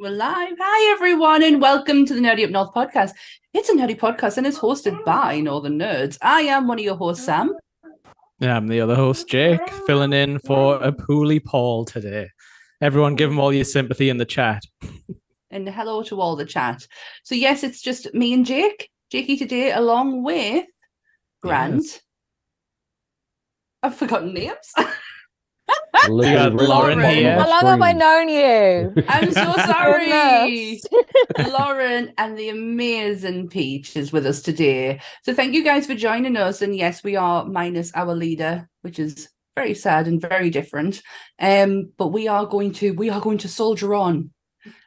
We're live. Hi, everyone, and welcome to the Nerdy Up North podcast. It's a nerdy podcast and it's hosted by Northern Nerds. I am one of your hosts, Sam. Yeah, I'm the other host, Jake, filling in for a poorly Paul today. Everyone give him all your sympathy in the chat. And hello to all the chat. So, yes, it's just me and Jake. Jakey today, along with Grant. Yes. I've forgotten names. We got Lauren here. How long have I known you? I'm so sorry. Goodness. Lauren and the amazing Peach is with us today. So thank you guys for joining us. And yes, we are minus our leader, which is very sad and very different. But we are going to soldier on.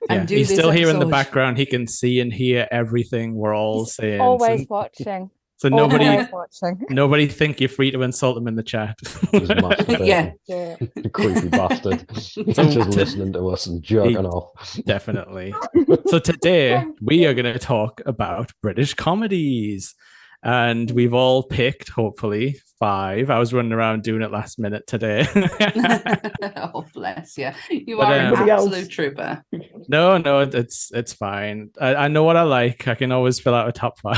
And do He's this still here in the episode. background. He can see and hear everything we're all saying. Always watching. So Always watching. nobody think you're free to insult him in the chat. Yeah. The creepy bastard. He's just listening to us and jerking off. Definitely. So today we are going to talk about British comedies. And we've all picked, hopefully, 5. I was running around doing it last minute today. Oh, bless you. You But, are an Anybody else? absolute trooper. No, it's fine. I know what I like. I can always fill out a top 5.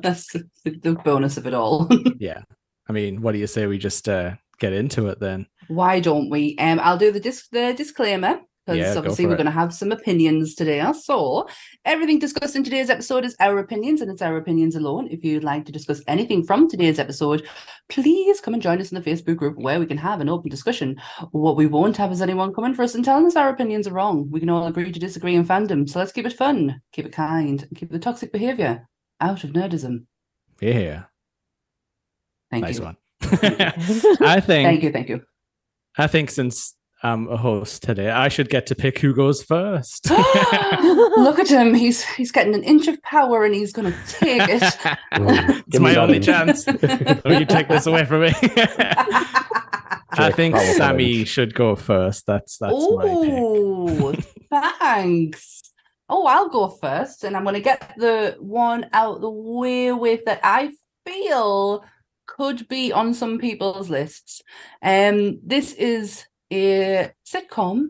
That's the bonus of it all. Yeah. I mean, what do you say we just get into it then? Why don't we? I'll do the disclaimer, because Yeah, go obviously for we're it. going to have some opinions today. So everything discussed in today's episode is our opinions, and it's our opinions alone. If you'd like to discuss anything from today's episode, please come and join us in the Facebook group where we can have an open discussion. What we won't have is anyone coming for us and telling us our opinions are wrong. We can all agree to disagree in fandom. So let's keep it fun, keep it kind, and keep the toxic behavior out of nerdism. Yeah. Thank Nice you. one. I think Thank you. I think since I'm a host today, I should get to pick who goes first. Look at him. He's getting an inch of power and he's going to take it. It's Give my me that only inch. chance. Will you take this away from me? I think powerful Sammy inch. should go first. That's my pick. Oh, thanks. Oh, I'll go first, and I'm going to get the one out the way with that I feel could be on some people's lists. This is a sitcom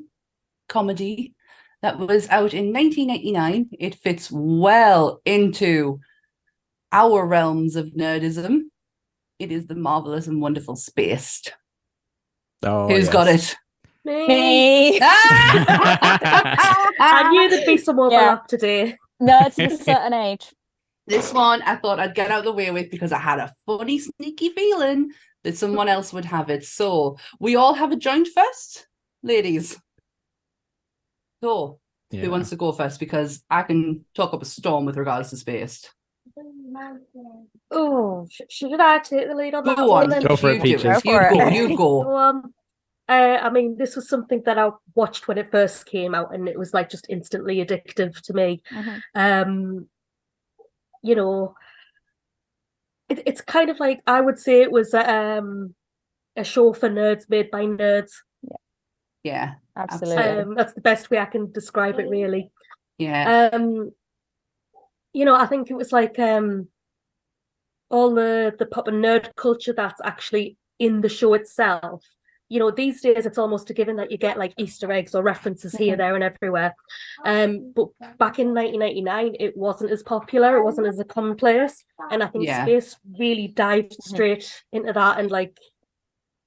comedy that was out in 1989. It fits well into our realms of nerdism. It is The Marvelous and Wonderful Spaced. Oh, Who's yes. got it? Me. I knew there'd be some overlap today. Nerds to a certain age. This one I thought I'd get out of the way with because I had a funny, sneaky feeling that someone else would have it. So we all have a joint first, ladies. So Yeah. who wants to go first? Because I can talk up a storm with regards to Spaced. Oh, should I take the lead on that Go one on, then? Go for it, you do Peaches. Go for it. You go. So, I mean, this was something that I watched when it first came out, and it was like just instantly addictive to me. You know, it's kind of like, I would say it was a show for nerds made by nerds. Yeah, Absolutely. That's the best way I can describe it, really. yeah. You know, I think it was like all the pop and nerd culture that's actually in the show itself. You know, these days it's almost a given that you get like Easter eggs or references here, there, and everywhere. But back in 1999, it wasn't as popular. It wasn't as commonplace, and I think Yeah. Space really dived straight into that, and like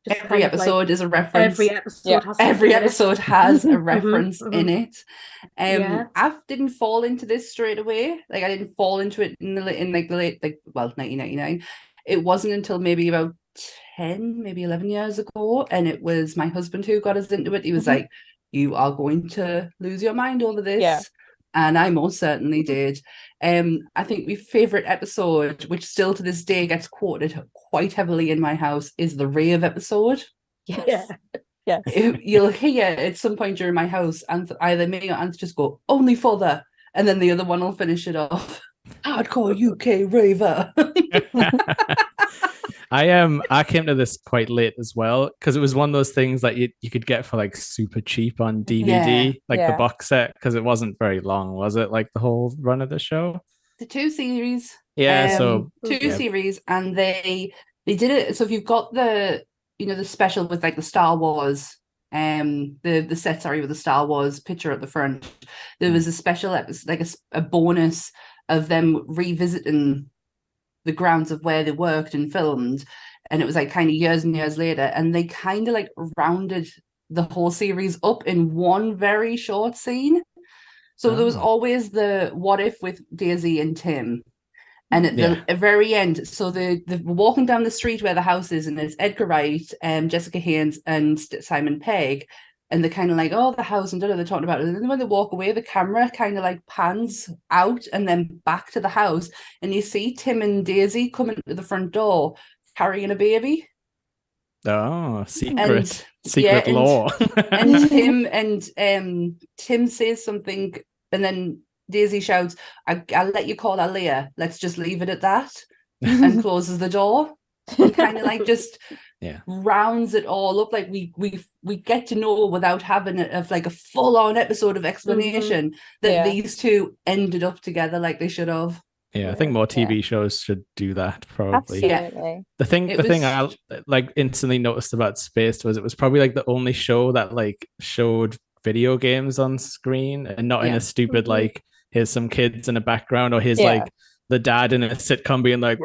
just Every kind of, like, episode is a reference. every episode Yeah. has Every something in it. episode has a Mhm, reference mhm. in it. Yeah. I didn't fall into this straight away. Like I didn't fall into it in the late 1999. It wasn't until maybe about 10, maybe 11 years ago, and it was my husband who got us into it. He was like, "You are going to lose your mind over this." Yeah. And I most certainly did. I think my favorite episode, which still to this day gets quoted quite heavily in my house, is the rave episode. Yeah. Yes. You'll hear at some point during my house, and either me or Ant just go, "Only further," and then the other one will finish it off. Hardcore UK raver. I came to this quite late as well because it was one of those things that you could get for like super cheap on DVD, like the Yeah. box set, because it wasn't very long, was it? Like the whole run of the show. The 2 series. Yeah, so 2 yeah. series, and they did it. So if you've got the the special with like the Star Wars the set, sorry, with the Star Wars picture at the front. There was a special episode, like a bonus of them revisiting the grounds of where they worked and filmed, and it was like kind of years and years later, and they kind of like rounded the whole series up in one very short scene. So there was always the what if with Daisy and Tim. And at the very end, so they're walking down the street where the house is, and it's Edgar Wright, Jessica Haynes, and Simon Pegg. And they're kind of like, oh, the house, and they're talking about it. And then when they walk away, the camera kind of like pans out and then back to the house. And you see Tim and Daisy coming to the front door carrying a baby. Oh, secret law. and Tim says something, and then Daisy shouts, I'll let you call her Leah. Let's just leave it at that. And closes the door. And kind of like just rounds it all up. Like we get to know without having a full-on episode of explanation that these two ended up together like they should have. Yeah, I think more TV shows should do that, probably. Absolutely. Yeah. The thing I like instantly noticed about Spaced was it was probably like the only show that like showed video games on screen, and not in a stupid like here's some kids in the background, or here's like the dad in a sitcom being like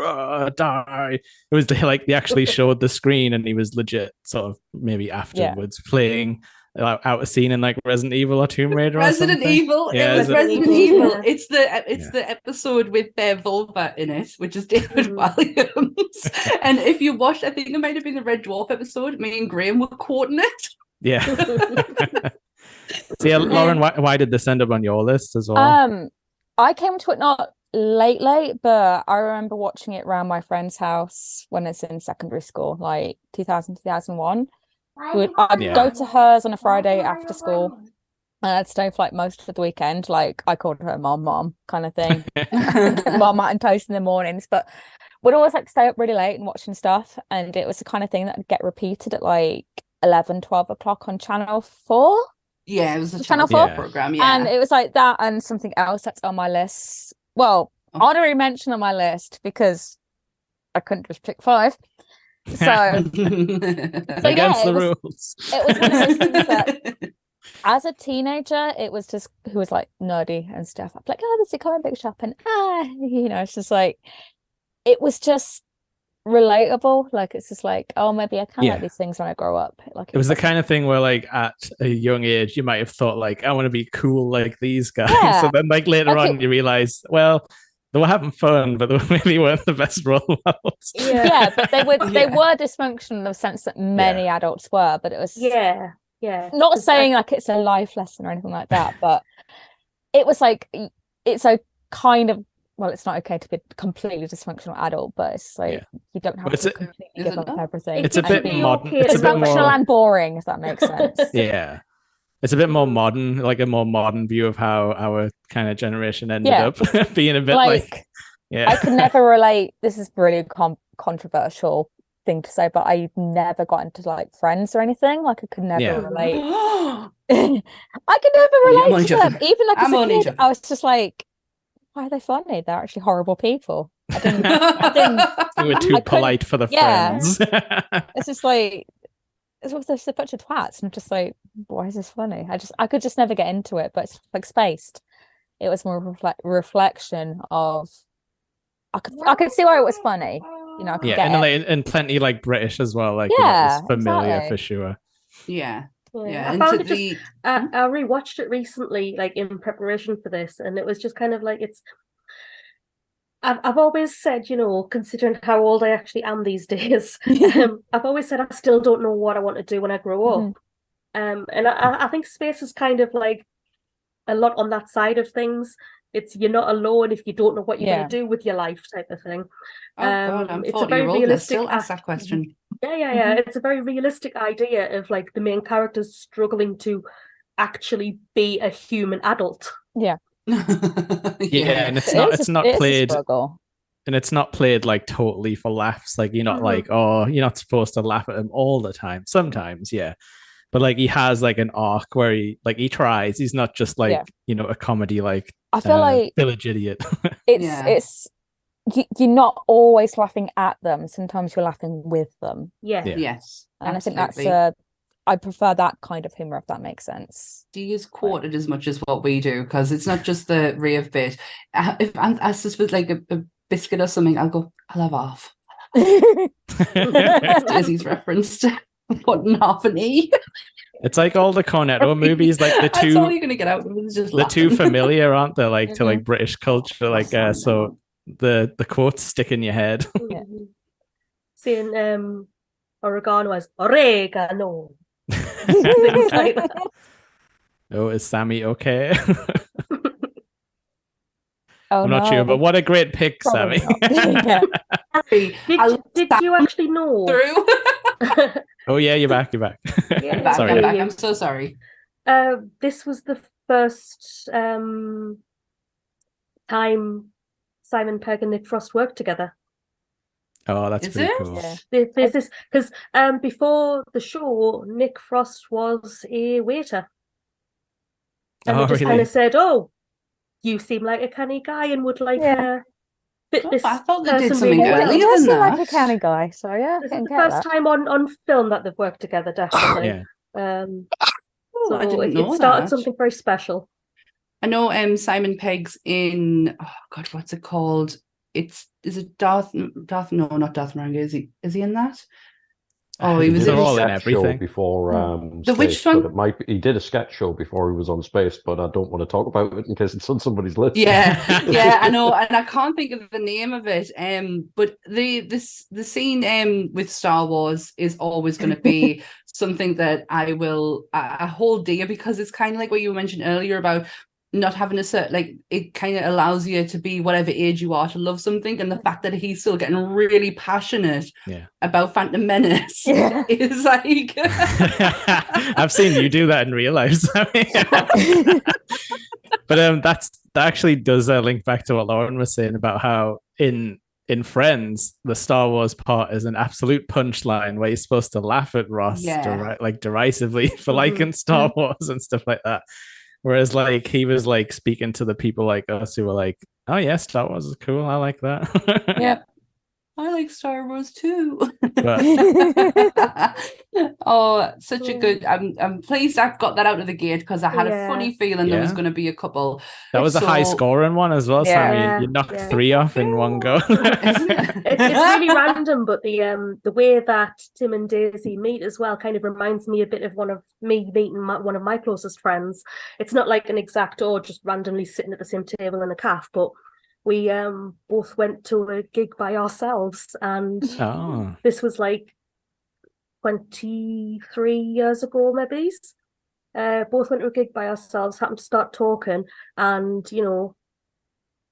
die. It was like they actually showed the screen, and he was legit sort of maybe afterwards playing out a scene in like Resident Evil or Tomb Raider. Resident Evil. Yeah, it was Resident Evil. It's the episode with their Vulva in it, which is David Williams. And if you watched, I think it might have been the Red Dwarf episode, me and Graham were quoting it. Yeah. So Lauren, why did this end up on your list as well? I came to it not late, but I remember watching it around my friend's house when it's in secondary school, like 2000, 2001. I'd go to hers on a Friday after school, and I'd stay for like most of the weekend. Like I called her mom kind of thing. Mom out and toast in the mornings, but we'd always like stay up really late and watching stuff. And it was the kind of thing that would get repeated at like 11, 12 o'clock on Channel 4. Yeah, it was a Channel 4 program. And it was like that and something else that's on my list. Well, honorary mention on my list because I couldn't just pick 5. So against the rules. It was one of those things that as a teenager, it was just who was like nerdy and stuff. I'm like, oh, there's a comic book shop, and it's just like it was just relatable. Like it's just like, oh, maybe I can like these things when I grow up. Like it was the kind of thing where like at a young age you might have thought like I want to be cool like these guys. So then like later on you realize, well, they were having fun, but they maybe weren't the best role models. Yeah, but they were dysfunctional in the sense that many adults were. But it was not saying like it's a life lesson or anything like that, but it was like it's a kind of it's not okay to be a completely dysfunctional adult, but it's like you don't have to completely give up everything. It's a bit modern. It's dysfunctional and boring, if that makes sense. Yeah. It's a bit more modern, like a more modern view of how our kind of generation ended up being a bit like I could never relate. This is really a controversial thing to say, but I never got into like Friends or anything. Like I could never relate. I could never relate to them. Even like as a kid, I was just like, why are they funny? They're actually horrible people. I didn't you were too polite for the Friends. It's just like it's a bunch of twats, and I'm just like, why is this funny? I could just never get into it. But it's like Spaced. It was more reflection of. I could see why it was funny. You know, I could get it. And plenty like British as well. Like it was familiar for sure. Yeah. I found it I rewatched it recently, like in preparation for this, and it was just kind of like I've always said, you know, considering how old I actually am these days, I've always said I still don't know what I want to do when I grow up. And I think Space is kind of like a lot on that side of things. It's you're not alone if you don't know what you're going to do with your life type of thing. God, I'm it's a very realistic. Still ask that question. Yeah. It's a very realistic idea of like the main characters struggling to actually be a human adult. Yeah. And it's not played, and it's not played like totally for laughs. Like you're not like, oh, you're not supposed to laugh at him all the time. Sometimes, but like he has like an arc where he tries. He's not just like a comedy like I feel like Village Idiot. it's you're not always laughing at them. Sometimes you're laughing with them. Yes, and absolutely. I think I prefer that kind of humor, if that makes sense. Do you quote it as much as what we do? Because it's not just the rave bit. If Ant asks us for like a biscuit or something, I'll go, I'll have half. Daisy's reference to putting half an E. It's like all the Cornetto movies, like the two. That's all you're gonna get out of it is just the two laughing. familiar, aren't they? Like to like British culture, like so the quotes stick in your head. Yeah. Saying oregano as oregano. Things like that. Oh, is Sammy okay? Oh, I'm not no. sure, but what a great pick, Probably Sammy. not. Yeah. Did you actually know? Through. Oh yeah, you're back. Yeah, I'm back, Sorry. I'm back. I'm so sorry. This was the first time Simon Pegg and Nick Frost worked together. Oh, that's Is pretty it? cool. Yeah. There's this because before the show, Nick Frost was a waiter, and Oh, they just really? kind of said, "Oh, you seem like a canny guy and would like fit Oh, this I thought they did person something really well." earlier He does than seem like that. a canny guy, so yeah, I This can is the get first that. time on film that they've worked together, definitely. Yeah. Oh, I So didn't know it started that. something very special. I know Simon Pegg's in, oh God, what's it called? Is it Darth? No, not Darth Maranga. Is he in that? Oh, he was They're in all in sketch show everything. before The Space, which but one? it might be, he did a sketch show before he was on Space, but I don't want to talk about it in case it's on somebody's list. Yeah, yeah, I know, and I can't think of the name of it. But the scene with Star Wars is always going to be something that I hold dear, because it's kind of like what you mentioned earlier about not having a certain, like, it kind of allows you to be whatever age you are to love something, and the fact that he's still getting really passionate about Phantom Menace is like I've seen you do that in real life. But that actually does link back to what Lauren was saying about how in Friends the Star Wars part is an absolute punchline where you're supposed to laugh at Ross derisively for liking Star Wars and stuff like that. Whereas, like, he was like speaking to the people like us who were like, "Oh yeah, Star Wars is cool. I like that." Yeah, I like Star Wars too. But oh, such a good. I'm pleased I got that out of the gate, because I had a funny feeling there was going to be a couple. That was a high scoring one as well. So I mean, you knocked 3 off in one go. It's really random, but the way that Tim and Daisy meet as well kind of reminds me a bit of me meeting one of my closest friends. It's not like an exact just randomly sitting at the same table in a cafe, but we both went to a gig by ourselves, and this was like 23 years ago, maybe. Both went to a gig by ourselves, happened to start talking, and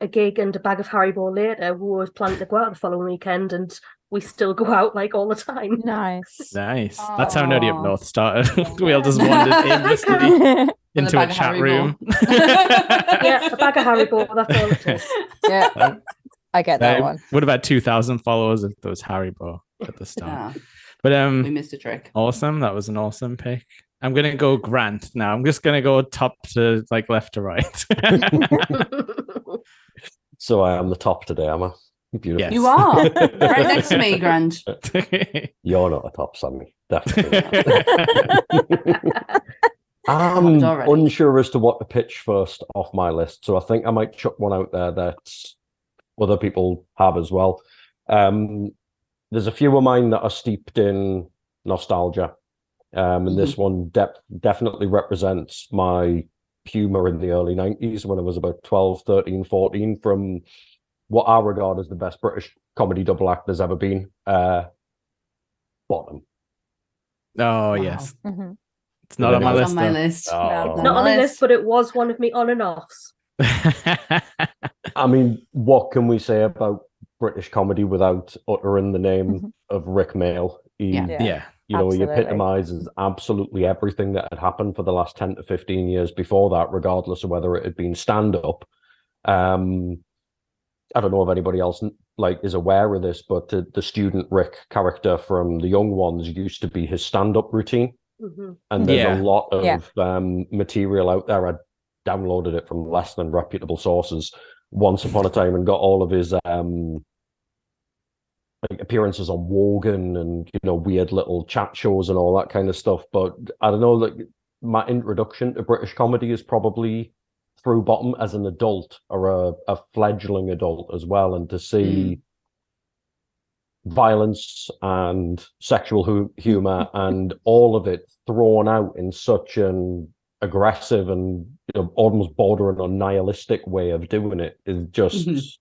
a gig and a bag of Haribo later, we were planning to go out the following weekend, and we still go out like all the time. Nice. That's how Nerdy Up North started. We all just wandered aimlessly into a chat room. Yeah, a bag of Haribo, that's all it is. Yeah, I get that one. Would have had 2,000 followers if there was Haribo at the start. But we missed a trick. Awesome. That was an awesome pick. I'm gonna go Grant now. I'm just gonna go top to like left to right. So I am the top today, am I? Beautiful. Yes. You are right next to me, Grant. You're not a top, Sammy. Definitely not. I'm unsure as to what to pitch first off my list, so I think I might chuck one out there that other people have as well. There's a few of mine that are steeped in nostalgia, and this one definitely represents my humor in the early 90s when I was about 12, 13, 14, from what I regard as the best British comedy double act there's ever been. Bottom. Oh, yes. It's not on my list. It's not on my list, but it was one of me on and offs. I mean, what can we say about British comedy without uttering the name of Rick Mail? He epitomizes absolutely everything that had happened for the last 10 to 15 years before that, regardless of whether it had been stand-up. I don't know if anybody else is aware of this, but the student Rick character from The Young Ones used to be his stand-up routine. And there's a lot of material out there. I downloaded it from less than reputable sources once upon a time and got all of his like appearances on Wogan and weird little chat shows and all that kind of stuff. But I don't know, like my introduction to British comedy is probably through Bottom as an adult or a fledgling adult as well, and to see violence and sexual humor and all of it thrown out in such an aggressive and almost bordering on nihilistic way of doing it is just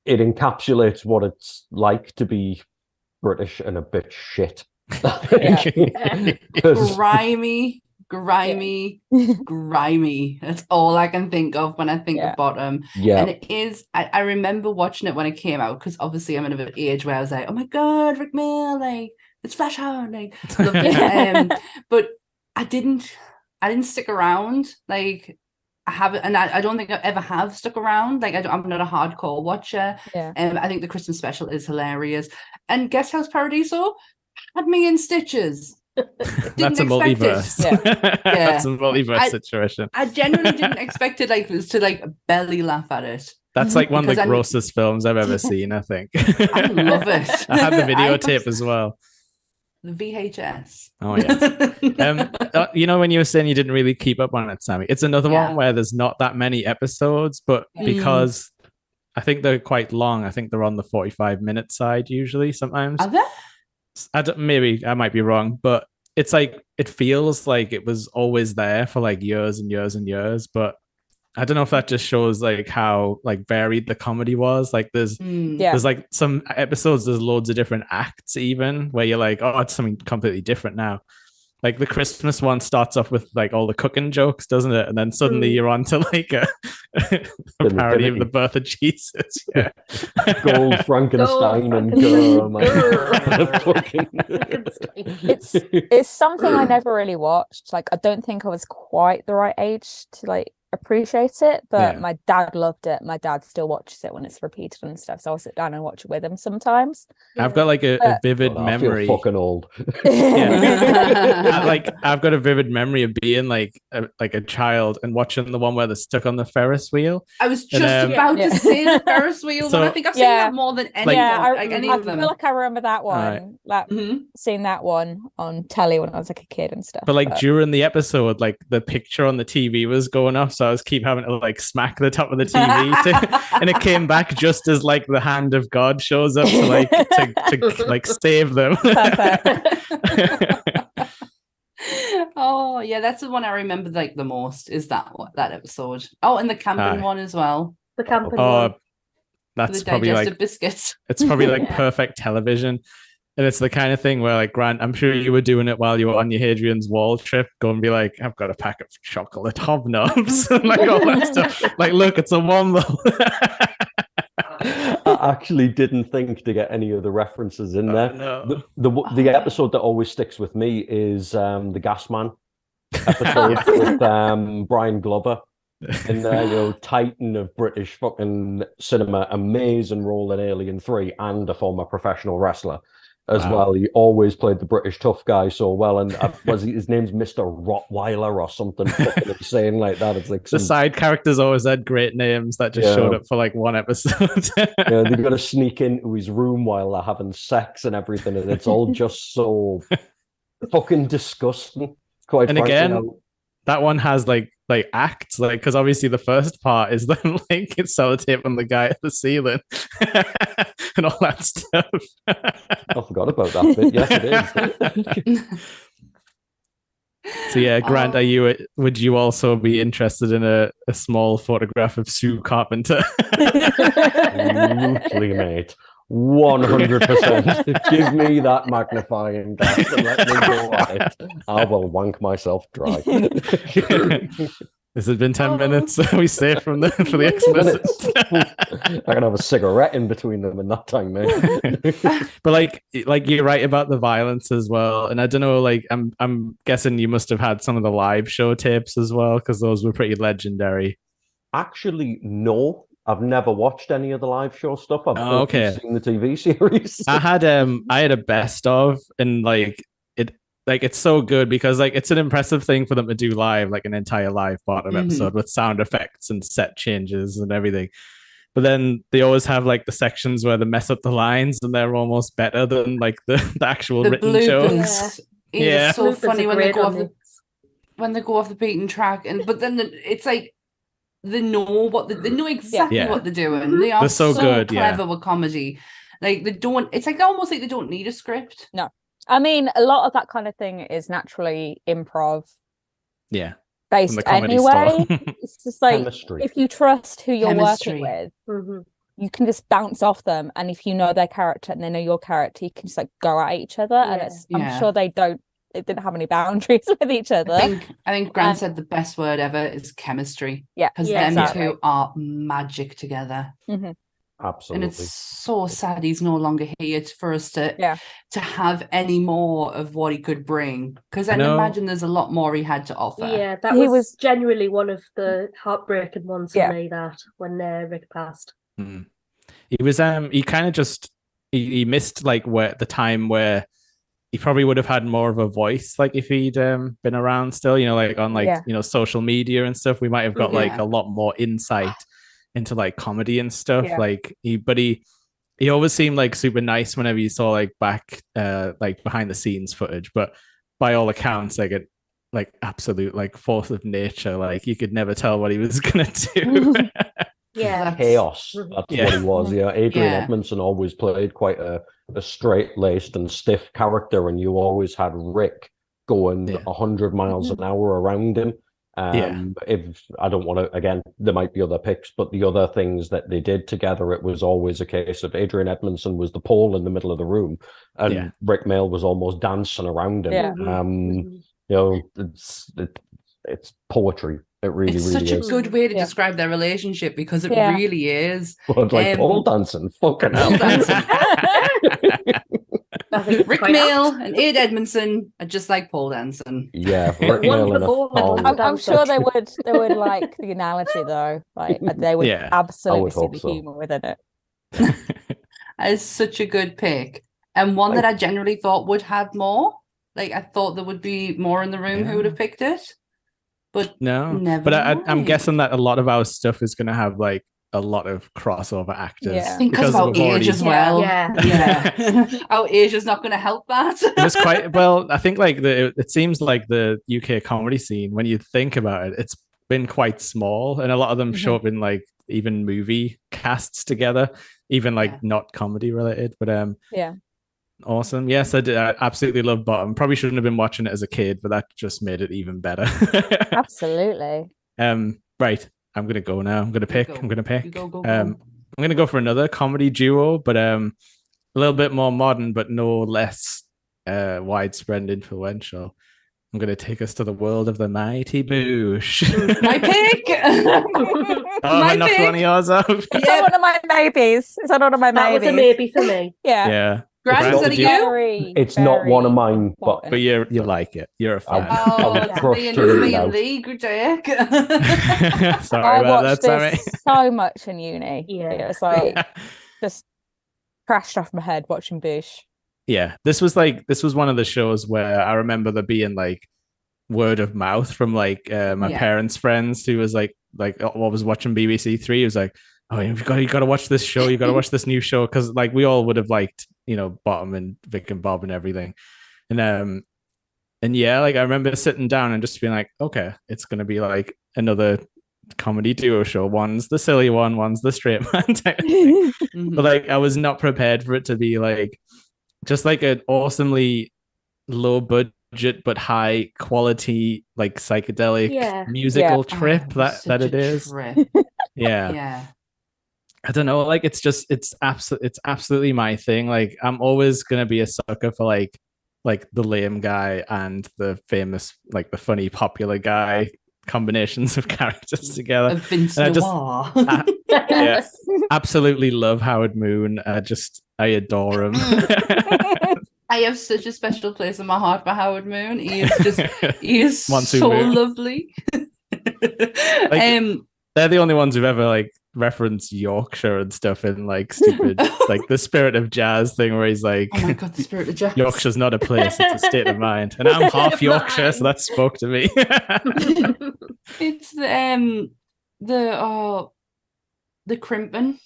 it encapsulates what it's like to be British and a bit shit. Grimy. That's all I can think of when I think of Bottom. Yeah. And it is, I remember watching it when it came out, because obviously I'm in an age where I was like, oh my God, Rick Mail, like, it's fashion, like, loved it. But I didn't stick around. Like, I haven't, and I don't think I ever have stuck around. Like, I'm not a hardcore watcher. I think the Christmas special is hilarious. And Guest House Paradiso had me in stitches. That's a multiverse. That's a multiverse situation. I genuinely didn't expect it to like belly laugh at it. That's like one of the grossest films I've ever seen, I think. I love it. I had the videotape as well. The VHS. Oh yeah. When you were saying you didn't really keep up on it, Sammy, it's another one where there's not that many episodes, but because I think they're quite long, I think they're on the 45-minute side usually sometimes. Are they? Maybe I might be wrong, but it's like it feels like it was always there for like years and years and years. But I don't know if that just shows like how like varied the comedy was. Like there's like some episodes, there's loads of different acts even where you're like, oh, it's something completely different now. Like the Christmas one starts off with like all the cooking jokes, doesn't it? And then suddenly you're on to like a parody of the birth of Jesus. Yeah. Gold, Frankenstein, and It's something I never really watched. Like I don't think I was quite the right age to like appreciate it, but my dad loved it. My dad still watches it when it's repeated and stuff, so I'll sit down and watch it with him sometimes. I've got like a vivid memory. I feel fucking old. I've got a vivid memory of being like a child and watching the one where they're stuck on the Ferris wheel. I was just about to say the Ferris wheel, but I think I've seen that more than any of them. I feel like I remember that one, seeing that one on telly when I was like a kid and stuff. But like during the episode, like the picture on the TV was going off, so I was keep having to like smack the top of the TV and it came back just as like the hand of God shows up to like save them. Oh yeah, that's the one I remember like the most, is that episode. Oh, and the camping one as well. The camping one. That's probably like biscuits. It's probably like perfect television. And it's the kind of thing where, like, Grant, I'm sure you were doing it while you were on your Hadrian's Wall trip. Go and be like, I've got a pack of chocolate hobnobs and like all that stuff. Like, look, it's a Womble. I actually didn't think to get any of the references in there. No. The episode that always sticks with me is the Gasman episode with Brian Glover. And titan of British fucking cinema, amazing role in Alien 3, and a former professional wrestler as well. He always played the British tough guy so well, and his name's Mr. Rottweiler or something fucking insane like that. It's like the side characters always had great names that just showed up for like one episode. They've got to sneak into his room while they're having sex and everything, and it's all just so fucking disgusting. Quite and again, that one has like acts, like, because obviously the first part is them like it's sellotape on the guy at the ceiling and all that stuff. I forgot about that bit. Yes, it is. So yeah, Grant, would you also be interested in a small photograph of Sue Carpenter? Absolutely, mate. 100%. Give me that magnifying glass and let me go at it. I will wank myself dry. Has it been 10 minutes? Are we safe for the explicit? I can have a cigarette in between them in that time, mate. But like you're right about the violence as well. And I don't know, like I'm guessing you must have had some of the live show tapes as well, because those were pretty legendary. Actually, no. I've never watched any of the live show stuff. I've seen the TV series. I had a best of, and it's so good because like it's an impressive thing for them to do live, like an entire live Bottom episode with sound effects and set changes and everything. But then they always have like the sections where they mess up the lines and they're almost better than like the actual written bloopers. show. Yeah. It's so Bloopers funny are when they great go on off when they go off the beaten track, but then it's like they know they know exactly Yeah. what they're doing. They are They're so good, clever with comedy. Like it's like almost like they don't need a script. No. I mean, a lot of that kind of thing is naturally improv. Yeah. Based the Comedy anyway. Store. It's just like Chemistry. if you trust who you're Chemistry. working with, Mm-hmm. you can just bounce off them, and if you know their character and they know your character, you can just like go at each other. And I'm sure they didn't have any boundaries with each other. I think Grant said the best word ever is chemistry. Yeah, because them two are magic together. Mm-hmm. Absolutely. And it's so sad he's no longer here for us to have any more of what he could bring. Because I imagine there's a lot more he had to offer. Yeah, that was genuinely one of the heartbreaking ones for me, that when Rick passed. Mm. He was he kind of just he missed like the time where he probably would have had more of a voice, like if he'd been around still, like on like social media and stuff. We might have got like a lot more insight into like comedy and stuff. Like he always seemed like super nice whenever you saw like back like behind the scenes footage, but by all accounts like absolute like force of nature. Like you could never tell what he was gonna do. Chaos. That's what he was. Adrian Edmondson always played quite a straight-laced and stiff character, and you always had Rick going 100 miles an hour around him. If I don't want to, again, there might be other picks, but the other things that they did together, it was always a case of Adrian Edmondson was the pole in the middle of the room, and Rick Mail was almost dancing around him. It's poetry. It really, it's really such is. a good way to describe their relationship, because it really is. But like pole dancing, fucking hell. Rick Mail and Ed Edmondson are just like pole dancing. Yeah, Rick Mail and I'm sure they would like the analogy though. Like they would absolutely see the humor within it. That is such a good pick, and one that I generally thought would have more. Like I thought there would be more in the room who would have picked it, but never. But I'm guessing that a lot of our stuff is going to have like a lot of crossover actors. Yeah. Because of our age as well. Yeah. Our age is not going to help that. It was quite well. I think like it seems like the UK comedy scene, when you think about it, it's been quite small, and a lot of them show up in like even movie casts together, even like not comedy related. But awesome. Yes, I did. I absolutely love Bottom. Probably shouldn't have been watching it as a kid, but that just made it even better. Absolutely. Right. I'm gonna go now. I'm gonna pick. Go. I'm gonna pick. Go. I'm gonna go for another comedy duo, but a little bit more modern, but no less widespread and influential. I'm gonna take us to the world of the Mighty Boosh. My pick. I knocked one of yours off. It's not one of my maybes. It's not one of my maybes. That was a maybe for me. Yeah. Grant, is that you? It's not one of mine, but you like it. You're a fan. Me and Lee, good Jake. Sorry about that, Sammy. So much in uni. Yeah. It was like just crashed off my head watching Boosh. Yeah, this was one of the shows where I remember there being like word of mouth from like my parents' friends who was like what was watching BBC Three. It was like, oh, you got to watch this show. You got to watch this new show, because like we all would have liked Bottom and Vic and Bob and everything, and like I remember sitting down and just being like, okay, it's gonna be like another comedy duo show. One's the silly one, one's the straight man type of thing. But like I was not prepared for it to be like just like an awesomely low budget but high quality like psychedelic musical trip that it is. Yeah. I don't know, like it's absolutely my thing. Like I'm always gonna be a sucker for like the lame guy and the famous, like the funny popular guy combinations of characters together. Of Vince Noir. Absolutely love Howard Moon. I adore him. I have such a special place in my heart for Howard Moon. He is so lovely. They're the only ones who've ever like referenced Yorkshire and stuff in like stupid like the Spirit of Jazz thing, where he's like, oh my god, the Spirit of Jazz. Yorkshire's not a place, it's a state of mind. And I'm half Yorkshire, so that spoke to me. It's the the crimping.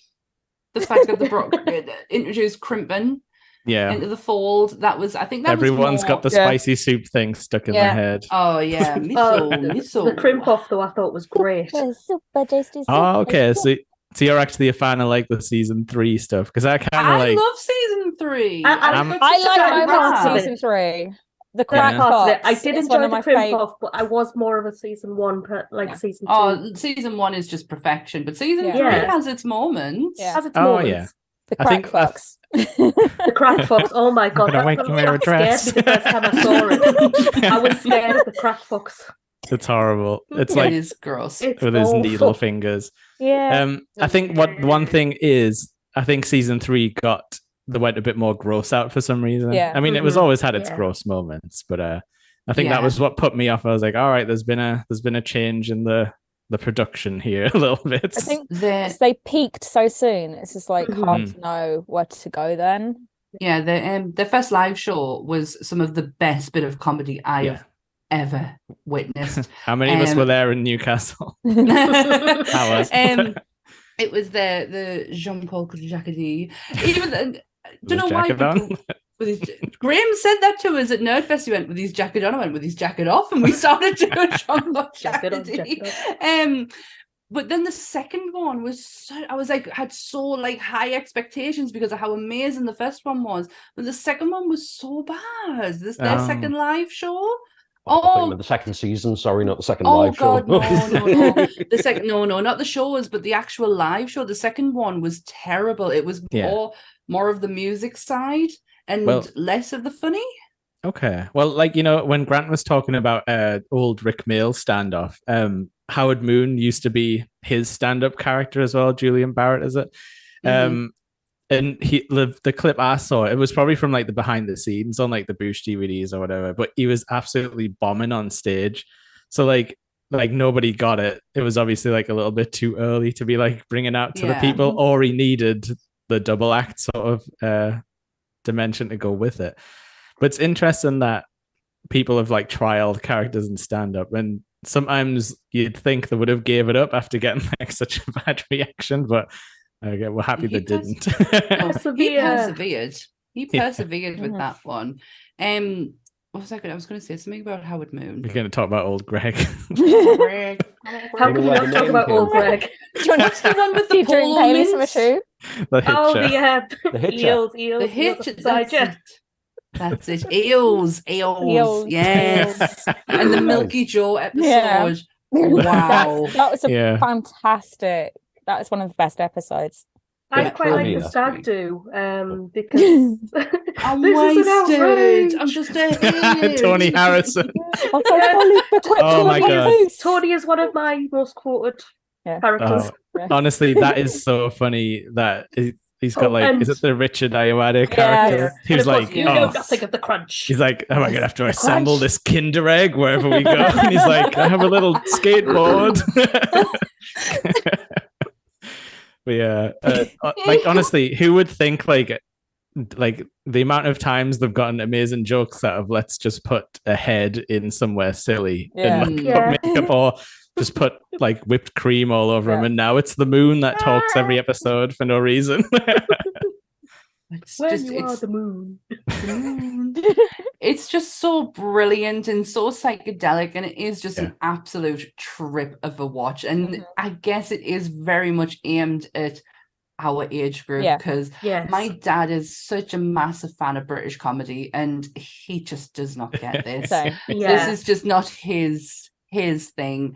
The fact that the introduced crimping into the fold. That was, I think that everyone's got the spicy soup thing stuck in their head. Oh yeah, miso. The crimp off though I thought was great. Super tasty. Oh, okay. So you're actually a fan of like the season 3 stuff, because I kind of like. I love season 3. I like moments of season 3. The crack fox. I did enjoy the crimp off, but I was more of a season 1, season 2. Oh, season 1 is just perfection, but season 3 has its moments. Has its moments. Yeah. The crack fox. The crack fox. Oh my god! That scared me the first time I saw it. I was scared of the crack fox. It's horrible. It's It is gross. It's with his needle fingers. Yeah. I think one thing is, I think season 3 went a bit more gross out for some reason. Yeah. I mean, it was always had its gross moments, but I think that was what put me off. I was like, all right, there's been a change in the production here a little bit. I think they peaked so soon. It's just like hard to know where to go then. Yeah, the first live show was some of the best bit of comedy I've ever witnessed. How many of us were there in Newcastle? It was the Jean-Paul Jacques. Don't know why people, Graham said that to us at Nerdfest. He went with his jacket on, I went with his jacket off, and we started doing Jean-Paul Jacques. But then the second one was I had so like high expectations because of how amazing the first one was, but the second one was so bad. Their second live show. The second season, sorry, not the second live show. No. The second, no, not the shows, but the actual live show. The second one was terrible. It was more of the music side and less of the funny. Okay. Well, like, when Grant was talking about old Rick Mail standoff, Howard Moon used to be his stand-up character as well. Julian Barrett, is it? And the clip I saw, it was probably from like the behind the scenes on like the Boosh DVDs or whatever, but he was absolutely bombing on stage. So like nobody got it. It was obviously like a little bit too early to be like bringing out to the people, or he needed the double act sort of dimension to go with it. But it's interesting that people have like trialed characters in stand-up, and sometimes you'd think they would have gave it up after getting like such a bad reaction, but we're happy they didn't. He persevered with that one. What was I going to say something about Howard Moon. We're going to talk about old Greg. How can we not talk about old Greg? What's the one with the polo mints? The eels. The hitch. That's it. Eels. Yes. And the Milky Joe episode. Yeah. Wow. That was fantastic. That was one of the best episodes. I quite like the stag do because I'm wasted. I'm just a Tony Harrison. Oh my god, Tony is one of my most quoted characters. Honestly, that is so funny that he's got is it the Richard Ayoade character? He's like, you know nothing of the crunch. He's like, am I gonna have to assemble this Kinder Egg wherever we go? And he's like, I have a little skateboard. But yeah, like honestly, who would think like the amount of times they've gotten amazing jokes out of let's just put a head in somewhere silly and put makeup, or just put like whipped cream all over him, and now it's the moon that talks every episode for no reason. It's the moon. It's just so brilliant and so psychedelic, and it is just an absolute trip of a watch. And I guess it is very much aimed at our age group, because my dad is such a massive fan of British comedy, and he just does not get this. This is just not his thing.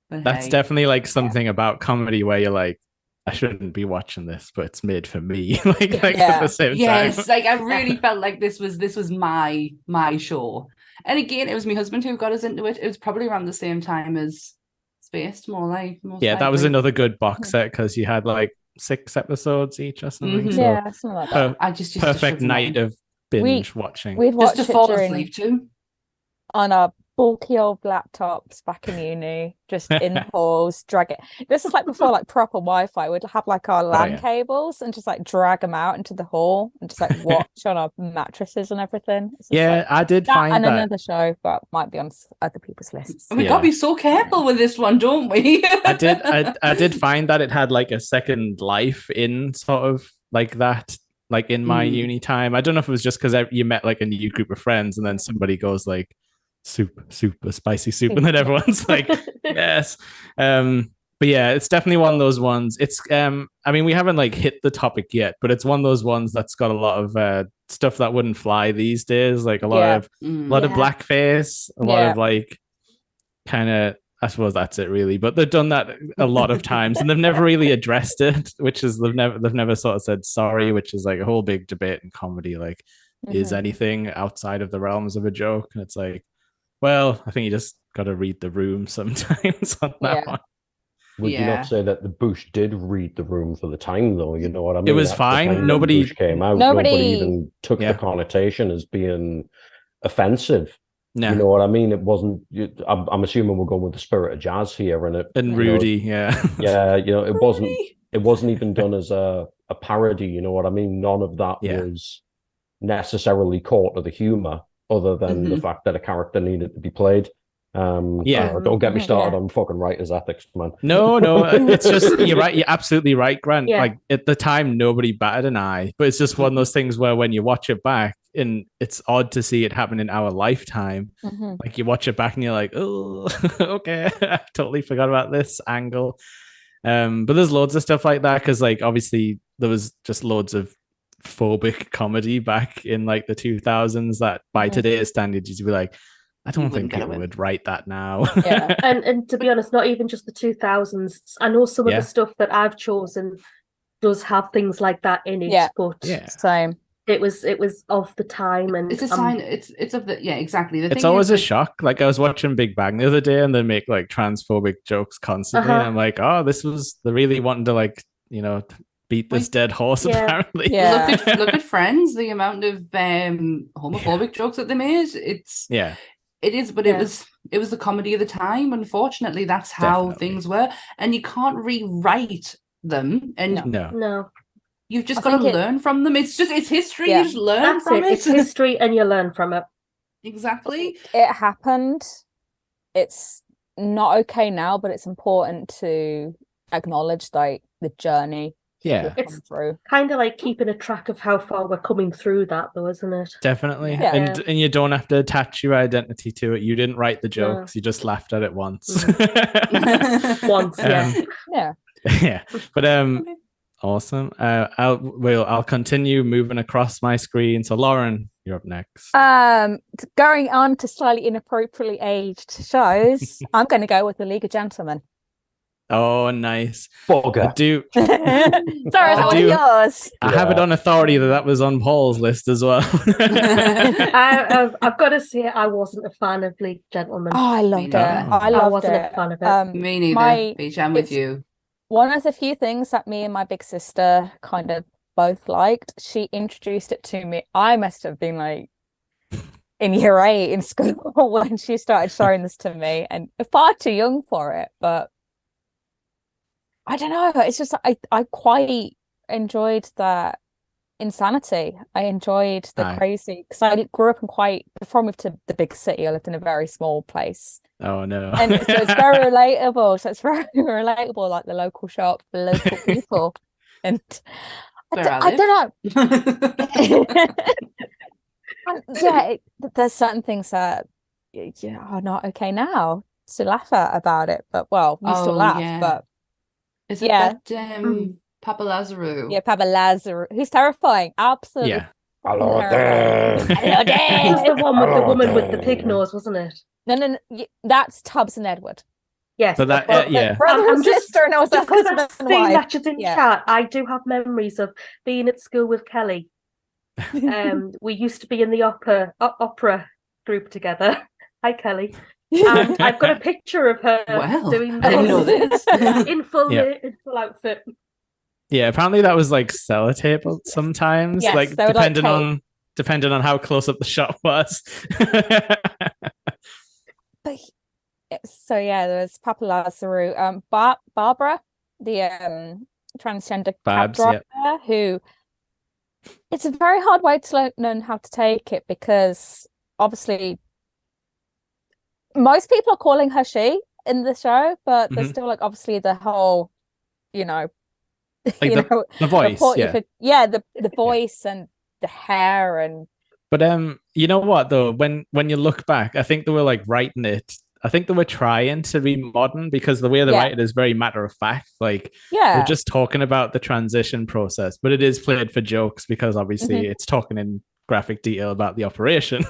But that's definitely like something about comedy where you're like, I shouldn't be watching this, but it's made for me. At the same time. Yes, like I really felt like this was my show. And again, it was my husband who got us into it. It was probably around the same time as Spaced, that was another good box set because you had like 6 episodes each or something. So something like that. I just perfect night of binge watching. We'd watch just to fall asleep to. On our bulky old laptops back in uni, just in the halls, drag it. This is like before like proper Wi-Fi. We'd have like our LAN cables and just like drag them out into the hall and just like watch on our mattresses and everything. Yeah, like, I did find and that. another show, but might be on other people's lists. We gotta be so careful with this one, don't we? I did find that it had like a second life in sort of like that, like in my uni time. I don't know if it was just because you met like a new group of friends and then somebody goes like super spicy soup, and then everyone's like yes. But yeah, it's definitely one of those ones. It's I mean, we haven't like hit the topic yet, but it's one of those ones that's got a lot of stuff that wouldn't fly these days, like a lot of blackface, a lot of like kind of, I suppose that's it really, but they've done that a lot of times and they've never really addressed it, which is they've never sort of said sorry, which is like a whole big debate in comedy, like is anything outside of the realms of a joke? And it's like, well, I think you just got to read the room sometimes on that one. Would you not say that the Bush did read the room for the time, though? You know what I mean? It was fine. Nobody Bush came out. Nobody even took the connotation as being offensive. No. You know what I mean? It wasn't. I'm assuming we're going with the spirit of jazz here, and Rudy, yeah, you know, it wasn't. It wasn't even done as a parody. You know what I mean? None of that was necessarily caught to the humor, other than the fact that a character needed to be played. Don't get me started on fucking writers' ethics, man. No, it's just you're right. You're absolutely right, Grant. Like at the time, nobody batted an eye, but it's just one of those things where when you watch it back, and it's odd to see it happen in our lifetime. Like you watch it back and you're like, oh, okay, I totally forgot about this angle. But there's loads of stuff like that because, like, obviously there was just loads of phobic comedy back in like the 2000s that by today's standards you'd be like, I don't think people would write that now. Yeah, and to be honest, not even just the 2000s. I know some of the stuff that I've chosen does have things like that in it, but same. It was of the time, and it's a sign. It's of the exactly. It's always a shock. Like I was watching Big Bang the other day, and they make like transphobic jokes constantly, and I'm like, oh, they're really wanting to like beat this dead horse. Apparently, look at Friends. The amount of homophobic jokes that they made. It is, but it was the comedy of the time. Unfortunately, that's how things were, and you can't rewrite them. And no. You've just got to learn from them. It's history. You just learn from it. It's history, and you learn from it. Exactly. It happened. It's not okay now, but it's important to acknowledge like the journey. It's kind of like keeping a track of how far we're coming through that, though, isn't it? Definitely. And you don't have to attach your identity to it. You didn't write the jokes. You just laughed at it once. Once, yeah. But awesome. I'll continue moving across my screen. So Lauren, you're up next. Going on to slightly inappropriately aged shows, I'm going to go with The League of Gentlemen. Oh, nice. Bugger. Sorry, that was yours. I have it on authority that was on Paul's list as well. I've got to say, I wasn't a fan of League of Gentlemen. Oh, I loved it. I wasn't a fan of it. Me neither. Beach, I'm with you. One of the few things that me and my big sister kind of both liked. She introduced it to me. I must have been like in year 8 in school when she started showing this to me, and far too young for it, but I don't know. It's just I quite enjoyed that insanity. I enjoyed the crazy because I grew up before I moved to the big city, I lived in a very small place. Oh no. And so it's very relatable. So it's very relatable, like the local shop, the local people. And I don't know. There's certain things that are not okay now to laugh at about it. But we still laugh, but is it that Papa Lazarou? Yeah, Papa Lazarou. Who's terrifying. Absolutely. Yeah. Hello there. Hello there. It was the one with the woman with the pig nose, wasn't it? No. That's Tubbs and Edward. Yes. But that, brother and sister, and I was like, I've seen matches in chat. I do have memories of being at school with Kelly. We used to be in the opera group together. Hi, Kelly. And I've got a picture of her doing this. I didn't know this. in full outfit. Yeah, apparently that was like sellotape sometimes, like depending on how close up the shot was. So yeah, there was Papa Lazarou, Barbara, the transgender cab driver, who it's a very hard way to learn how to take it, because obviously most people are calling her she in the show, but there's still like obviously the whole, like the voice, the voice and the hair. And but you know what though, when you look back, I think they were like writing it, I think they were trying to be modern, because the way they write it is very matter of fact. Like they're just talking about the transition process, but it is played for jokes, because obviously it's talking in graphic detail about the operation.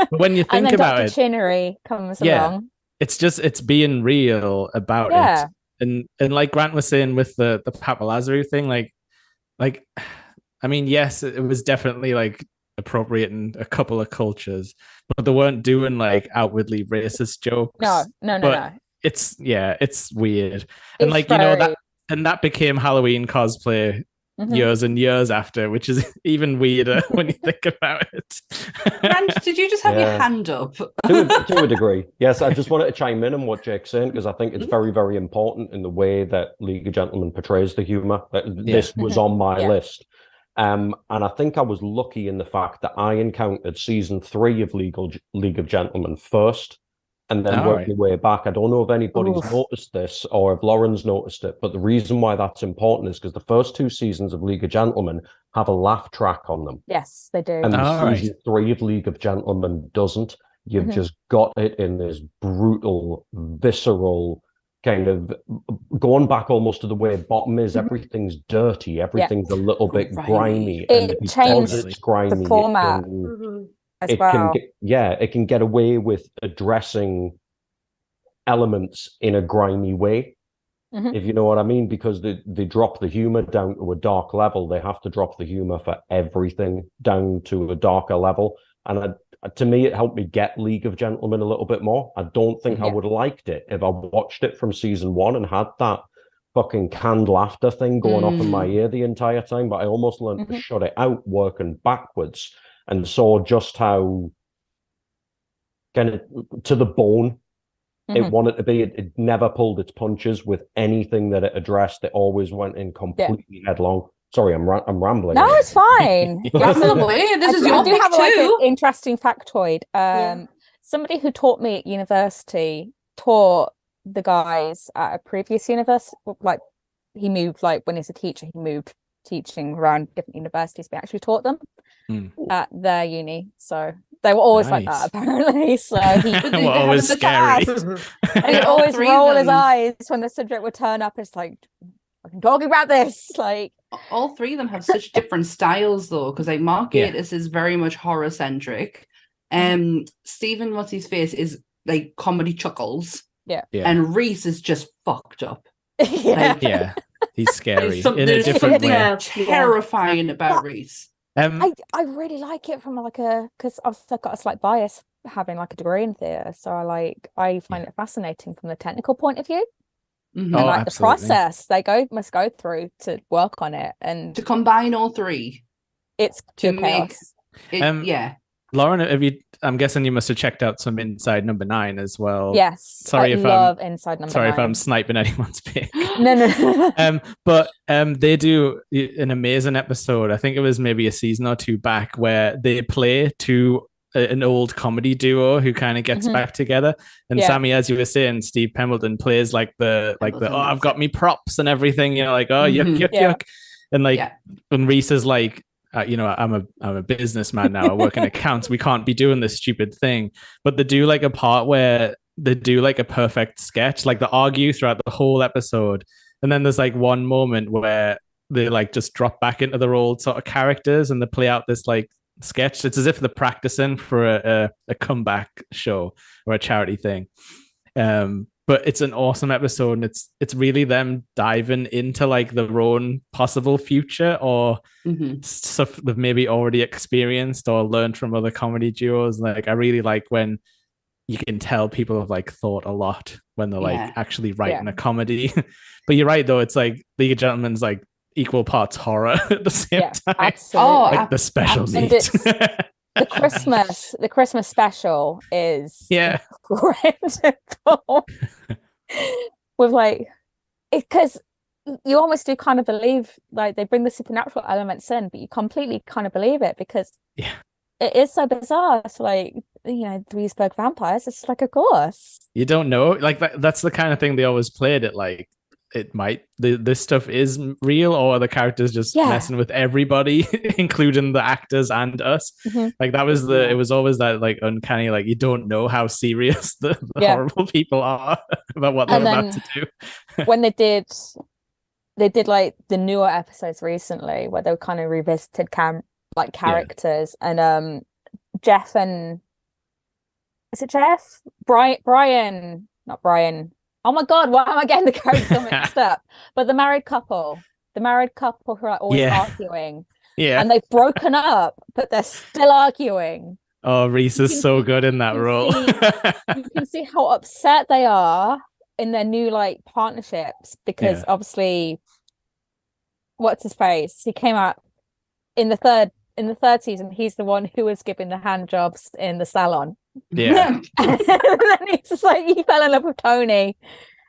When you think and then about Dr. it, Chinnery comes along. It's being real about it. And like Grant was saying with the Papa Lazarou thing, like I mean, yes, it was definitely like appropriate in a couple of cultures, but they weren't doing like outwardly racist jokes. No. It's weird. And like, you know, that became Halloween cosplay years and years after, which is even weirder when you think about it. Grant, did you just have your hand up? To a degree. Yes, I just wanted to chime in on what Jake's saying, because I think it's very, very important in the way that League of Gentlemen portrays the humor. This was on my list. And I think I was lucky in the fact that I encountered season 3 of League of Gentlemen first, and then worked my way back. I don't know if anybody's noticed this or if Lauren's noticed it, but the reason why that's important is because the first 2 seasons of League of Gentlemen have a laugh track on them. Yes, they do. And season 3 of League of Gentlemen doesn't. You've just got it in this brutal, visceral kind of going back almost to the way Bottom is. Everything's dirty. Everything's a little bit grimy. It changed the format. It can get away with addressing elements in a grimy way, if you know what I mean, because they drop the humor down to a dark level. They have to drop the humor for everything down to a darker level. And to me, it helped me get League of Gentlemen a little bit more. I don't think I would have liked it if I watched it from season 1 and had that fucking canned laughter thing going off in my ear the entire time. But I almost learned to shut it out working backwards, and saw just how kind of to the bone it wanted to be. It never pulled its punches with anything that it addressed. It always went in completely headlong. Sorry, I'm rambling. No, it's fine. This is your I do pick have too. like an interesting factoid. Somebody who taught me at university taught the guys at a previous university. Like he moved, like when he's a teacher, he moved teaching around different universities, but actually taught them at their uni. So they were always like that, apparently. So he were always scary. He'd always roll his eyes when the subject would turn up. It's like, I'm talking about this. Like all 3 of them have such different styles though, because like Mark Gatiss is very much horror centric. Stephen what's his face is like comedy chuckles. And Reese is just fucked up. He's scary in a different way. Terrifying about Reese. I really like it from like because I've got a slight bias having like a degree in theatre, so I find it fascinating from the technical point of view. And like the process they must go through to work on it, and to combine all 3, it's to make it, Lauren, I'm guessing you must have checked out some Inside Number 9 as well. Yes, I love Inside Number 9. Sorry if I'm sniping anyone's pick. No. But they do an amazing episode. I think it was maybe a season or 2 back, where they play to an old comedy duo who kind of gets back together. And Sammy, as you were saying, Steve Pembleton plays like the I've got me props and everything. You know, like yuck. And like when Reese is like, I'm a businessman now. I work in accounts. We can't be doing this stupid thing. But they do like a part where they do like a perfect sketch. Like they argue throughout the whole episode, and then there's like one moment where they like just drop back into their old sort of characters and they play out this like sketch. It's as if they're practicing for a comeback show or a charity thing. But it's an awesome episode, and it's really them diving into like their own possible future or stuff they've maybe already experienced or learned from other comedy duos. Like I really like when you can tell people have like thought a lot when they're like actually writing a comedy. But you're right though, it's like League of Gentlemen's like equal parts horror at the same time. Absolutely. Like the special needs. the Christmas special is incredible. With like, because you almost do kind of believe, like, they bring the supernatural elements in, but you completely kind of believe it because it is so bizarre. It's like, these bug vampires. It's like, of course. You don't know. Like that's the kind of thing they always played it like. It might this stuff is real, or the characters just messing with everybody, including the actors and us. Like that was it was always that like uncanny, like you don't know how serious the horrible people are about what they're about to do. When they did like the newer episodes recently where they kind of revisited characters and Jeff and is it Jeff? Brian, not Brian. Oh my God, why am I getting the characters mixed up? But the married couple who are always arguing. Yeah. And they've broken up, but they're still arguing. Oh, Reese is so good in that role. You can see how upset they are in their new like partnerships because obviously, what's his face? He came out in the third season. He's the one who was giving the hand jobs in the salon. Yeah. And then he's just like, he fell in love with Tony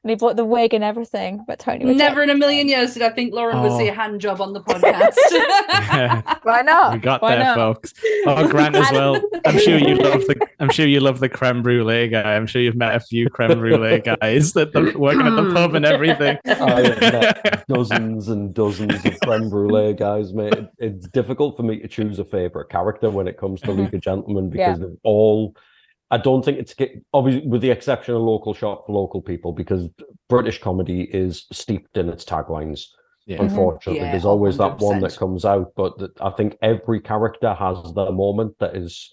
and he bought the wig and everything, but Tony never in a million years did I think Lauren would see a hand job on the podcast. Why not? We got folks. Oh, Grant as well. I'm sure you love the creme brulee guy. I'm sure you've met a few creme brulee guys that working at the pub and everything. I've met dozens and dozens of creme brulee guys, mate. It's difficult for me to choose a favorite character when it comes to League of Gentlemen because they're all. I don't think it's obviously with the exception of Local Shop for local people because British comedy is steeped in its taglines. Yeah. Unfortunately, there's always 100%. That one that comes out, but I think every character has their moment that is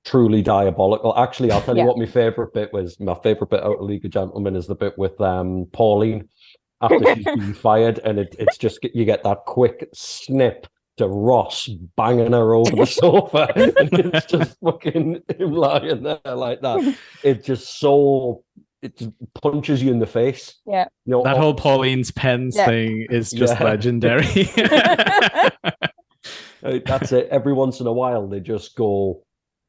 truly diabolical. Actually, I'll tell you what my favorite bit was. My favorite bit out of League of Gentlemen is the bit with Pauline after she's been fired, and it's just you get that quick snip to Ross banging her over the sofa, and it's just fucking him lying there like that. It's just so it punches you in the face. Yeah, that whole Pauline's pens thing is just legendary. That's it. Every once in a while, they just go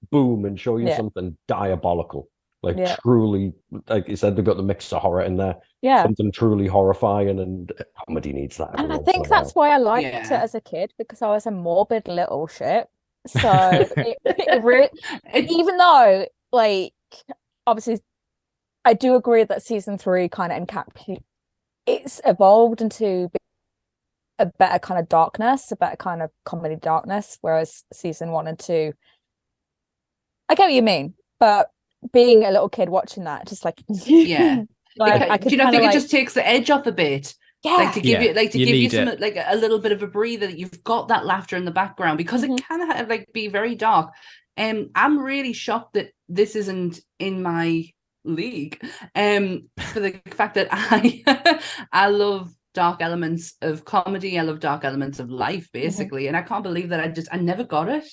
boom and show you something diabolical. Like truly, like you said, they've got the mix of horror in there. Yeah. Something truly horrifying, and comedy needs that. And I think that's why I liked it as a kid, because I was a morbid little shit. So it really, even though, like, obviously, I do agree that season 3 kind of it's evolved into a better kind of darkness, a better kind of comedy darkness, whereas season 1 and 2, I get what you mean, but being a little kid watching that, just like do you not think it just takes the edge off a bit? Like to give you some like a little bit of a breather, that you've got that laughter in the background, because it can be very dark. I'm really shocked that this isn't in my league. For the fact that I love dark elements of comedy, I love dark elements of life, basically, and I can't believe that I never got it.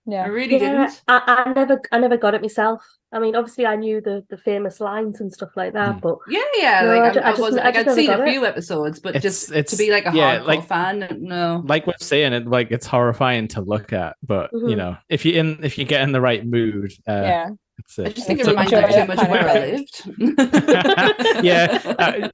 Yeah, I really didn't. I never got it myself. I mean, obviously, I knew the famous lines and stuff like that, but I'd seen a few episodes, but to be like a hardcore fan, no. Like we're saying, it's horrifying to look at, but you know, if you get in the right mood, I just think it reminds me too much of where I lived.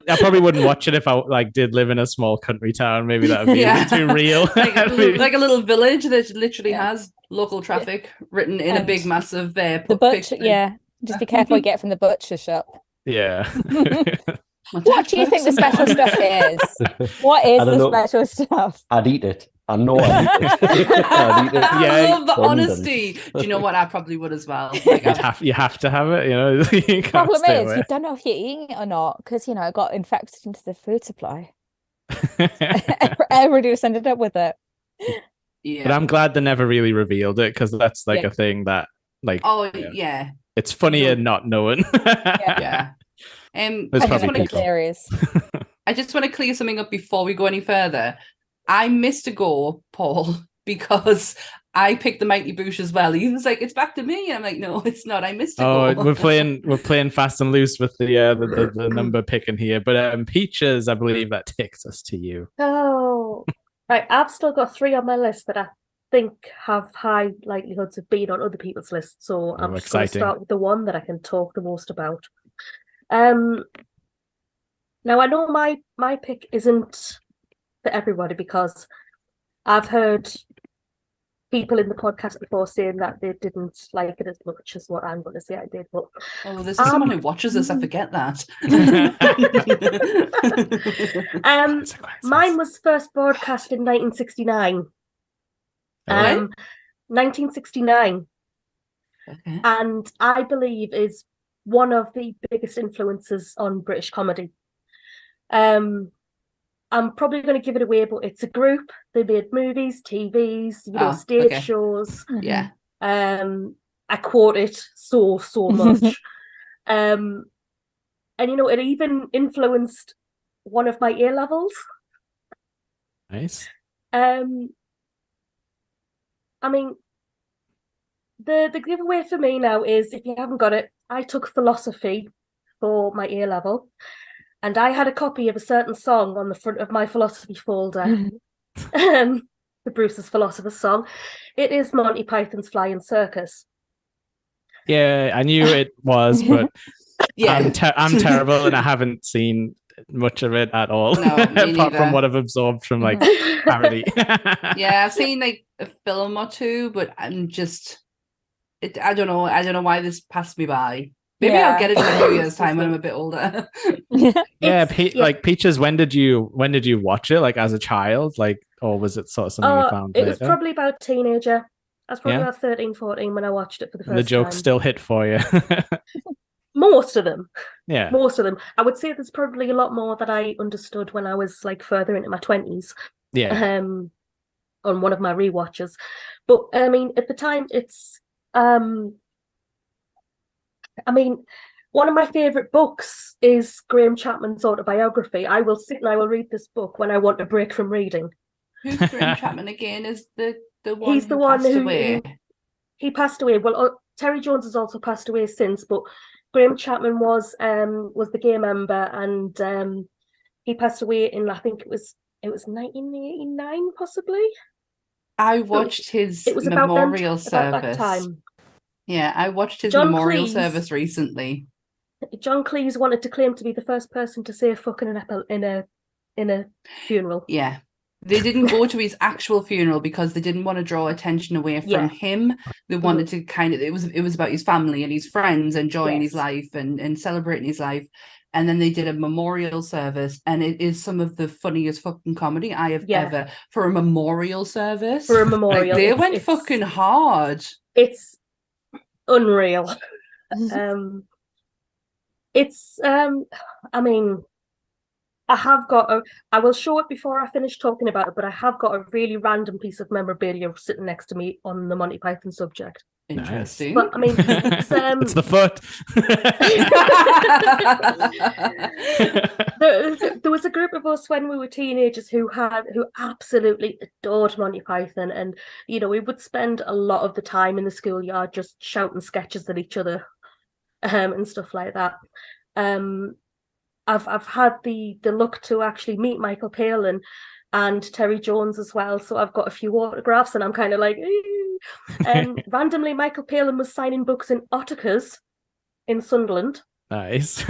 I probably wouldn't watch it if I did live in a small country town. Maybe that would be a bit too real. like a little village that literally has local traffic written in a big massive the butcher. Yeah, just be careful you get from the butcher shop. Yeah. What do you think the special stuff is? What is the special stuff? I'd eat it. I know I'd eat it. I love the honesty. Do you know what? I probably would as well. You have to have it, you know. The problem is you don't know if you're eating it or not, because it got infected into the food supply. Everybody just ended up with it. Yeah. But I'm glad they never really revealed it, because that's a thing that it's funnier not knowing. I just want to clear something up before we go any further. I missed a go, Paul, because I picked the Mighty Boosh as well. He was like, "It's back to me," and I'm like, "No, it's not. I missed a go." We're playing fast and loose with the number picking here, but Peaches, I believe that takes us to you. Oh, right. I've still got 3 on my list that think have high likelihoods of being on other people's lists. So I'm just going to start with the one that I can talk the most about. Now I know my pick isn't for everybody, because I've heard people in the podcast before saying that they didn't like it as much as what I'm going to say I did. But there's someone who watches us. I forget that. Mine was first broadcast in 1969. 1969. Okay. And I believe is one of the biggest influences on British comedy. I'm probably going to give it away, but it's a group. They made movies, TVs, stage shows. Yeah. I quote it so much. And it even influenced one of my A levels. Nice. I mean, the giveaway for me now is, if you haven't got it, I took philosophy for my A level. And I had a copy of a certain song on the front of my philosophy folder, the Bruce's Philosopher's Song. It is Monty Python's Flying Circus. Yeah, I knew it was, but I'm terrible and I haven't seen much of it at all, apart from what I've absorbed from parody. Yeah, I've seen a film or two, but I'm just, I don't know why this passed me by. Maybe I'll get it in a few years' time when I'm a bit older. Peaches, when did you watch it? As a child, or was it sort of something you found later? It was probably about teenager. I was probably about 13, 14 when I watched it for the first time. And the jokes still hit for you. Most of them. Yeah. Most of them. I would say there's probably a lot more that I understood when I was further into my 20s. Yeah. On one of my rewatches. But I mean, at the time, it's one of my favorite books is Graham Chapman's autobiography. I will sit and I will read this book when I want a break from reading. Who's Graham Chapman again? Is the one He's the who one passed who away? He passed away. Well, Terry Jones has also passed away since, but Graham Chapman was the gay member, and he passed away in, I think it was 1989 possibly. I watched his memorial service. About that time. Yeah, I watched his memorial service recently. John Cleese wanted to claim to be the first person to say "fucking" in a funeral. Yeah, they didn't go to his actual funeral because they didn't want to draw attention away from him. They wanted to it was about his family and his friends enjoying his life and celebrating his life. And then they did a memorial service, and it is some of the funniest fucking comedy I have ever for a memorial service. For a memorial, they went fucking hard. It's unreal. I mean, I will show it before I finish talking about it, but I have got a really random piece of memorabilia sitting next to me on the Monty Python subject. Interesting. But I mean, it's the foot. There was a group of us when we were teenagers who absolutely adored Monty Python, and we would spend a lot of the time in the schoolyard just shouting sketches at each other, and stuff like that. I've had the luck to actually meet Michael Palin and Terry Jones as well, so I've got a few autographs, and I'm kind of like, and randomly Michael Palin was signing books in Ottakers in Sunderland. Nice.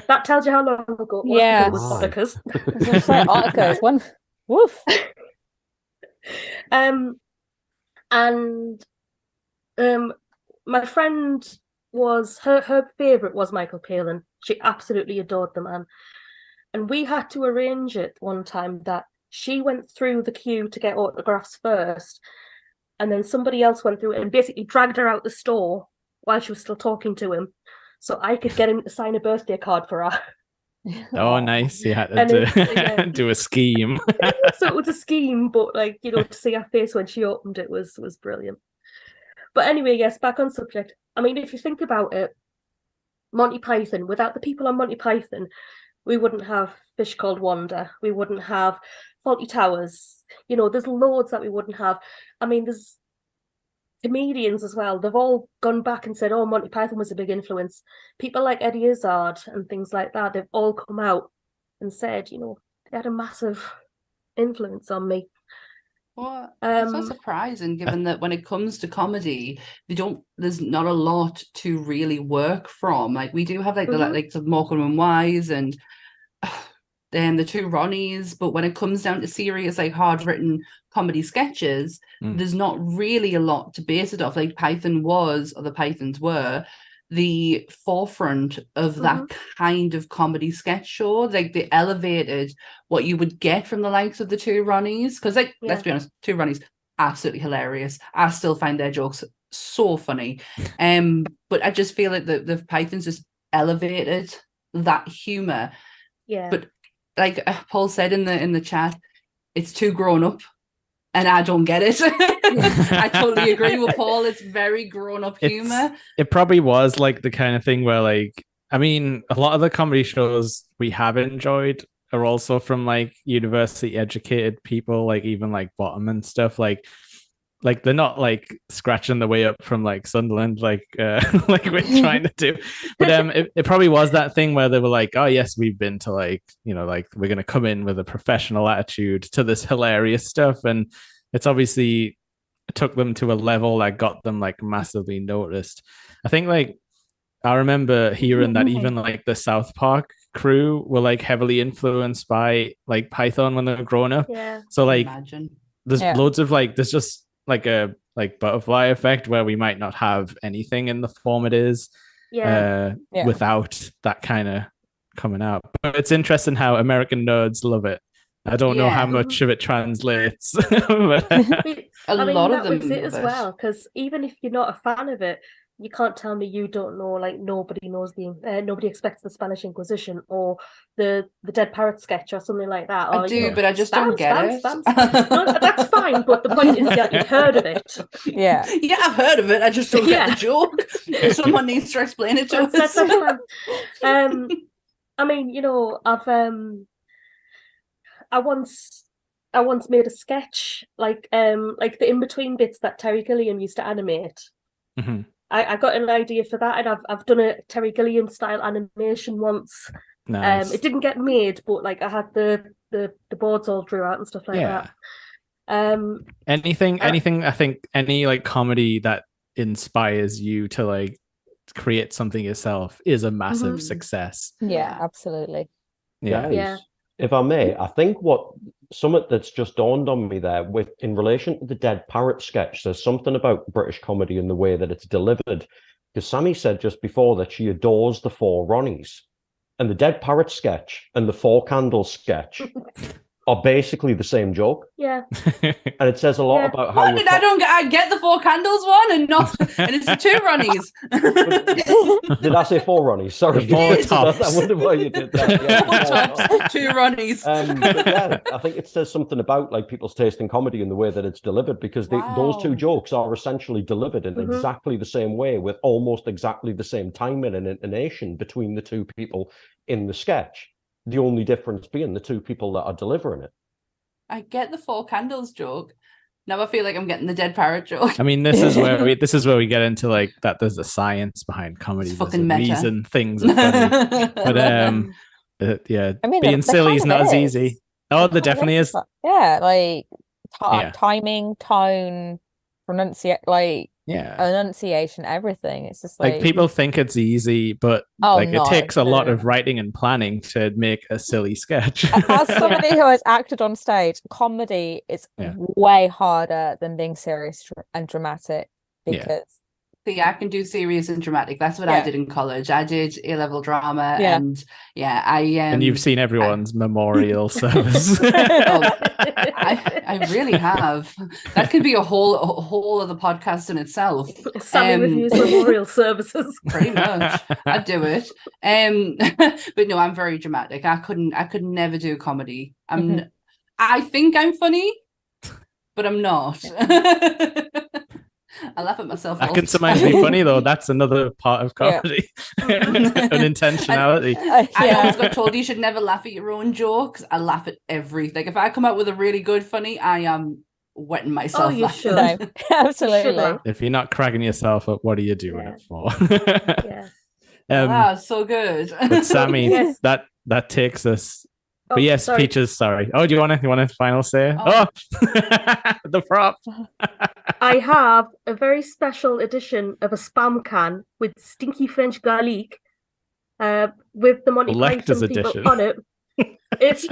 That tells you how long ago it was. Yeah, it was Ottakers. It's like Ottakers. One, woof. My friend was her favorite was Michael Palin. She absolutely adored the man, and we had to arrange it one time that she went through the queue to get autographs first, and then somebody else went through it and basically dragged her out the store while she was still talking to him, so I could get him to sign a birthday card for her. Oh, nice. You had to do a scheme. So it was a scheme, but to see her face when she opened it was brilliant. But anyway, yes, back on subject. I mean, if you think about it, Monty Python, without the people on Monty Python, we wouldn't have Fish Called Wanda. We wouldn't have Faulty Towers. There's loads that we wouldn't have. I mean, there's comedians as well. They've all gone back and said, oh, Monty Python was a big influence. People like Eddie Izzard and things like that, they've all come out and said, they had a massive influence on me. Well, it's so surprising, given that when it comes to comedy, there's not a lot to really work from. Like, we do have like the likes of Morecambe and Wise and then the two Ronnies, but when it comes down to serious, like hard-written comedy sketches, there's not really a lot to base it off. Like the Pythons were the forefront of that kind of comedy sketch show. Like, they elevated what you would get from the likes of the two Ronnies, because let's be honest, two Ronnies, absolutely hilarious. I still find their jokes so funny. But I just feel like the Pythons just elevated that humor. But like Paul said in the chat, it's too grown up, and I don't get it. I totally agree with Paul. It's very grown up humor. It probably was like the kind of thing where, like, I mean, a lot of the comedy shows we have enjoyed are also from like university educated people, like even like Bottom and stuff. Like they're not like scratching the way up from like Sunderland, like like we're trying to do. But it probably was that thing where they were like, oh yes, we've been to like, you know, like we're gonna come in with a professional attitude to this hilarious stuff, and it's obviously took them to a level that got them like massively noticed. I think like I remember hearing that even like the South Park crew were like heavily influenced by like Python when they were growing up. So like there's loads of like there's just like a like butterfly effect where we might not have anything in the form it is without that kind of coming out. But it's interesting how American nerds love it. I don't know how much of it translates. But a lot of them it as well, because even if you're not a fan of it, you can't tell me you don't know, like, nobody knows nobody expects the Spanish Inquisition or the Dead Parrot sketch or something like that. I do, but I just don't get it. No, that's fine, but the point is that you've heard of it. Yeah, I've heard of it. I just don't get the joke. Someone needs to explain it to us. I mean, you know, I once made a sketch like the in-between bits that Terry Gilliam used to animate. I got an idea for that, and I've done a Terry Gilliam style animation once. Nice. It didn't get made, but like I had the boards all drew out and stuff like that. Anything I think any like comedy that inspires you to like create something yourself is a massive success. Yeah, absolutely. If I may, I think something that's just dawned on me there in relation to the Dead Parrot sketch, there's something about British comedy and the way that it's delivered. Because Sammy said just before that she adores the Four Ronnies, and the Dead Parrot sketch and the Four Candles sketch are basically the same joke. Yeah. And it says a lot about how I get the Four Candles one and it's the two Ronnies. Did I say Four Ronnies? Sorry. Four tops. I wonder why you did that. Yeah, four tops, two Ronnies. But yeah, I think it says something about like people's taste in comedy and the way that it's delivered, because those two jokes are essentially delivered in exactly the same way, with almost exactly the same timing and intonation between the two people in the sketch. The only difference being the two people that are delivering it. I get the Four Candles joke. Now I feel like I'm getting the Dead Parrot joke. I mean, this is where we get into like that. There's a science behind comedy. It's there's fucking a meta. reason things are funny. But yeah, I mean, being silly is not as easy. Oh, there definitely is. Yeah, like timing, tone, enunciation, everything. It's just like people think it's easy, but it takes a lot of writing and planning to make a silly sketch. As somebody who has acted on stage, comedy is way harder than being serious and dramatic, because See, I can do serious and dramatic. That's what I did in college. I did A-level drama, and and you've seen everyone's memorial service. I really have. That could be a whole other podcast in itself. Sammy reviews memorial services. Pretty much, I'd do it. But no, I'm very dramatic. I could never do comedy. I think I'm funny, but I'm not. I laugh at myself. That can sometimes be funny though. That's another part of comedy. Unintentionality. I always got told you should never laugh at your own jokes. I laugh at everything. If I come out with a really good funny, I am wetting myself. Oh, you should. No, absolutely. If you're not cracking yourself up, what are you doing it for? Wow, so good. But Sammy, that takes us But yes, sorry. Peaches, sorry. Oh, do you want a final say? Oh. The prop. I have a very special edition of a spam can with stinky French garlic, with the Monty Collector's Python people edition. on it. It's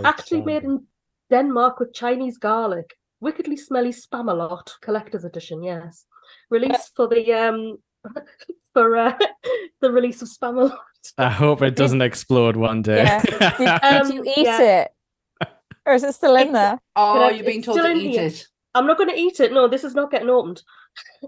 actually made in Denmark with Chinese garlic. Wickedly smelly Spamalot collector's edition, yes. Released for the the release of Spamalot. I hope it doesn't explode one day. Yeah. Did you eat it? Or is it still in there? Oh, you're being told to eat it. I'm not going to eat it. No, this is not getting opened.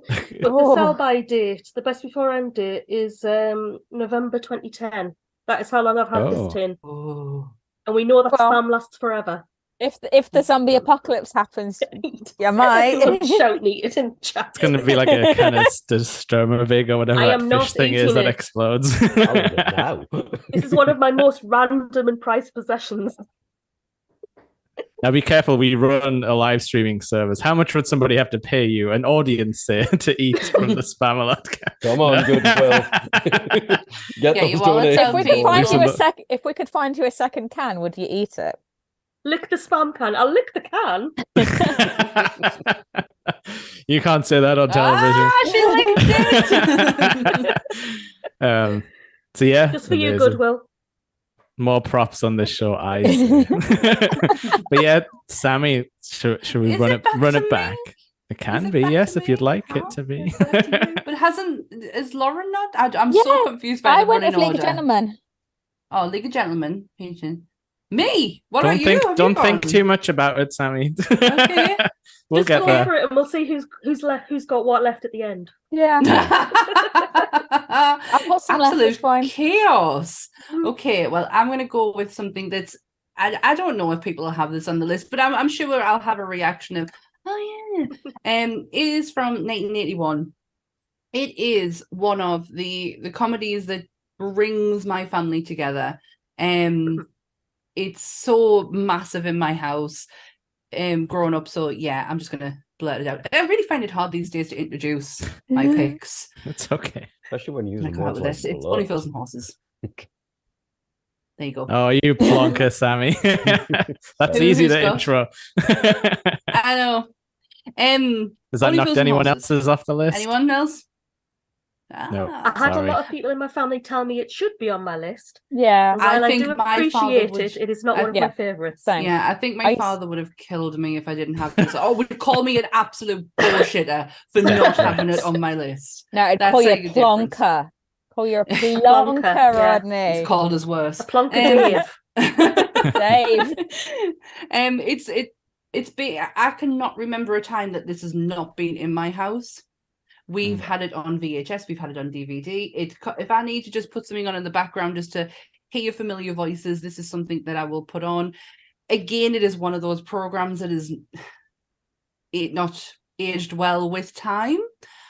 But the sell-by date, the best before end date, is November 2010. That is how long I've had this tin. Oh. And we know that spam lasts forever. If the zombie apocalypse happens, you might. Shout and eat it in chat. It's going to be like a kind of Sturmovig or whatever that fish thing is that explodes. This is one of my most random and prized possessions. Now be careful, we run a live streaming service. How much would somebody have to pay you, an audience, say, to eat from the Spamalot can? Come on, Goodwill. Get those donations. If we could find you a second can, would you eat it? Lick the spam can. I'll lick the can. You can't say that on television. She licked it. So yeah. Just for you, Goodwill. More props on this show, I say. But yeah, Sammy, should we run it back? It can be, yes, if you'd like it to be. But is Lauren not? I'm so confused by the running order. I went with League of Gentlemen. Oh, League of Gentlemen. Me? What are you? Don't think gone? too much about it, Sammy. Okay. We'll Just get go there. over it and we'll see who's left, who's got what left at the end. Yeah. I've got some absolute chaos. Okay, well, I'm going to go with something that's I don't know if people have this on the list, but I'm sure I'll have a reaction of, oh yeah. It is from 1981. It is one of the comedies that brings my family together. It's so massive in my house growing up. So yeah, I'm just gonna blurt it out. I really find it hard these days to introduce my picks. It's okay. Especially when you use words like it's Only Fools and Horses. There you go. Oh, you plonker, Sammy. That's easy to intro. I know. Has that knocked anyone else's off the list? Anyone else? No. I had a lot of people in my family tell me it should be on my list. Yeah. While I think do appreciate it, it is not one of my favourites. Yeah, I think my father would have killed me if I didn't have this. Would call me an absolute bullshitter for not having it on my list. No, I'd call you a plonker. Call you a plonker, Rodney. Yeah. It's called as worse. A plonker Dave. It's been. I cannot remember a time that this has not been in my house. We've had it on VHS, we've had it on DVD. If I need to just put something on in the background just to hear familiar voices, this is something that I will put on. Again, it is one of those programs that is not aged well with time.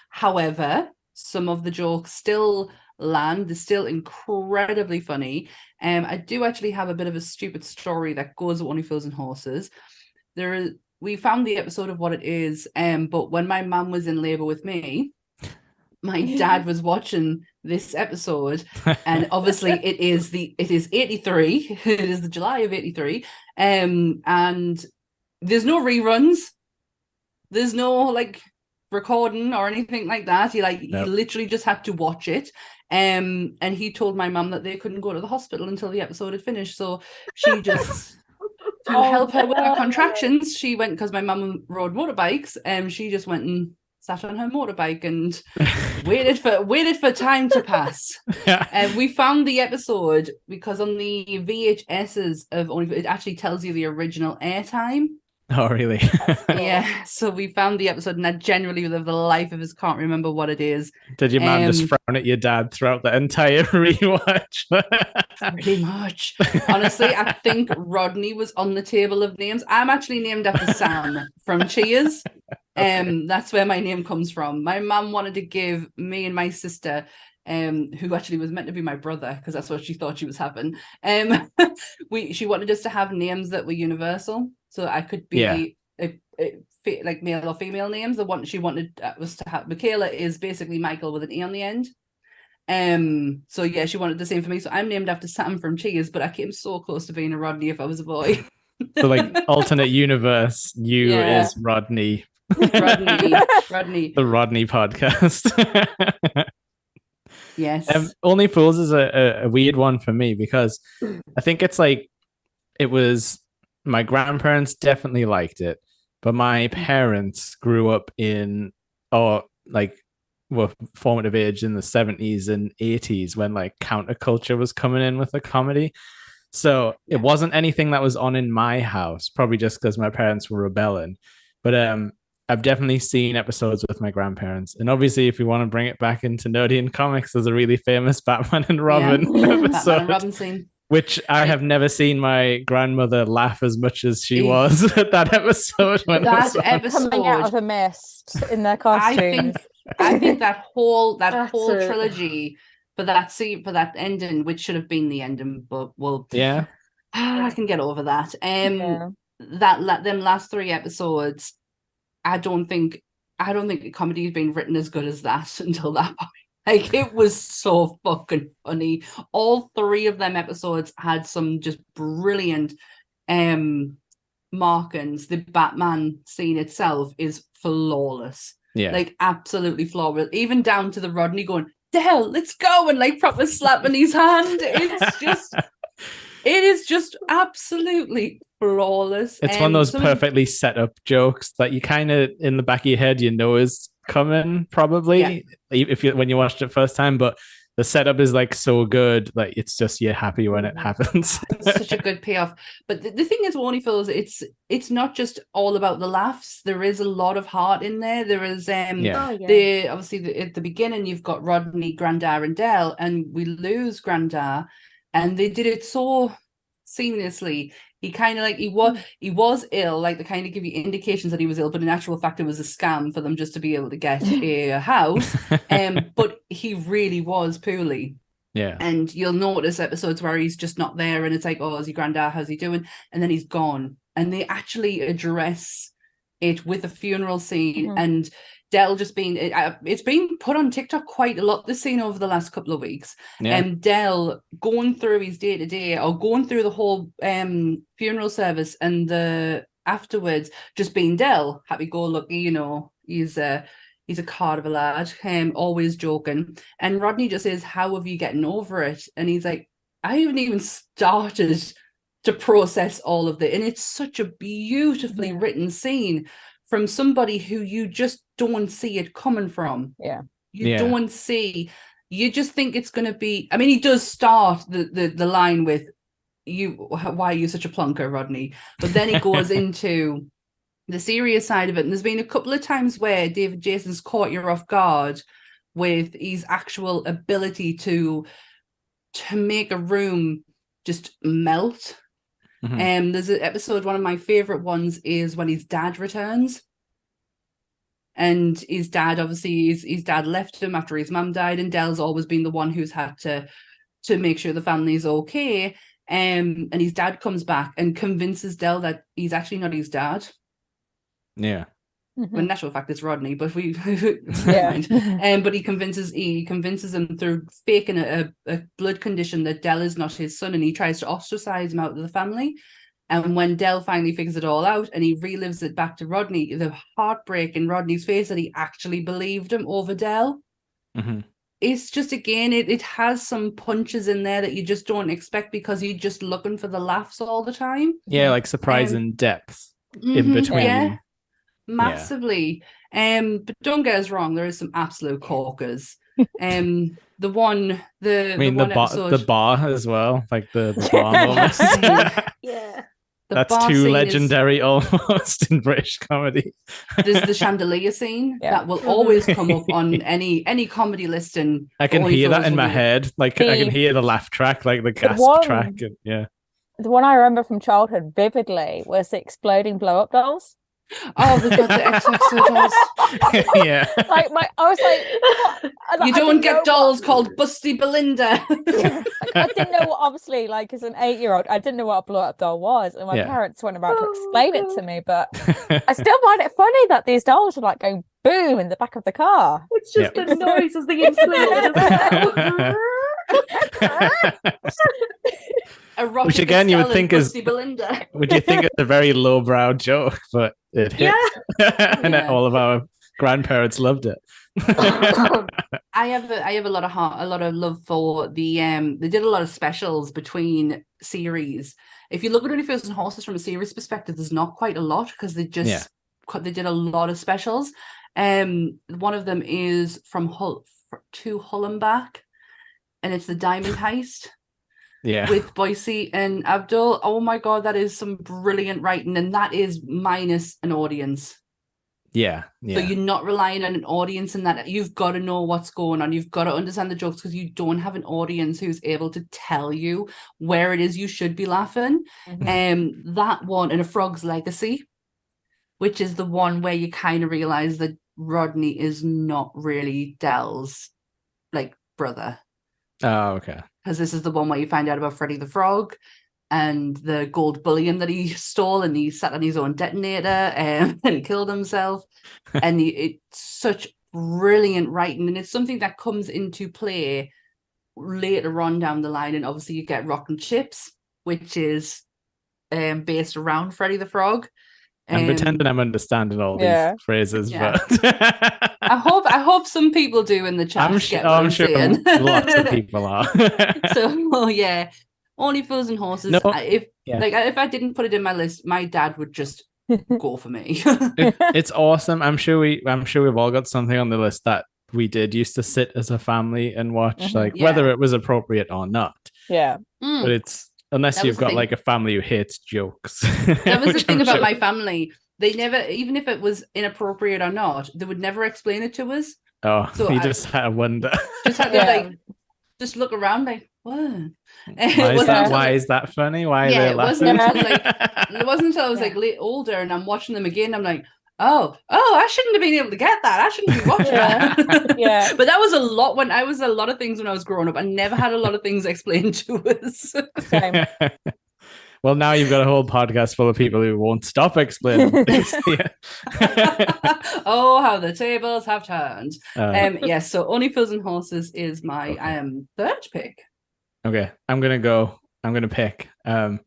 However, some of the jokes still land. They're still incredibly funny. I do actually have a bit of a stupid story that goes with Only Fools and Horses. We found the episode of what it is, but when my mum was in labour with me, my dad was watching this episode, and obviously it is 83. It is the July of 83, and there's no reruns. There's no recording or anything like that. He literally just had to watch it. And he told my mum that they couldn't go to the hospital until the episode had finished, so she just. To help her with her contractions, she went, because my mum rode motorbikes, and she just went and sat on her motorbike and waited for time to pass. And we found the episode because on the VHSs of Only, it actually tells you the original airtime. Oh, really? Yeah. So we found the episode, and I genuinely, with the life of us, can't remember what it is. Did your mum just frown at your dad throughout the entire rewatch? Pretty much. Honestly, I think Rodney was on the table of names. I'm actually named after Sam from Cheers. That's where my name comes from. My mum wanted to give me and my sister, who actually was meant to be my brother, because that's what she thought she was having. She wanted us to have names that were universal, so I could be like male or female names. She wanted us to have. Michaela is basically Michael with an E on the end. So yeah, she wanted the same for me. So I'm named after Sam from Cheers, but I came so close to being a Rodney if I was a boy. So like alternate universe, you is Rodney. Rodney. The Rodney podcast. Yes. Only Fools is a weird one for me because I think it's like it was my grandparents definitely liked it, but my parents grew up in were formative age in the 70s and 80s when like counterculture was coming in with a comedy. So it wasn't anything that was on in my house, probably just because my parents were rebelling. But I've definitely seen episodes with my grandparents. And obviously, if we want to bring it back into nerdy and comics, there's a really famous Batman and Robin episode. Batman and Robin scene. Which I have never seen my grandmother laugh as much as she was at that episode. Coming out of a mist in their costumes. I think that whole trilogy for that ending, which should have been the ending, but I can get over that. Them last 3 episodes, I don't think a comedy has been written as good as that until that point. Like, it was so fucking funny. All 3 of them episodes had some just brilliant markings. The Batman scene itself is flawless. Yeah. Like, absolutely flawless. Even down to the Rodney going, "The hell, let's go," and like proper slapping his hand. It is just absolutely flawless. It's one of those perfectly set up jokes that you kind of in the back of your head is coming probably when you watched it first time, but the setup is like so good, like it's just you're happy when it happens. It's such a good payoff. But the thing is, Warney Phil's, it's not just all about the laughs. There is a lot of heart in there. There is obviously at the beginning you've got Rodney, Grandar, and Dell, and we lose Grandar, and they did it so seamlessly. He kind of like he was ill, like they kind of give you indications that he was ill, but in actual fact it was a scam for them just to be able to get a house. But he really was poorly. Yeah. And you'll notice episodes where he's just not there, and it's like, "Oh, is he Grandad? How's he doing?" And then he's gone. And they actually address it with a funeral scene, and Dell just being it's been put on TikTok quite a lot, this scene, over the last couple of weeks. And Dell going through his day-to-day, or going through the whole funeral service, and the afterwards just being Dell, happy-go-lucky, he's a card of a lad, always joking. And Rodney just says, "How have you getting over it?" And he's like, "I haven't even started to process all of it." And it's such a beautifully written scene from somebody who you just don't see it coming from. You don't see, you just think it's going to be, I mean, he does start the line with, "Why are you such a plonker, Rodney?" But then he goes into the serious side of it. And there's been a couple of times where David Jason's caught you off guard with his actual ability to make a room just melt. There's an episode, one of my favorite ones is when his dad returns, and his dad, obviously his dad left him after his mum died, and Dell's always been the one who's had to make sure the family's okay. And his dad comes back and convinces Dell that he's actually not his dad. When in actual fact it's Rodney, but but he convinces him through faking a blood condition that Dell is not his son, and he tries to ostracize him out of the family. And when Dell finally figures it all out and he relives it back to Rodney, the heartbreak in Rodney's face that he actually believed him over Dell. It's just, again, it has some punches in there that you just don't expect, because you're just looking for the laughs all the time. Like surprising depth in between. Massively. But don't get us wrong, there is some absolute corkers. The bar as well, like the bar moments. That's too legendary almost in British comedy. There's the chandelier scene that will always come up on any comedy list, and I can hear that in my head. Like I can hear the laugh track, like the gasp track. And, the one I remember from childhood vividly was the exploding blow-up dolls. Oh, they got the XXO dolls. Yeah. Like I was like, what? You don't get dolls called Busty Belinda. Like, I didn't know what, obviously, like as an 8-year-old, I didn't know what a blow-up doll was, and my parents weren't about to explain it to me. But I still find it funny that these dolls are like going boom in the back of the car. It's just the noise as they inflated. Which again you would think is Belinda. Would you think it's a very lowbrow joke, but it hit. And all of our grandparents loved it. I have a lot of love for the they did a lot of specials between series. If you look at Only Fools and Horses from a series perspective, there's not quite a lot because they did a lot of specials. One of them is from to Hullenbach, and it's the Diamond Heist. Yeah, with Boise and Abdul. Oh my god, that is some brilliant writing, and that is minus an audience. Yeah. So you're not relying on an audience in that. You've got to know what's going on. You've got to understand the jokes because you don't have an audience who's able to tell you where it is you should be laughing. That one and A Frog's Legacy, which is the one where you kind of realize that Rodney is not really Dell's like brother. Oh, okay. Because this is the one where you find out about Freddy the Frog and the gold bullion that he stole, and he sat on his own detonator and killed himself. And it's such brilliant writing, and it's something that comes into play later on down the line. And obviously you get Rock and Chips, which is based around Freddy the Frog. I'm pretending I'm understanding all these phrases, but I hope some people do in the chat. I'm sure lots of people are. So yeah, Only Fools and Horses. No, if I didn't put it in my list, my dad would just go for me. It's awesome. I'm sure we've all got something on the list that we did used to sit as a family and watch, whether it was appropriate or not. Yeah, but it's. Unless you've got like a family who hates jokes. That was the thing about my family. They never, even if it was inappropriate or not, they would never explain it to us. Oh, so you just had to wonder. Just had to just look around like, what? Why is that funny? Why are they laughing? It wasn't until I was like older and I'm watching them again. I'm like, oh, I shouldn't have been able to get that. I shouldn't be watching that. Yeah. But that was a lot when I was a lot of things when I was growing up. I never had a lot of things explained to us. Same. Well, now you've got a whole podcast full of people who won't stop explaining things. Oh, how the tables have turned. Yes, so Only Fools and Horses is my third pick. Okay, I'm gonna pick. I'm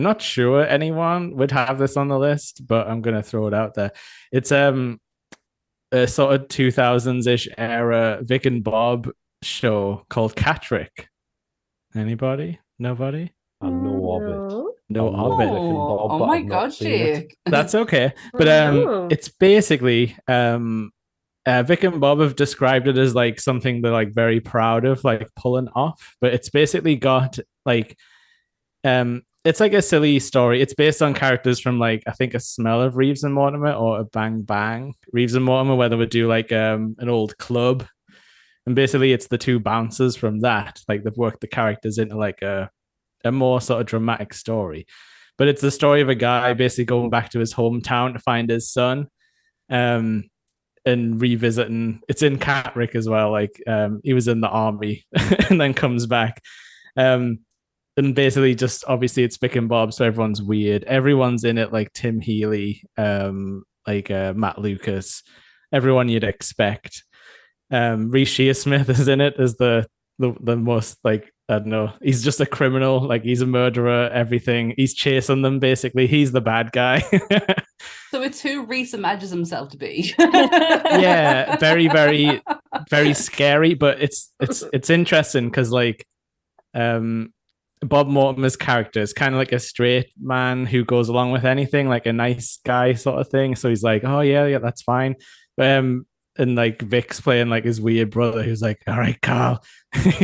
not sure anyone would have this on the list, but I'm gonna throw it out there. It's a sort of 2000s-ish era Vic and Bob show called Catrick. Anybody? Nobody? I know of it. No of it. Oh my god, Jake. That's okay. But it's basically Vic and Bob have described it as like something they're like very proud of like pulling off. But it's basically got like it's like a silly story. It's based on characters from like I think A Smell of Reeves and Mortimer or A Bang Bang Reeves and Mortimer, where they would do like an old club. And basically it's the two bouncers from that. Like they've worked the characters into like a more sort of dramatic story. But it's the story of a guy basically going back to his hometown to find his son. And revisiting. It's in Catrick as well. Like he was in the army and then comes back. And basically just obviously it's Vic and Bob, so everyone's weird. Everyone's in it, like Tim Healy, Matt Lucas, everyone you'd expect. Reece Shearsmith is in it as the most like, I don't know, he's just a criminal, like he's a murderer, everything. He's chasing them basically. He's the bad guy. So it's who Reece imagines himself to be. Yeah, very, very, very scary, but it's interesting because like Bob Mortimer's character is kind of like a straight man who goes along with anything, like a nice guy sort of thing. So he's like, oh yeah, that's fine. And like Vic's playing like his weird brother who's like, all right, Carl,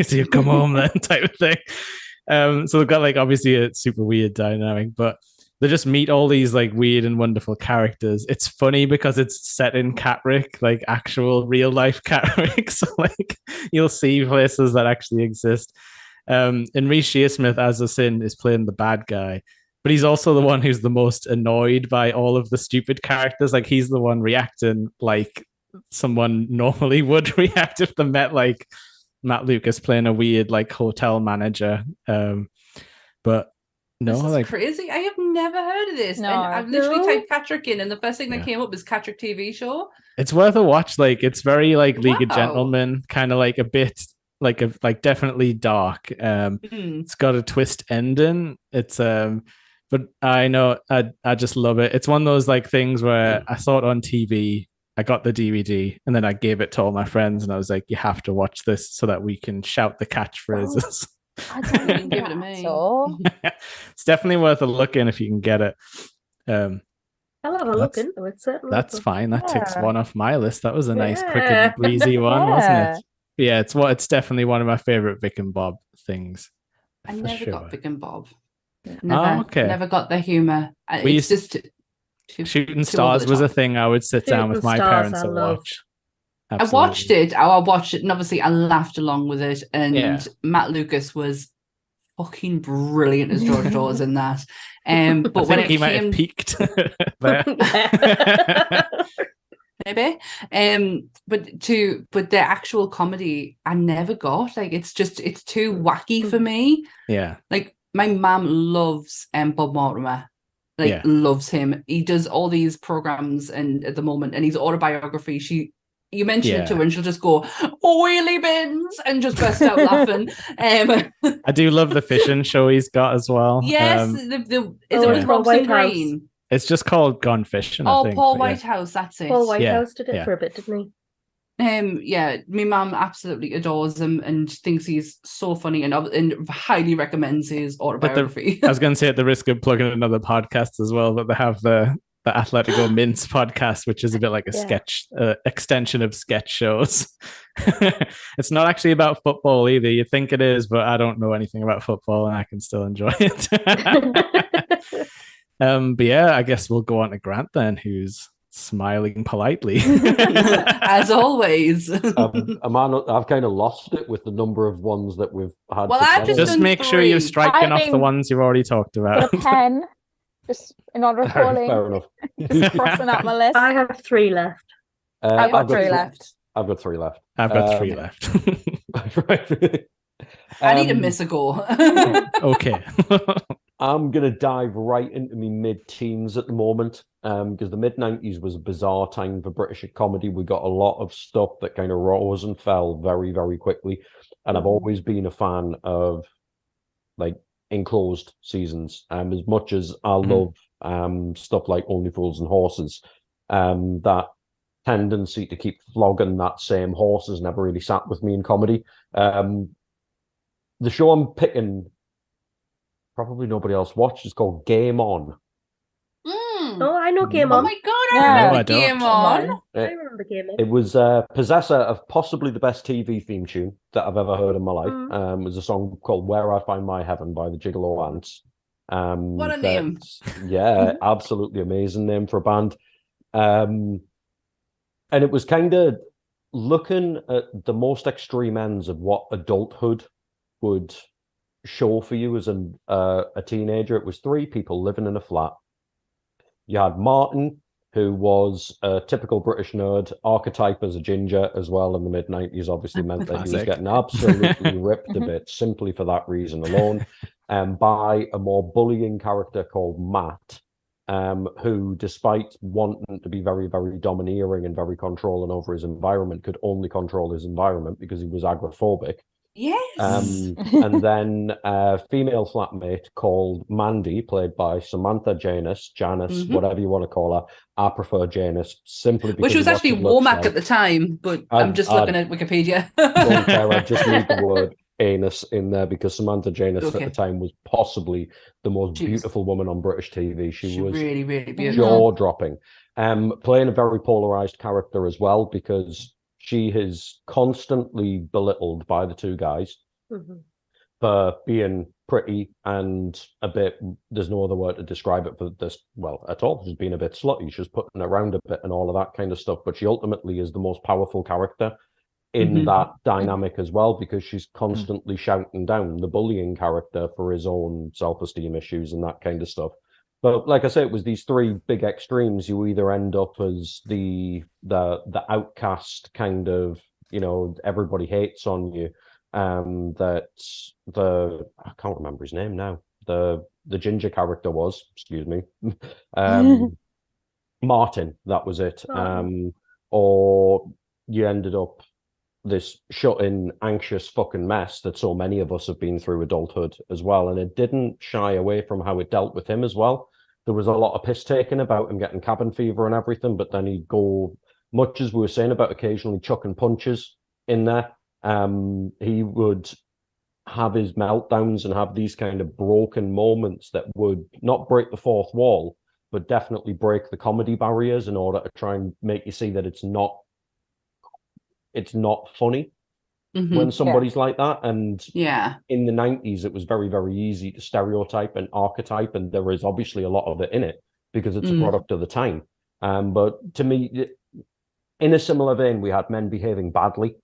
so you come home then type of thing. So they've got like obviously a super weird dynamic, but they just meet all these like weird and wonderful characters. It's funny because it's set in Catrick, like actual real life Catrick. So like you'll see places that actually exist. And Reece Shearsmith as a sin is playing the bad guy. but he's also the one who's the most annoyed by all of the stupid characters. Like he's the one reacting like someone normally would react if they met like Matt Lucas playing a weird like hotel manager. But no, this is like crazy. I have never heard of this. No. And I've literally typed Patrick in, and the first thing that came up is Patrick TV show. It's worth a watch. Like it's very like League of Wow. Gentlemen, kind of like a bit like definitely dark. It's got a twist ending. It's but I know I just love it. It's one of those like things where I saw it on TV, I got the DVD, and then I gave it to all my friends, and I was like, "You have to watch this so that we can shout the catchphrases." I don't You can give it to me. It's definitely worth a look in if you can get it. I'll have a look into it. Certainly. That's fine. That ticks Yeah. one off my list. That was a nice, quick and breezy one, wasn't it? Yeah, it's definitely one of my favorite Vic and Bob things. I for never sure. got Vic and Bob. Okay. Never got the humor. We It's used- just Shooting Stars was a thing I would sit down with Shooting my Stars parents I and loved. watch. I watched it. I watched it, and obviously I laughed along with it. And Yeah. Matt Lucas was fucking brilliant as George Dawes in that. But I when think it he might came, have peaked there. maybe. But the actual comedy, I never got. Like it's too wacky for me. Yeah. Like my mum loves Bob Mortimer. Like loves him. He does all these programs and at the moment, and his autobiography. You mention it to her, and she'll just go wheelie bins and just burst out laughing. I do love the fishing show he's got as well. Yes, is it with Paul Robson Whitehouse. Green? It's just called Gone Fishing. I think, Paul but yeah. Whitehouse. That's it. Paul Whitehouse did it yeah. for a bit, didn't he? Yeah, my mum absolutely adores him and thinks he's so funny and highly recommends his autobiography. I was going to say, at the risk of plugging another podcast as well, that they have the Atletico Mints podcast, which is a bit like a sketch extension of sketch shows. It's not actually about football either. You think it is, but I don't know anything about football, and I can still enjoy it. But yeah, I guess we'll go on to Grant then, who's smiling politely as always. I've kind of lost it with the number of ones that we've had. Well, I've just make sure you're striking off the ones you've already talked about. Put a pen, just in order of calling. Fair enough. Just crossing out my list. I have 3 left. I've got 3 left. I've got 3 left. I've got 3 left. Right. I need to miss a goal. Okay. I'm going to dive right into my mid-teens at the moment, because the mid-90s was a bizarre time for British comedy. We got a lot of stuff that kind of rose and fell very, very quickly. And I've always been a fan of, like, enclosed seasons. As much as I love stuff like Only Fools and Horses, that tendency to keep flogging that same horse has never really sat with me in comedy. The show I'm picking, probably nobody else watched, is called Game On. Oh, I know Game On. Oh my god, I remember Game On. I remember Game On. It was possessor of possibly the best TV theme tune that I've ever heard in my life. It was a song called Where I Find My Heaven by the Gigolo Ants. What a name. Yeah, absolutely amazing name for a band. And it was kind of looking at the most extreme ends of what adulthood would show for you as a teenager. It was 3 people living in a flat. You had Martin, who was a typical British nerd, archetype as a ginger as well in the mid-90s, obviously meant that he was getting absolutely ripped a bit simply for that reason alone, by a more bullying character called Matt, who, despite wanting to be very, very domineering and very controlling over his environment, could only control his environment because he was agoraphobic. Yes. And then a female flatmate called Mandy, played by Samantha Janus, whatever you want to call her. I prefer Janus simply because... Which was actually Womack at the time, but I'm just looking at Wikipedia. Don't care, I just need the word anus in there because Samantha Janus at the time was possibly the most beautiful woman on British TV. She was really, really beautiful. Jaw-dropping. Playing a very polarized character as well, because she is constantly belittled by the 2 guys for being pretty and a bit, there's no other word to describe it for this, well, at all. She's being a bit slutty. She's putting around a bit and all of that kind of stuff. But she ultimately is the most powerful character in that dynamic as well, because she's constantly shouting down the bullying character for his own self-esteem issues and that kind of stuff. But like I say, it was these three big extremes. You either end up as the outcast kind of, everybody hates on you. That I can't remember his name now. The ginger character was, excuse me, Martin. That was it. Or you ended up this shut-in, anxious fucking mess that so many of us have been through adulthood as well. And it didn't shy away from how it dealt with him as well. There was a lot of piss taken about him getting cabin fever and everything, but then he'd go, much as we were saying about occasionally chucking punches in there, he would have his meltdowns and have these kind of broken moments that would not break the fourth wall, but definitely break the comedy barriers in order to try and make you see that it's not funny when somebody's like that. And in the 90s, it was very, very easy to stereotype and archetype, and there is obviously a lot of it in it because it's a product of the time. But to me, in a similar vein, we had Men Behaving Badly.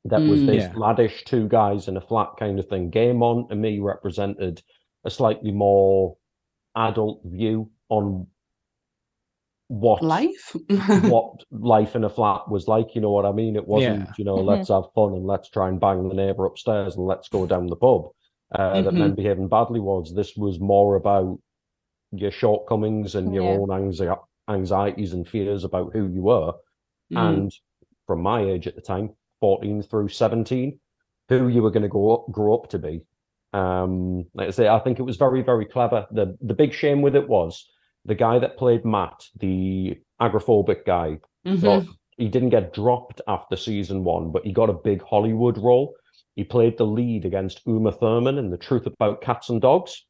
That was this laddish two guys in a flat kind of thing. Game On, to me, represented a slightly more adult view on what life in a flat was like. You know what I mean? It wasn't, let's have fun and let's try and bang the neighbor upstairs and let's go down the pub. That Men Behaving Badly was. This was more about your shortcomings and your own anxieties and fears about who you were. And from my age at the time, 14 through 17, who you were going to grow up to be. Like I say, I think it was very, very clever. The big shame with it was the guy that played Matt, the agoraphobic guy, thought he didn't get dropped after season 1, but he got a big Hollywood role. He played the lead against Uma Thurman in The Truth About Cats and Dogs.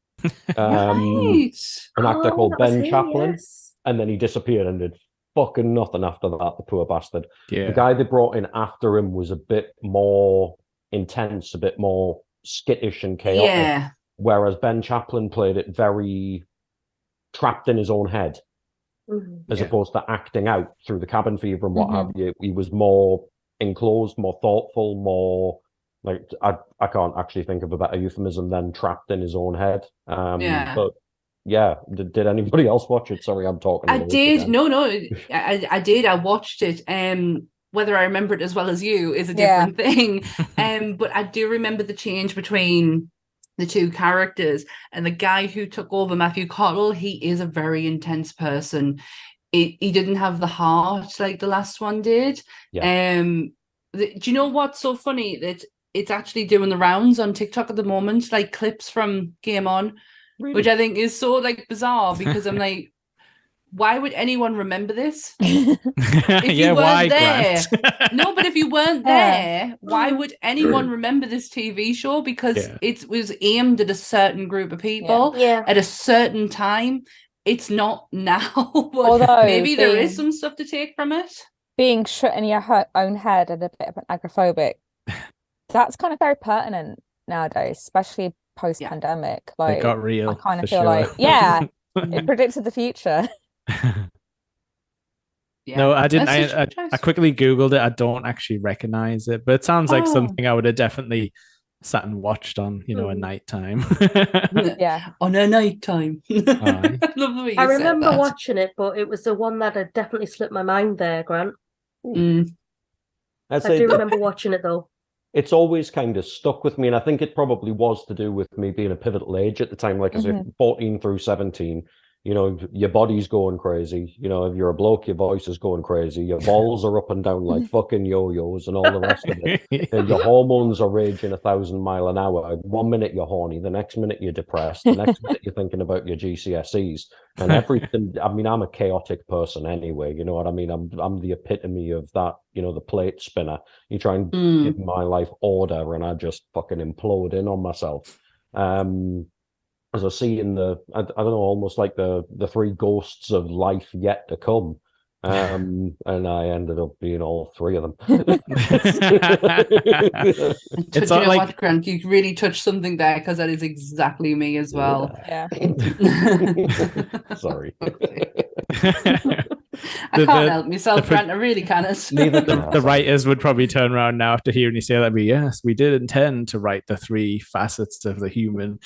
An actor called Ben Chaplin. Yes. And then he disappeared and did fucking nothing after that, the poor bastard. The guy they brought in after him was a bit more intense, a bit more skittish and chaotic. Whereas Ben Chaplin played it very trapped in his own head, as opposed to acting out through the cabin fever and what have you. He was more enclosed, more thoughtful, more like, I can't actually think of a better euphemism than trapped in his own head. But did anybody else watch it? Sorry, I'm talking. I did. I did. I watched it. Whether I remember it as well as you is a different thing. But I do remember the change between the two characters, and the guy who took over, Matthew Cottle, he is a very intense person. He didn't have the heart like the last one did. Do you know what's so funny? That it's actually doing the rounds on TikTok at the moment, like clips from Game On. Really? Which I think is so like bizarre, because I'm like, why would anyone remember this? If you weren't there. No, but if you weren't there, why would anyone remember this TV show? Because it was aimed at a certain group of people at a certain time. It's not now. But although maybe there is some stuff to take from it. Being shut in your own head and a bit of an agoraphobic, that's kind of very pertinent nowadays, especially post-pandemic. Like, it got real. I kind of feel like it predicted the future. No, I didn't. I quickly Googled it. I don't actually recognize it, but it sounds like something I would have definitely sat and watched on, a nighttime. On a nighttime. I remember watching it, but it was the one that had definitely slipped my mind there, Grant. I do remember watching it though. It's always kind of stuck with me, and I think it probably was to do with me being a pivotal age at the time, like I said, 14 through 17. Your body's going crazy. If you're a bloke, your voice is going crazy. Your balls are up and down like fucking yo-yos and all the rest of it. And your hormones are raging 1,000 miles an hour. 1 minute you're horny, the next minute you're depressed, the next minute you're thinking about your GCSEs and everything. I mean, I'm a chaotic person anyway. You know what I mean? I'm the epitome of that. The plate spinner. You try and give my life order, and I just fucking implode in on myself. As I see in I don't know, almost like the three ghosts of life yet to come. And I ended up being all three of them. It's not like what, Grant, you really touched something there, because that is exactly me as well. Sorry. I can't help myself, Grant. I really can't. The writers would probably turn around now after hearing you say that. Be yes, we did intend to write the 3 facets of the human.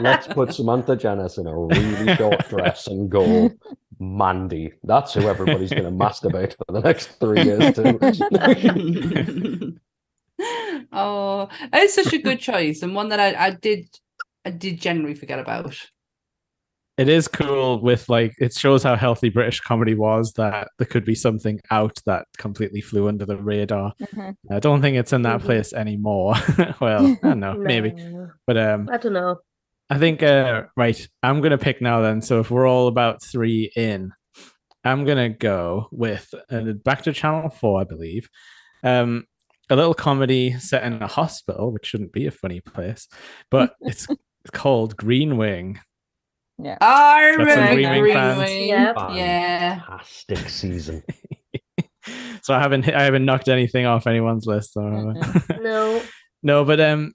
Let's put Samantha Janice in a really short dress and go, Mandy. That's who everybody's going to masturbate for the next 3 years too. Oh, it's such a good choice, and one that I did genuinely forget about. It is cool with like, it shows how healthy British comedy was, that there could be something out that completely flew under the radar. I don't think it's in that place anymore. Well, I don't know, maybe, but I don't know. I think right, I'm gonna pick now then. So if we're all about 3 in, I'm gonna go with back to Channel 4, I believe. A little comedy set in a hospital, which shouldn't be a funny place, but it's called Green Wing. Yeah, I remember Green Wing. Yeah, fantastic season. So I haven't knocked anything off anyone's list. No, but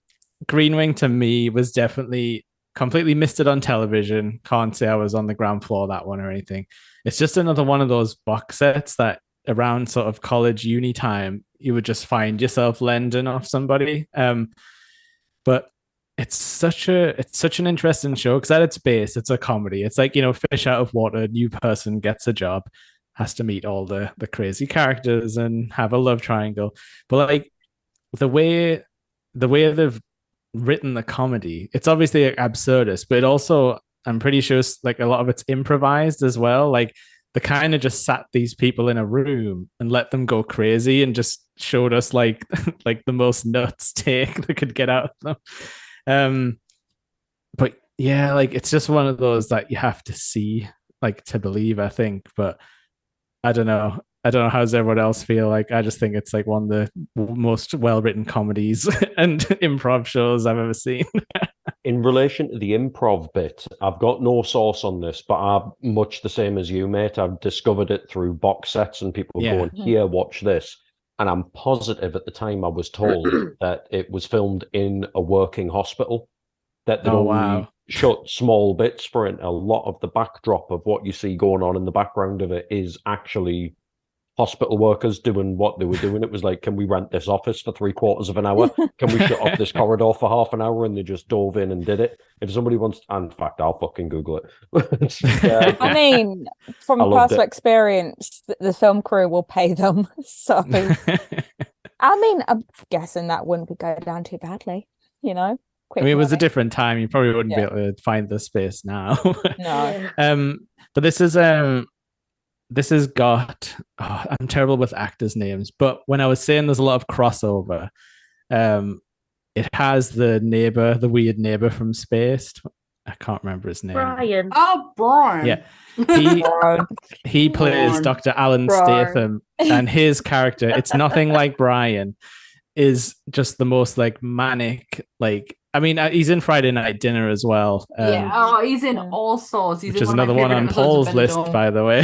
Green Wing to me was definitely completely missed it on television. Can't say I was on the ground floor of that one or anything. It's just another one of those box sets that around sort of college uni time you would just find yourself lending off somebody. But it's such an interesting show because at its base it's a comedy. It's like, fish out of water, new person gets a job, has to meet all the crazy characters and have a love triangle. But like the way they've written the comedy, it's obviously absurdist, but it also, I'm pretty sure like a lot of it's improvised as well. Like they kind of just sat these people in a room and let them go crazy and just showed us like like the most nuts take they could get out of them. But yeah, like it's just one of those that you have to see, like, to believe, I think. But I don't know. How does everyone else feel? Like, I just think it's like one of the most well-written comedies and improv shows I've ever seen. In relation to the improv bit, I've got no source on this, but I'm much the same as you, mate. I've discovered it through box sets and people going, here, watch this. And I'm positive at the time I was told that it was filmed in a working hospital, that they'd only shot small bits for it. A lot of the backdrop of what you see going on in the background of it is actually hospital workers doing what they were doing. It was like, can we rent this office for 3/4 of an hour? Can we shut off this corridor for half an hour? And they just dove in and did it. If somebody wants, in fact, I'll fucking Google it. I mean, from personal experience, the film crew will pay them. So, I mean, I'm guessing that wouldn't go down too badly, I mean, it was a different time. You probably wouldn't be able to find the space now. No. But this has got, I'm terrible with actors' names, but when I was saying there's a lot of crossover, it has the weird neighbor from Spaced. I can't remember his name. Brian. Oh, Brian. Yeah. He plays Dr. Alan Statham, and his character, it's nothing like Brian, is just the most like manic, like, I mean, he's in Friday Night Dinner as well. He's in all sorts. He's which is another one on Paul's list, by the way.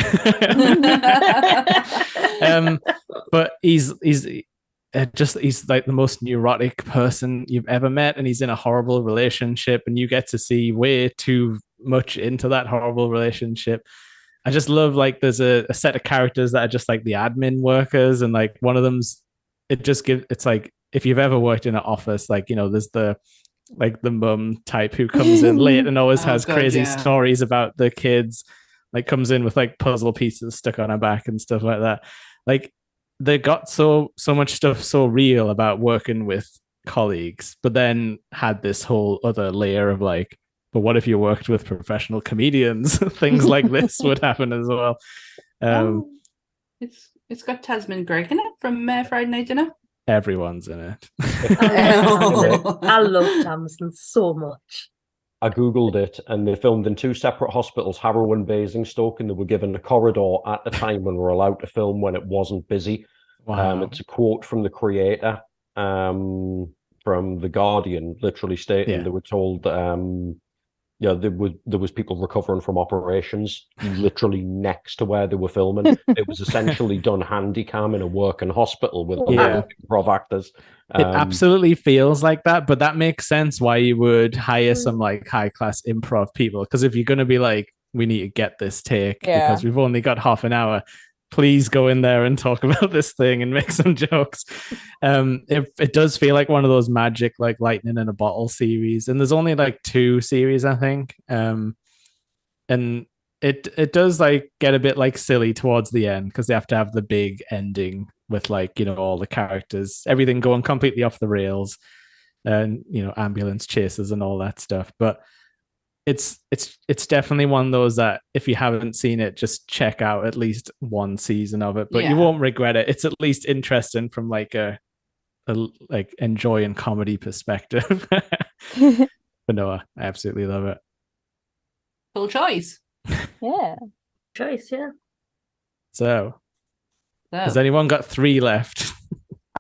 But he's like the most neurotic person you've ever met, and he's in a horrible relationship, and you get to see way too much into that horrible relationship. I just love, like, there's a set of characters that are just like the admin workers, and like one of them's, it's like, if you've ever worked in an office, like, there's the mum type who comes in late and always has crazy stories about the kids, like comes in with like puzzle pieces stuck on her back and stuff like that. Like, they got so much stuff so real about working with colleagues, but then had this whole other layer of like, but what if you worked with professional comedians? Things like this would happen as well. It's got Tasman Greg in it from Friday Night Dinner. Everyone's in it. I love Tamsin so much. I googled it, and they filmed in 2 separate hospitals, Harrow and Basingstoke, and they were given a corridor at the time when we were allowed to film when it wasn't busy. Wow. It's a quote from the creator, from The Guardian, literally stating they were told there was people recovering from operations literally next to where they were filming. It was essentially done handy cam in a working hospital with improv actors. It absolutely feels like that, but that makes sense why you would hire some like high class improv people. Because if you're going to be like we need to get this take because we've only got half an hour. Please go in there and talk about this thing and make some jokes. It does feel like one of those magic, like lightning in a bottle series, and there's only like 2 series, I think. And it does like get a bit like silly towards the end because they have to have the big ending with like, you know, all the characters, everything going completely off the rails, and, you know, ambulance chases and all that stuff. But it's definitely one of those that if you haven't seen it, just check out at least one season of it, but you won't regret it. It's at least interesting from like a like enjoying comedy perspective. But no, I absolutely love it. Full choice. Yeah. Choice, yeah. So has anyone got 3 left?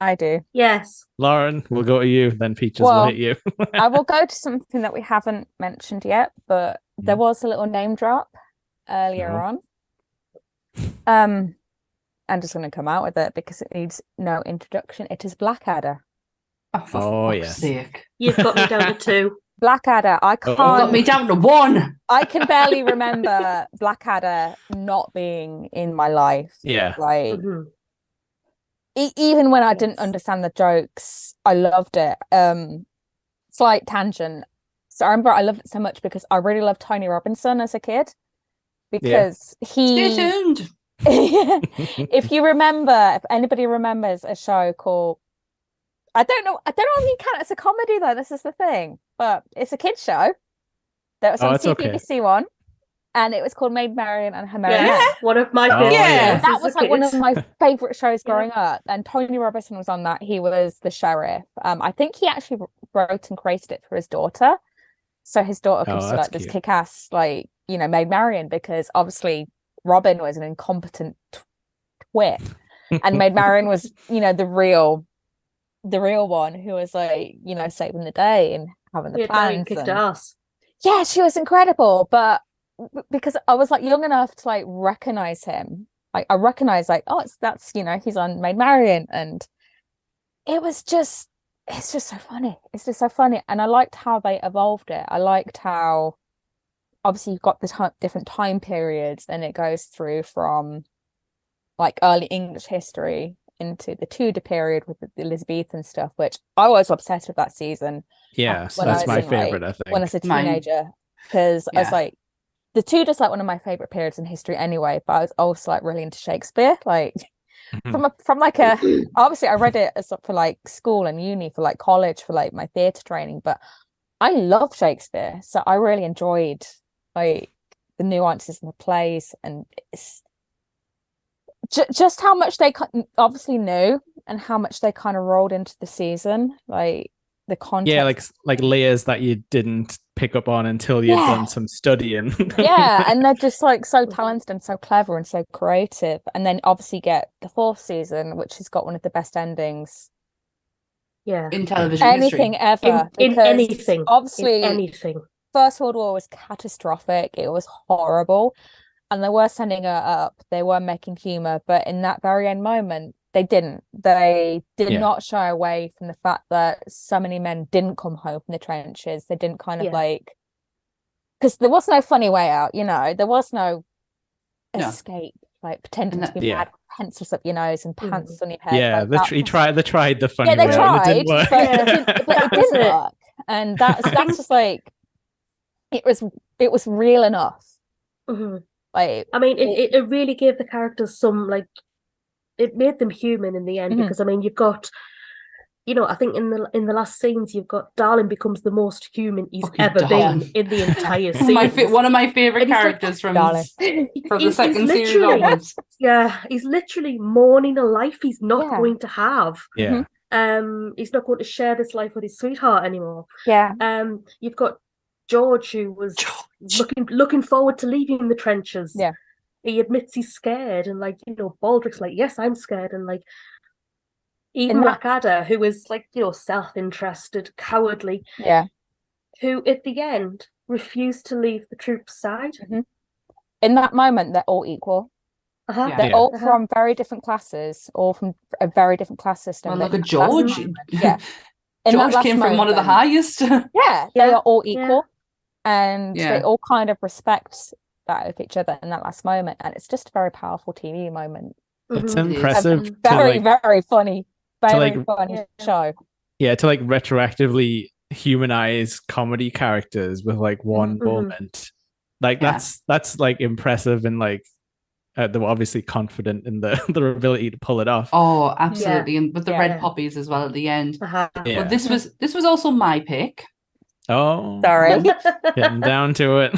I do. Yes. Lauren, we'll go to you, then Peaches will hit you. I will go to something that we haven't mentioned yet, but there was a little name drop earlier on. I'm just going to come out with it because it needs no introduction. It is Blackadder. Oh, for fuck's sake. You've got me down to 2. Blackadder. I can't. You got me down to 1. I can barely remember Blackadder not being in my life. Yeah. Like, even when I didn't understand the jokes, I loved it. Slight tangent. So I remember I loved it so much because I really loved Tony Robinson as a kid. Because Stay tuned. If anybody remembers a show called, I don't know if you count it as a comedy though, this is the thing, but it's a kids show that was on CBBC One, and it was called Maid Marian and Her Merry Men. One of my favorites. That was like one of my favorite shows growing up, and Tony Robinson was on that. He was the sheriff. I think he actually wrote and created it for his daughter, so his daughter could see like this kick-ass, like, you know, Maid Marian, because obviously Robin was an incompetent twit, and Maid Marian was, you know, the real one who was like, you know, saving the day and having the plans. Kicked ass. Yeah, she was incredible, but because I was like young enough to like recognize him, like I recognized like, that's you know, he's on Maid Marian, and it's just so funny. It's just so funny, and I liked how they evolved it. I liked how obviously you've got the different time periods, and it goes through from like early English history into the Tudor period with the Elizabethan stuff, which I was obsessed with that season. Yeah, that's my favorite, I think. When I was a teenager, because I was like, the Tudors like one of my favorite periods in history anyway, but I was also like really into Shakespeare, like from like a obviously I read it as for like school and uni, for like college, for like my theatre training, but I love Shakespeare, so I really enjoyed like the nuances in the plays, and it's just how much they obviously knew and how much they kind of rolled into the season, like the context. Yeah, like layers that you didn't pick up on until you'd done some studying. Yeah, and they're just like so talented and so clever and so creative. And then obviously get the 4th season, which has got one of the best endings. Yeah, in television anything history. ever. In anything. Obviously, anything. First World War was catastrophic. It was horrible. And they were sending her up. They were making humor. But in that very end moment, they didn't. They did not shy away from the fact that so many men didn't come home from the trenches. They didn't kind of like... Because there was no funny way out, you know. There was no escape, like pretending to be mad, pencils up your nose and pants on your head. Yeah, like they tried the funny way out. It didn't work. But it didn't work. And that's just like... It was real enough. Mm-hmm. Like, I mean, it really gave the characters some, like, it made them human in the end, because I mean, you've got, you know, I think in the last scenes you've got Darling becomes the most human he's ever been in the entire series. One of my favorite characters from the second series onwards. Yeah, he's literally mourning a life he's not going to have. Yeah. He's not going to share this life with his sweetheart anymore. Yeah. You've got George, who was looking forward to leaving the trenches. Yeah. He admits he's scared, and like, you know, Baldric's like, yes, I'm scared, and like even Blackadder, who is like, you know, self-interested, cowardly, who at the end refused to leave the troops' side. In that moment, they're all equal. They're all from very different classes, all from a very different class system. And look at George. George came from one of the highest. They are all equal, and they all kind of respect that with each other in that last moment, and it's just a very powerful TV moment. It's Mhm. impressive to Very, like very funny, very like- funny show. to like retroactively humanize comedy characters with like one Mhm. moment. Like Yeah. that's like impressive, and like they were obviously confident in their ability to pull it off. Oh, absolutely. And with the Yeah. red poppies as well at the end. Uh-huh. Yeah. Well, this was also my pick. Oh, Sorry. getting down to it.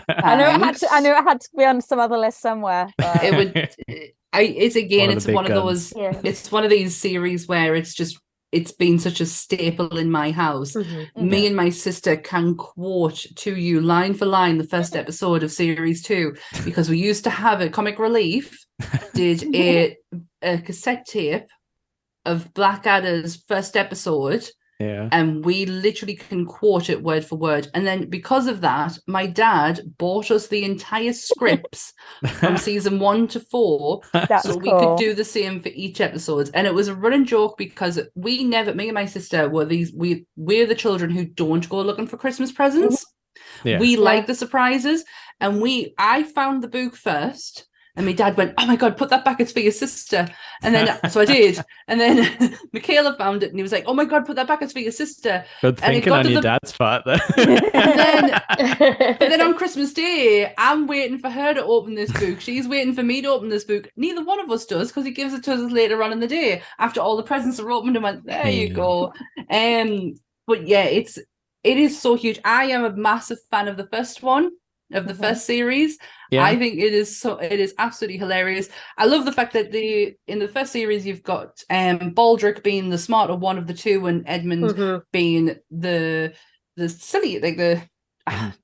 I knew Thanks. it had to be on some other list somewhere. But It would it's again, One of the it's big one of guns. those Yeah. it's one of these series where it's been such a staple in my house. Mhm. Me and my sister can quote to you line for line the first episode of series 2, because we used to have a Comic Relief did a cassette tape of Blackadder's first episode, Yeah. and we literally can quote it word for word. And then because of that, my dad bought us the entire scripts from season 1 to 4, That's so we cool. could do the same for each episode. And it was a running joke because me and my sister were we're the children who don't go looking for Christmas presents. Yeah. We like the surprises, and I found the book first. And my dad went, "Oh my God, put that back, it's for your sister." And then, so I did. And then Michaela found it, and he was like, "Oh my God, put that back, it's for your sister." Good And it thinking got on to your the- dad's part there. But then on Christmas Day, I'm waiting for her to open this book. She's waiting for me to open this book. Neither one of us does, because he gives it to us later on in the day after all the presents are opened, and went, "There you go." But yeah, it is so huge. I am a massive fan of the first one, of the first series. Yeah. I think it is absolutely hilarious. I love the fact that in the first series you've got Baldric being the smarter one of the two, and Edmund Mhm. being the silly, like the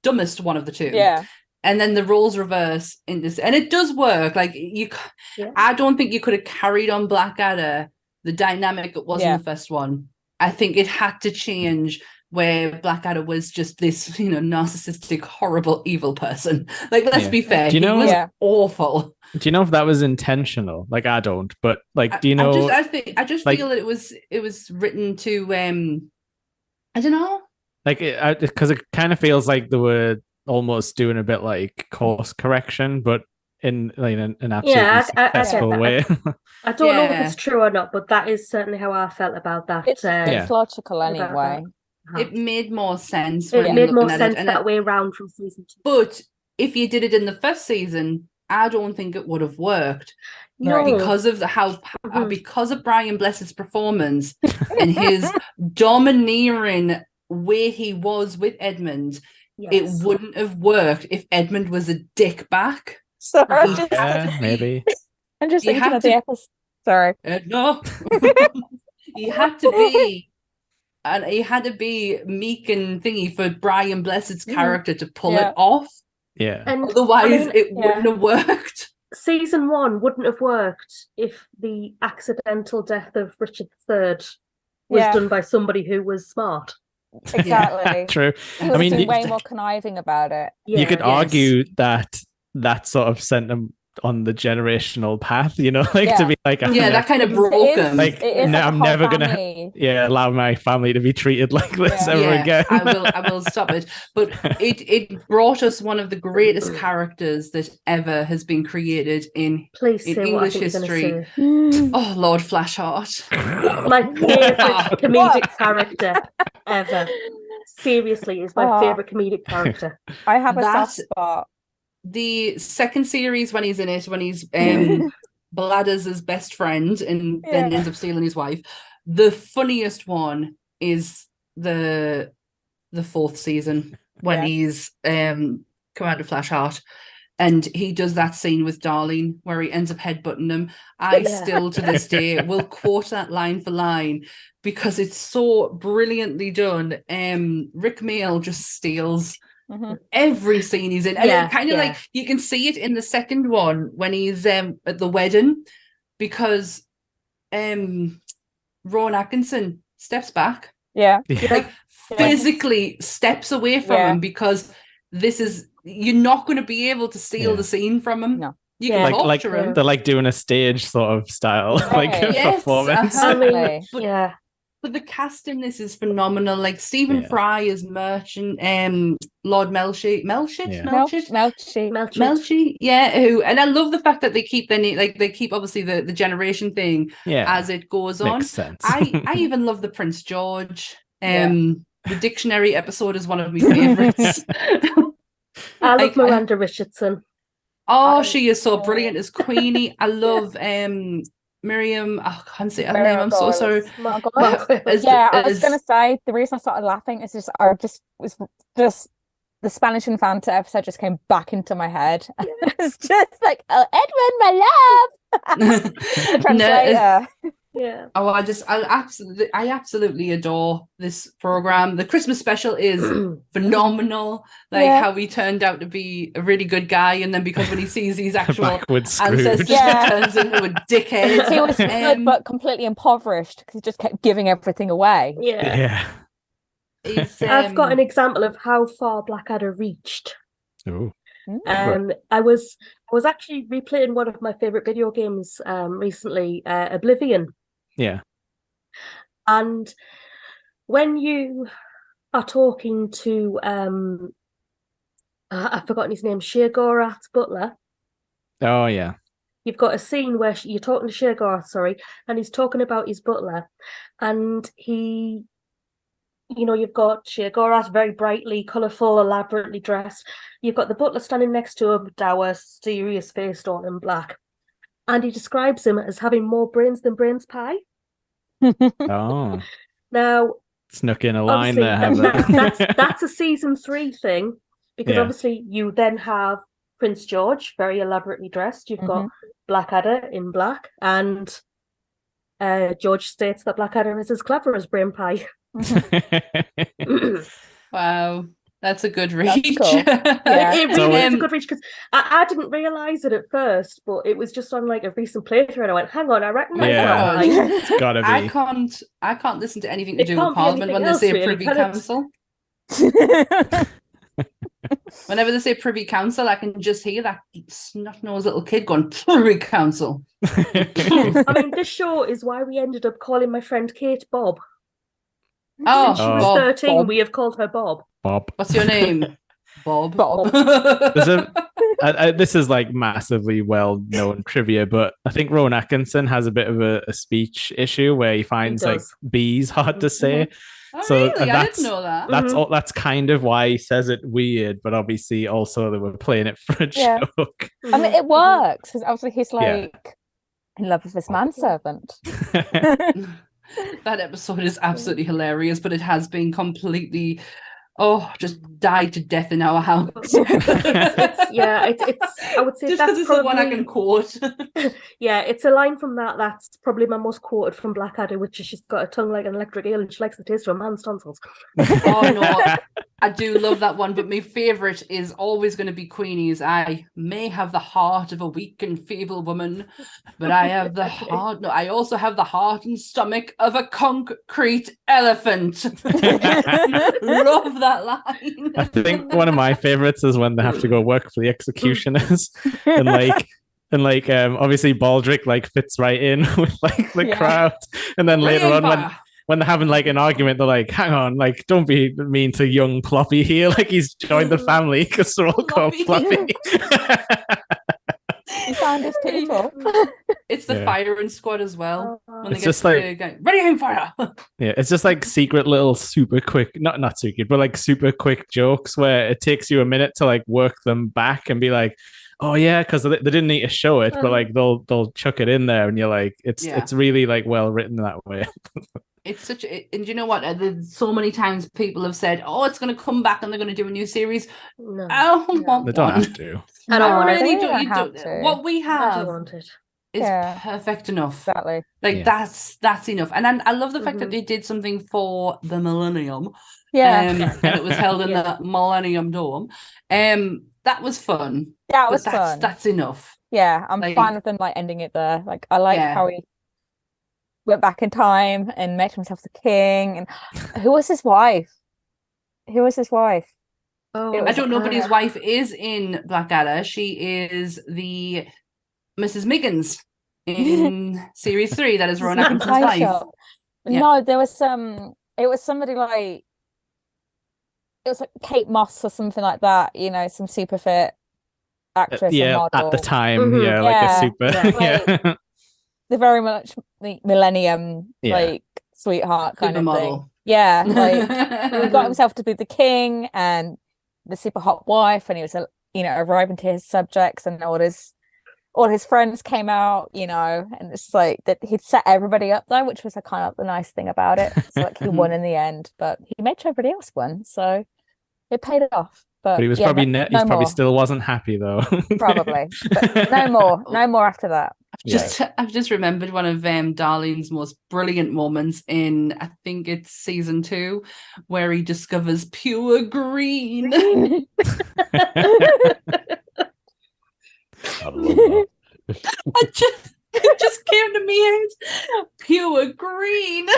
dumbest one of the two. Yeah. And then the roles reverse in this, and it does work. Like Yeah. I don't think you could have carried on Blackadder the dynamic it was in the first one. I think it had to change, where Blackadder was just this, narcissistic, horrible, evil person. Like, let's be fair, Do you know- he was awful. Do you know if that was intentional? Like, I don't, but like, do you know? I just like- feel that it was written to I don't know. Like, because it kind of feels like they were almost doing a bit like course correction, but in like an absolutely Yeah, I get successful that. way. I don't know if Yeah. it's true or not, but that is certainly how I felt about that. It's Yeah. logical about anyway. It made more sense. It when made you're more looking at sense it. And that way around from season 2. But if you did it in the first season, I don't think it would have worked. No. Because of Mhm. because of Brian Blessed's performance and his domineering way he was with Edmund, Yes. it wouldn't have worked if Edmund was a dick back. Sorry, Uh-huh. Yeah, maybe. I'm just You thinking have of the to- episode. Sorry. No, he had to be, and he had to be meek and thingy for Brian Blessed's character to pull Yeah. it off. Yeah. And Otherwise, I mean, it wouldn't have worked. season 1 wouldn't have worked if the accidental death of Richard III was Yeah. done by somebody who was smart. Exactly. True. He I mean, was you, way more conniving about it. Yeah. you could Yes. argue that sort of sent them on the generational path, like to be like, I'm Yeah, gonna- that kind of It broke It is, him. Like, it is no, like a I'm whole never gonna- family. allow my family to be treated like this Yeah. ever again. I will stop it. But it brought us one of the greatest characters that ever has been created in Please in say what I English think you're gonna history. say. Oh, Lord Flashheart. My favorite comedic character ever. Seriously, is my Oh. favorite comedic character. I have a That- soft spot. The second series, when he's in it, when he's Bladders' best friend and then Yeah. ends up stealing his wife, the funniest one is the fourth season when Yeah. he's Commander Flashheart. And he does that scene with Darlene where he ends up headbutting him. I Yeah. still, to this day, will quote that line for line because it's so brilliantly done. Rick Mail just steals Mhm. every scene he's in. And Yeah, it kind of yeah. like, you can see it in the second one when he's at the wedding, because Rowan Atkinson steps back, Yeah. like physically steps away from Yeah. him, because you're not going to be able to steal Yeah. the scene from him. No. You Yeah. can talk like to him. they're like doing a stage sort of style like Right. Yes, performance. uh-huh. I mean, Exactly. But- yeah. But the cast in this is phenomenal. Like Stephen Fry is Merchant, Lord Melchi, who, and I love the fact that they keep their name, like they keep obviously the generation thing as it goes on. Makes sense. I even love the Prince George. The dictionary episode is one of my favorites. I love Miranda Richardson. Oh, she is so brilliant as Queenie. I love Miriam. I can't say her name. I'm so sorry. I was gonna say the reason I started laughing is just the Spanish Infanta episode just came back into my head. It's just like, oh, Edwin, my love. The translator. Yeah. Oh, I absolutely adore this program. The Christmas special is phenomenal. Like how he turned out to be a really good guy, and then because when he sees these actual ancestors, he turns into a dickhead. He was good, but completely impoverished because he just kept giving everything away. Yeah. I've got an example of how far Blackadder reached. Oh. I was actually replaying one of my favorite video games recently, Oblivion. Yeah. And when you are talking to I've forgotten his name, Sheogorath's butler. Oh yeah. You've got a scene where you're talking to Sheogorath, and he's talking about his butler, and he, you've got Sheogorath very brightly, colourful, elaborately dressed. You've got the butler standing next to him, dour, serious faced, all in black. And he describes him as having more brains than brains pie. Oh. Now, snuck in a line there. That's a season 3 thing, because obviously you then have Prince George, very elaborately dressed. You've got Blackadder in black, and George states that Blackadder is as clever as brain pie. Wow, that's a good reach. Cool. It really is a good reach, because I didn't realise it at first, but it was just on like a recent playthrough, and I went, "Hang on, I recognise that." It's gotta be. I can't listen to anything to do with Parliament when they say Privy Council. Whenever they say Privy Council, I can just hear that snot-nosed little kid going, Privy Council. I mean, this show is why we ended up calling my friend Kate Bob. Oh, since she was 13, Bob. We have called her Bob. Bob. What's your name? Bob. This is like massively well-known trivia, but I think Rowan Atkinson has a bit of a speech issue where he finds like B's hard to say. Oh, so really? I didn't know that. That's kind of why he says it weird, but obviously also they were playing it for a joke. I mean, it works because obviously he's like in love with his manservant. That episode is absolutely hilarious, but it has been completely just died to death in our house. it's I would say just that's it's probably the one I can quote. Yeah, it's a line from that's probably my most quoted from Blackadder, which is she's got a tongue like an electric eel and she likes the taste of a man's tonsils. Oh no, I do love that one, but my favourite is always going to be Queenie's. I may have the heart of a weak and feeble woman, but I have the heart. No, I also have the heart and stomach of a concrete elephant. Love that line. I think one of my favorites is when they have to go work for the executioners, and obviously Baldric like fits right in with like the crowd, and then later on when they're having like an argument, they're like, "Hang on, like don't be mean to young Floppy here. Like he's joined the family because they're all called Floppy." He found his people. It's the firing squad as well. When it's just like ready, aim, fire. Yeah, it's just like secret little super quick, not secret, but like super quick jokes where it takes you a minute to like work them back and be like, oh yeah, because they didn't need to show it, but like they'll chuck it in there, and you're like, it's really like well written that way. It's such and you know what? There's so many times people have said, "Oh, it's going to come back and they're going to do a new series." No, I don't want they don't have to. I don't want it. What we have is perfect enough. Exactly. Like that's enough. And I love the fact that they did something for the Millennium. And it was held in the Millennium Dome. That was fun. That was fun. That's enough. Yeah, I'm fine with them like ending it there. Like I like how he went back in time and made himself the king. And who was his wife? Oh, I don't know, but his wife is in Blackadder. She is the Mrs. Miggins in series 3. That is Rowan Atkinson's wife. No, there was it was somebody like it was like Kate Moss or something like that, you know, some super fit actress or model. At the time, Mhm. like a Yeah. super, Like, they're very much the millennium, like sweetheart kind of thing. Supermodel. Yeah, like he got himself to be the king and the super hot wife, and he was, you know, arriving to his subjects, and all his friends came out, you know, and it's like that he'd set everybody up though, which was a kind of the nice thing about it. So like he won in the end, but he made sure everybody else won, so it paid off. But he was probably he's probably still wasn't happy though. Probably, but no more after that. I've just remembered one of Darlene's most brilliant moments in, I think it's season 2, where he discovers pure green. I love that. It just came to me head. Pure green.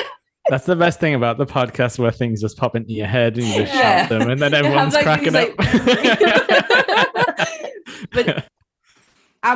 That's the best thing about the podcast, where things just pop into your head and you just shout them, and then everyone's cracking up. But I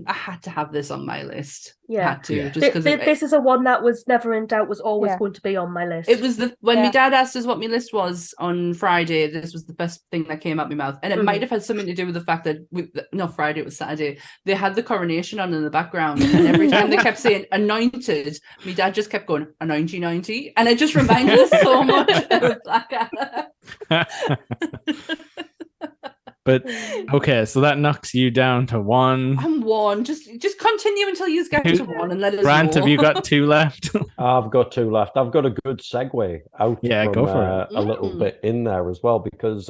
had to have this on my list. Yeah. Had to, just because this is a one that was never in doubt, was always going to be on my list. It was when my dad asked us what my list was on Friday, this was the first thing that came out my mouth. And it might have had something to do with the fact that not Friday, it was Saturday. They had the coronation on in the background, and every time they kept saying anointed, my dad just kept going, a 90-90. And it just reminded us so much of Blackadder. But okay, so that knocks you down to 1. I'm 1. Just continue until you get to 1 and let us Grant, know. have you got 2 left? I've got 2 left. I've got a good segue out from, go for it. A little bit in there as well, because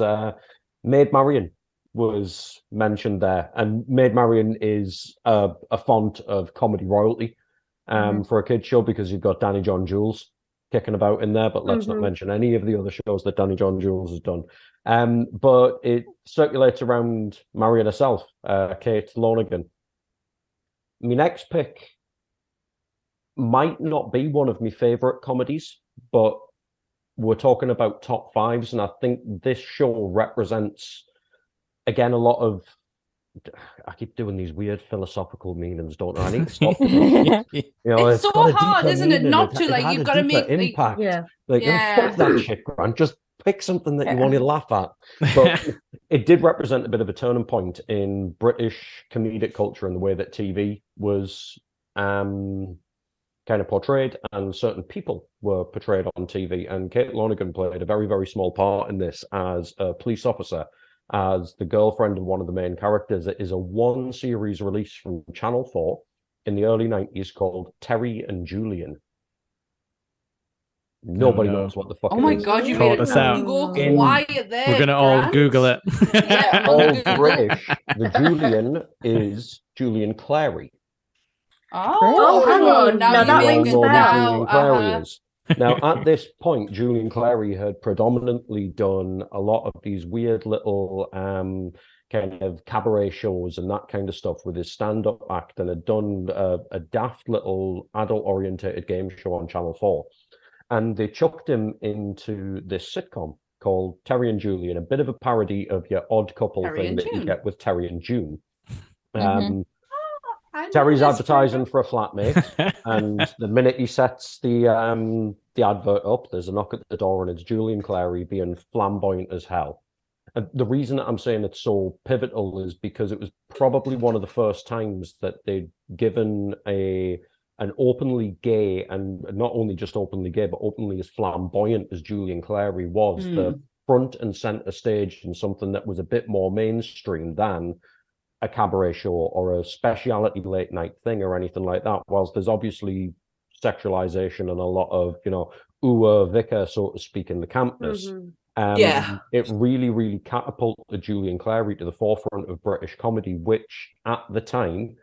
Maid Marian was mentioned there, and Maid Marian is a font of comedy royalty for a kid's show, because you've got Danny John Jules kicking about in there, but let's not mention any of the other shows that Danny John Jules has done. But it circulates around Marian herself, Kate Lonergan. My next pick might not be one of my favorite comedies, but we're talking about top 5s, and I think this show represents, again, a lot of, I keep doing these weird philosophical meanings, don't I? I need to stop. It's so hard, isn't it? Not to, like, you've got to make impact. Fuck that shit, Grant. Just pick something that you want to laugh at. But it did represent a bit of a turning point in British comedic culture and the way that TV was kind of portrayed, and certain people were portrayed on TV. And Kate Lonergan played a very, very small part in this as a police officer, as the girlfriend of one of the main characters. It is a 1-series release from Channel 4 in the early 90s called Terry and Julian. Nobody knows what the fuck. Oh my god, you made us out. Quiet there. We're gonna all Google it. All British. The Julian is Julian Clary. Oh, hang on. Now that rings a bell. Julian Clary is. Now, at this point, Julian Clary had predominantly done a lot of these weird little kind of cabaret shows and that kind of stuff with his stand-up act, and had done a daft little adult-orientated game show on Channel 4. And they chucked him into this sitcom called Terry and Julian, a bit of a parody of your Odd Couple thing that you get with Terry and June. Terry's advertising for a flatmate, and the minute he sets the advert up, there's a knock at the door, and it's Julian Clary being flamboyant as hell. And the reason that I'm saying it's so pivotal is because it was probably one of the first times that they'd given an openly gay, and not only just openly gay, but openly as flamboyant as Julian Clary was, the front and center stage in something that was a bit more mainstream than a cabaret show or a speciality late night thing or anything like that. Whilst there's obviously sexualization and a lot of, vicar, so to speak, in the campus. It really, really catapulted Julian Clary to the forefront of British comedy, which at the time,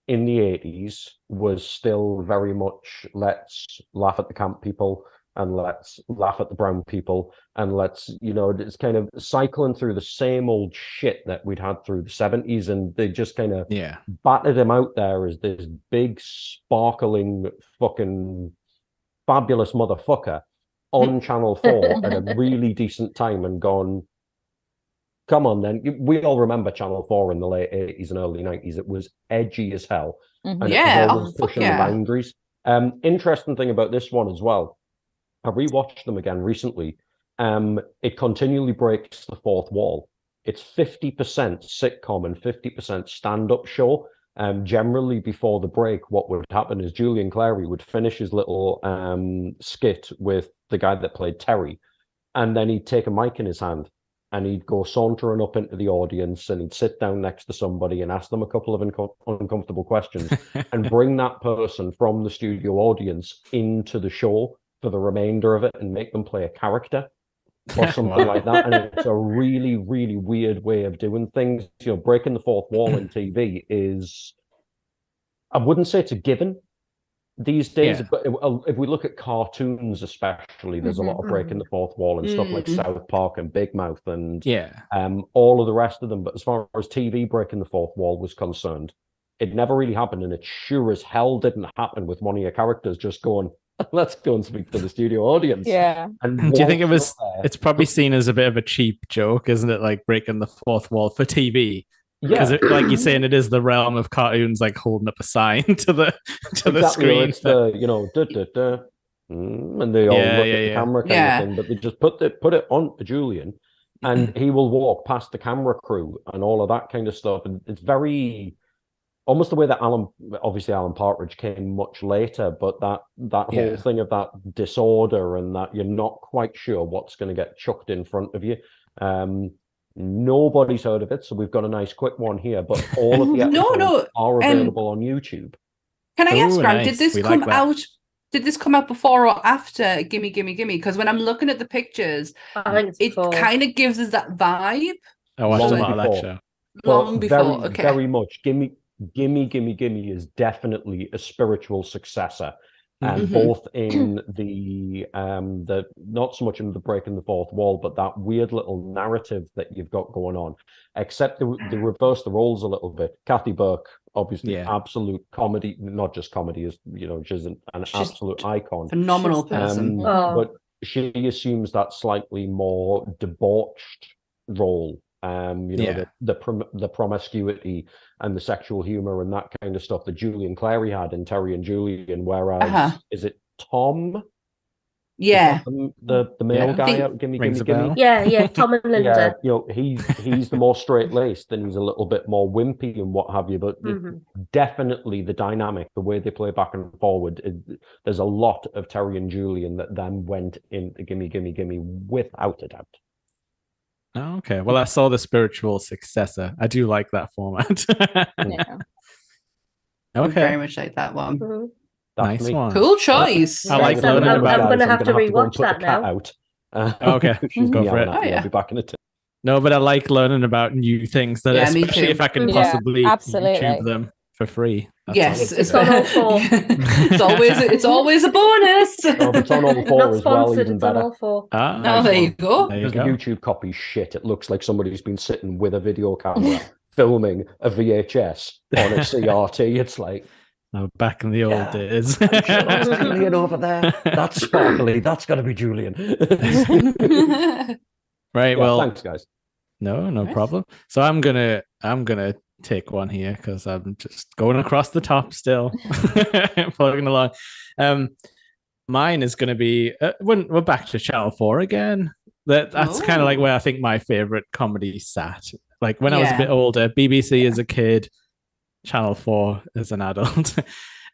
in the 80s, was still very much, let's laugh at the camp people and let's laugh at the brown people, and let's, it's kind of cycling through the same old shit that we'd had through the 70s, and they just kind of battered him out there as this big, sparkling, fucking fabulous motherfucker on Channel 4 at a really decent time, and gone, come on then. We all remember Channel 4 in the late 80s and early 90s. It was edgy as hell. And it was always pushing the boundaries. Interesting thing about this one as well. I rewatched them again recently. It continually breaks the fourth wall. It's 50% sitcom and 50% stand-up show. Generally, before the break, what would happen is Julian Clary would finish his little skit with the guy that played Terry, and then he'd take a mic in his hand and he'd go sauntering up into the audience and he'd sit down next to somebody and ask them a couple of uncomfortable questions and bring that person from the studio audience into the show for the remainder of it and make them play a character or something like that. And it's a really, really weird way of doing things. Breaking the fourth wall in TV is, I wouldn't say it's a given these days, but if we look at cartoons especially, there's a lot of breaking the fourth wall and stuff like South Park and Big Mouth and all of the rest of them. But as far as TV breaking the fourth wall was concerned, it never really happened, and it sure as hell didn't happen with one of your characters just going, let's go and speak to the studio audience. And do you think it's probably seen as a bit of a cheap joke, isn't it, like breaking the fourth wall for TV? Because like you're saying, it is the realm of cartoons, like holding up a sign to the screen. It's the and they all look at the camera kind of thing, but they just put it on to Julian, and he will walk past the camera crew and all of that kind of stuff. And it's very almost the way that Alan Partridge came much later, but that whole thing of that disorder and that you're not quite sure what's going to get chucked in front of you. Nobody's heard of it, so we've got a nice quick one here, but all of the episodes are available on YouTube. Can I ask, Grant, did this come out? Did this come out before or after Gimme Gimme Gimme? Because when I'm looking at the pictures, it kind of gives us that vibe. I watched a lot of that show. Long before, very much. Gimme Gimme Gimme is definitely a spiritual successor. And both in the not so much in the breaking the fourth wall, but that weird little narrative that you've got going on, except they reverse the roles a little bit. Kathy Burke, obviously, absolute comedy, not just comedy, is she's an absolute icon, phenomenal person. But she assumes that slightly more debauched role. The promiscuity and the sexual humor and that kind of stuff that Julian Clary had in Terry and Julian, whereas is it Tom? Yeah, the male guy out Gimme Gimme Gimme. Yeah, Tom and Linda. He's the more straight laced and he's a little bit more wimpy and what have you. But definitely the dynamic, the way they play back and forward, there's a lot of Terry and Julian that then went into Gimme Gimme Gimme without a doubt. Oh, okay. Well, I saw the spiritual successor. I do like that format. Okay. Very much like that one. Nice one. Cool choice. I like learning about. I'm going to have to rewatch that now. Okay, go for it. I'll be back in a No, but I like learning about new things that, especially if I can possibly YouTube them for free. Yes, it's on all four. it's always a bonus. If it's on all four as well, even better. There you go. Because the YouTube copy's shit. It looks like somebody's been sitting with a video camera filming a VHS on a CRT. It's like, back in the old days. Julian over there. That's sparkly. That's got to be Julian. Right. Well, thanks, guys. No problem. So I'm gonna take one here because I'm just going across the top still, plugging along. Mine is going to be when we're back to Channel 4 again. That's kind of like where I think my favorite comedy sat. Like when I was a bit older, BBC as a kid, Channel 4 as an adult.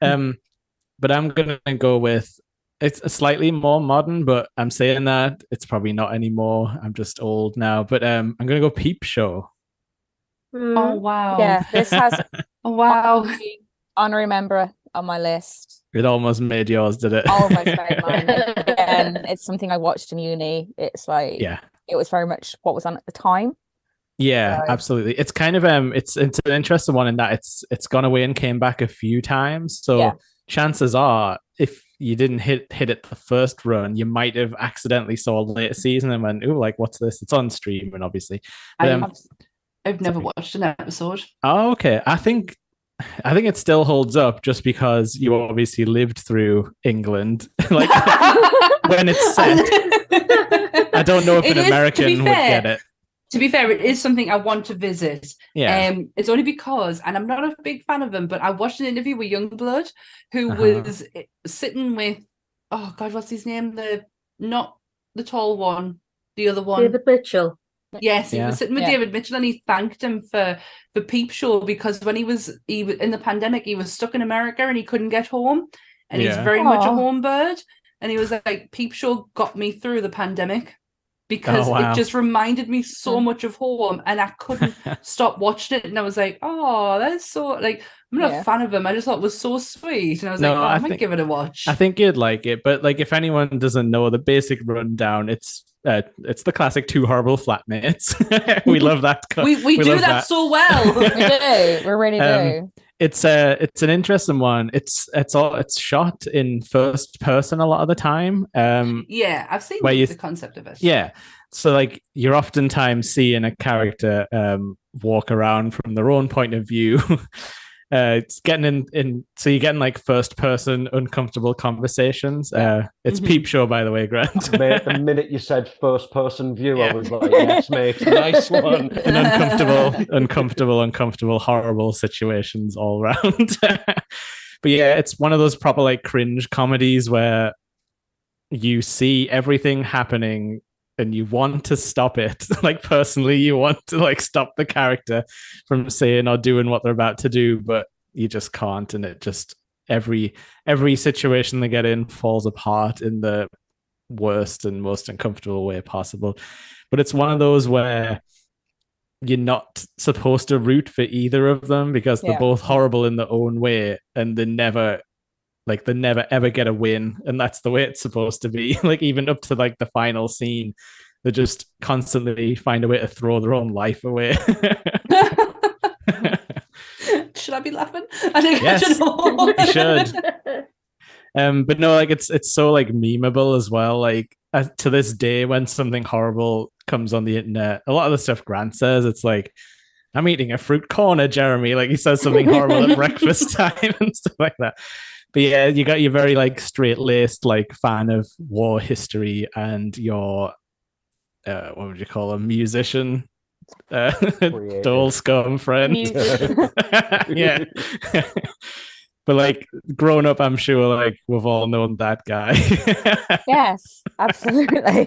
But I'm going to go with, it's a slightly more modern, but I'm saying that it's probably not anymore. I'm just old now, but I'm going to go Peep Show. Oh, wow. Yeah, this has honorary member on my list. It almost made yours, did it? Almost made mine. It's something I watched in uni. It's like, it was very much what was on at the time. Yeah, absolutely. It's kind of it's an interesting one in that it's gone away and came back a few times. So chances are, if you didn't hit it the first run, you might have accidentally saw a later season and went, "Ooh, like what's this?" It's on streaming, obviously. I've never watched an episode. Oh, okay. I think it still holds up just because you obviously lived through England, like when it's set. I don't know if an American would get it. To be fair, it is something I want to visit. Yeah. It's only because, and I'm not a big fan of him, but I watched an interview with Youngblood, who was sitting with, oh God, what's his name? Not the tall one, the other one. David Mitchell. Yes, he was sitting with David Mitchell, and he thanked him for Peep Show, because when he was in the pandemic, he was stuck in America and he couldn't get home, and he's very much a home bird. And he was like, Peep Show got me through the pandemic, because it just reminded me so much of home, and I couldn't stop watching it. And I was like, oh, that's so, like, I'm not a fan of him. I just thought it was so sweet. And I was I might give it a watch. I think you'd like it. But like, if anyone doesn't know the basic rundown, it's the classic Two Horrible Flatmates. We love that. We do that so well. We do. We really do. It's an interesting one. It's shot in first person a lot of the time. Yeah, I've seen the concept of it. Yeah, so like you're oftentimes seeing a character walk around from their own point of view. It's getting in so you're getting like first person uncomfortable conversations. It's Peep Show, by the way, Grant. Mate, the minute you said first person view, I was like, yes, mate, nice one. And uncomfortable, horrible situations all around. But yeah, it's one of those proper like cringe comedies where you see everything happening and you want to stop it. Like, personally, you want to like stop the character from saying or doing what they're about to do, but you just can't. And it just every situation they get in falls apart in the worst and most uncomfortable way possible. But it's one of those where you're not supposed to root for either of them, because they're both horrible in their own way, and they never ever get a win, and that's the way it's supposed to be. Like, even up to like the final scene, they just constantly find a way to throw their own life away. Should I be laughing? I think yes, I should. You should. But no, like it's so like memeable as well. Like, to this day, when something horrible comes on the internet, a lot of the stuff Grant says, it's like, I'm eating a fruit corner, Jeremy. Like, he says something horrible at breakfast time and stuff like that. But yeah, you got your very like straight-laced like fan of war history, and your what would you call a musician, dull scum friend. Yeah. But like, growing up, I'm sure like we've all known that guy. Yes, absolutely.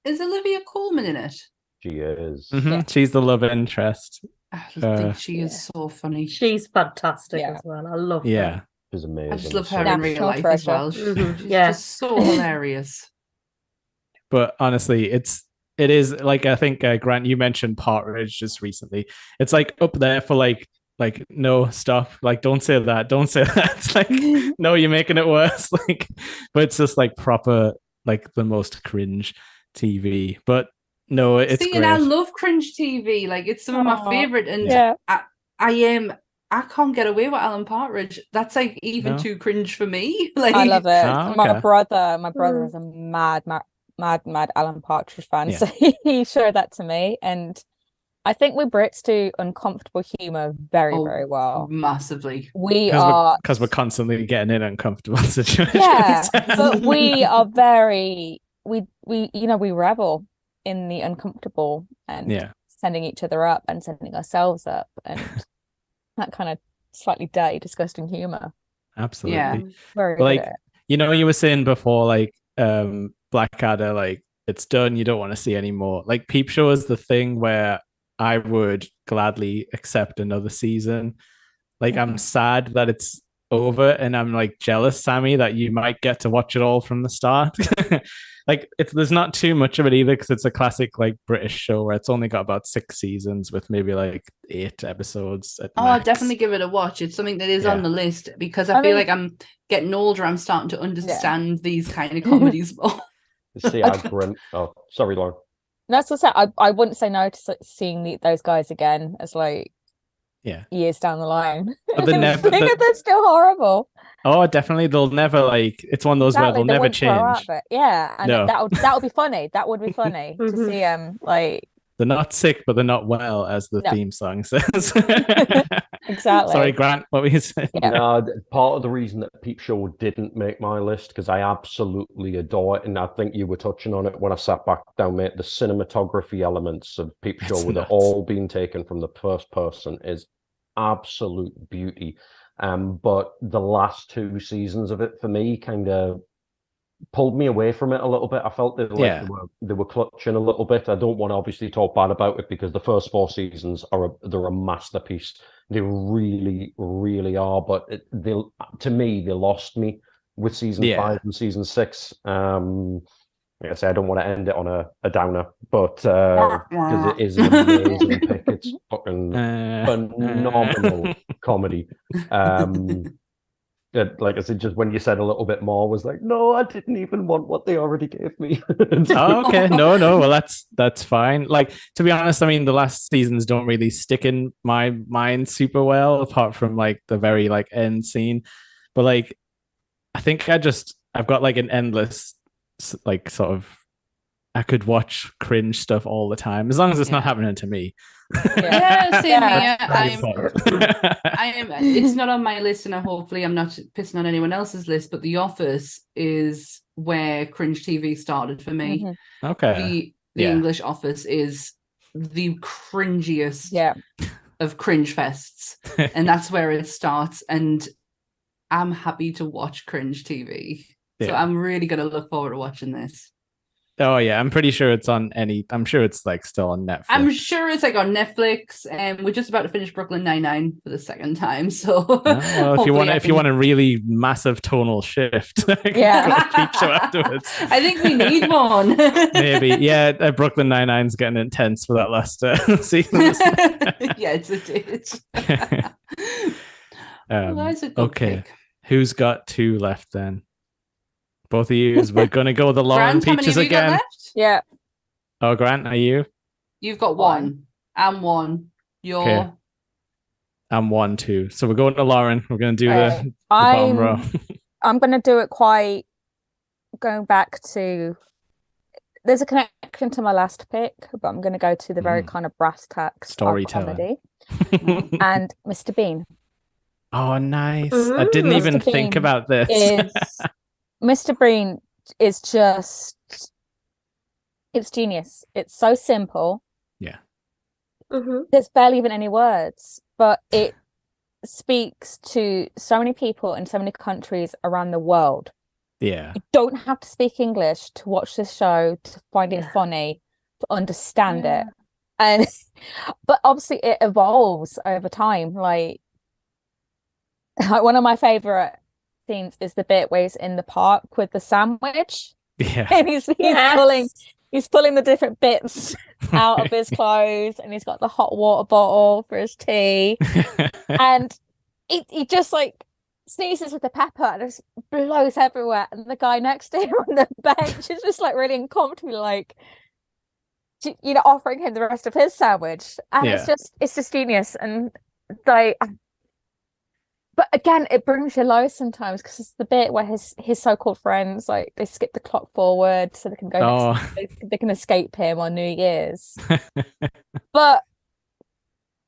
Is Olivia Colman in it? She is. Mm-hmm. Yeah. She's the love interest. I think she is so funny. She's fantastic as well. I love her. She's amazing. I just love her in real life as well. She's just so hilarious. But honestly, it is like, I think Grant, you mentioned Partridge just recently. It's like up there for like no, stop, like don't say that. It's like, no, you're making it worse. Like, but it's just like proper like the most cringe TV. But no, it's great. And I love cringe TV. Like, it's some of my favorite, and I can't get away with Alan Partridge. That's like even too cringe for me. Like, I love it. Okay. My brother is a mad Alan Partridge fan, so he showed that to me, and I think we Brits do uncomfortable humor very, very well. Massively. Because we're constantly getting in uncomfortable situations. Yeah, but we are very we revel in the uncomfortable, and sending each other up and sending ourselves up, and that kind of slightly dirty, disgusting humor. Absolutely. Yeah. Very like, good. You were saying before, like, Blackadder, like, it's done, you don't want to see anymore. Like, Peep Show is the thing where I would gladly accept another season. Like, I'm sad that it's over, and I'm like jealous, Sammy, that you might get to watch it all from the start. Like, there's not too much of it either, because it's a classic like British show where it's only got about 6 seasons with maybe like 8 episodes at max. I'll definitely give it a watch. It's something that is on the list, because I feel like I'm getting older. I'm starting to understand these kind of comedies more. See, oh, sorry, Lauren. That's what I said. I wouldn't say no to seeing those guys again as like years down the line. But they're still horrible. Oh, definitely. They'll never like. It's one of those where they'll never change. Yeah, and that would be funny. That would be funny to see like They're not sick, but they're not well, as the theme song says. Exactly. Sorry, Grant, what were you saying? Yeah. No, part of the reason that Peep Show didn't make my list, because I absolutely adore it, and I think you were touching on it when I sat back down, mate, the cinematography elements of Peep Show, with it all being taken from the first person, is absolute beauty. But the last 2 seasons of it, for me, kind of pulled me away from it a little bit. I felt that they were clutching a little bit. I don't want to obviously talk bad about it, because the first 4 seasons they're a masterpiece. They really, really are. But to me, they lost me with season 5 and season 6. Like I say, I don't want to end it on a downer, but because it is an amazing pick. It's fucking phenomenal comedy. Like I said, just when you said a little bit more, was like, no, I didn't even want what they already gave me. Oh, okay. No. Well, that's fine. Like, to be honest, I mean, the last seasons don't really stick in my mind super well, apart from like the very like end scene. But like, I think I've got like an endless like sort of, I could watch cringe stuff all the time as long as it's not happening to me. Yeah, same here. I am. It's not on my list, and hopefully I'm not pissing on anyone else's list. But The Office is where cringe TV started for me. Mm-hmm. Okay. The English Office is the cringiest of cringe fests, and that's where it starts. And I'm happy to watch cringe TV, so I'm really gonna look forward to watching this. Oh yeah, I'm pretty sure it's on I'm sure it's like still on Netflix. I'm sure it's like on Netflix, and we're just about to finish Brooklyn Nine-Nine for the second time. So well, if you want a really massive tonal shift, Peep Show afterwards. I think we need one. Maybe, yeah. Brooklyn Nine-Nine's getting intense for that last season. Yes, it is. Okay, pick. Who's got 2 left then? Both of you, we're going to go with the Lauren Grant, Peaches again. Yeah. Oh, Grant, are you? You've got 1. I'm 1. You're. Okay. I'm 1 too. So we're going to Lauren. We're going to do the bottom row. I'm going to do it quite going back to. There's a connection to my last pick, but I'm going to go to the very kind of brass tacks storytelling comedy. And Mr. Bean. Oh, nice. I didn't even think about this. Mr. Bean is just, it's genius. It's so simple. Yeah. Mm-hmm. There's barely even any words, but it speaks to so many people in so many countries around the world. Yeah. You don't have to speak English to watch this show, to find it funny, to understand it. And, but obviously it evolves over time. Like one of my favorite scenes is the bit where he's in the park with the sandwich. Yeah. And he's pulling the different bits out of his clothes, and he's got the hot water bottle for his tea. And he just like sneezes with the pepper and it just blows everywhere. And the guy next to him on the bench is just like really uncomfortable, like, you know, offering him the rest of his sandwich. And it's just genius. And like, but again, it brings you low sometimes, because it's the bit where his so-called friends, like, they skip the clock forward so they can go they can escape him on New Year's. But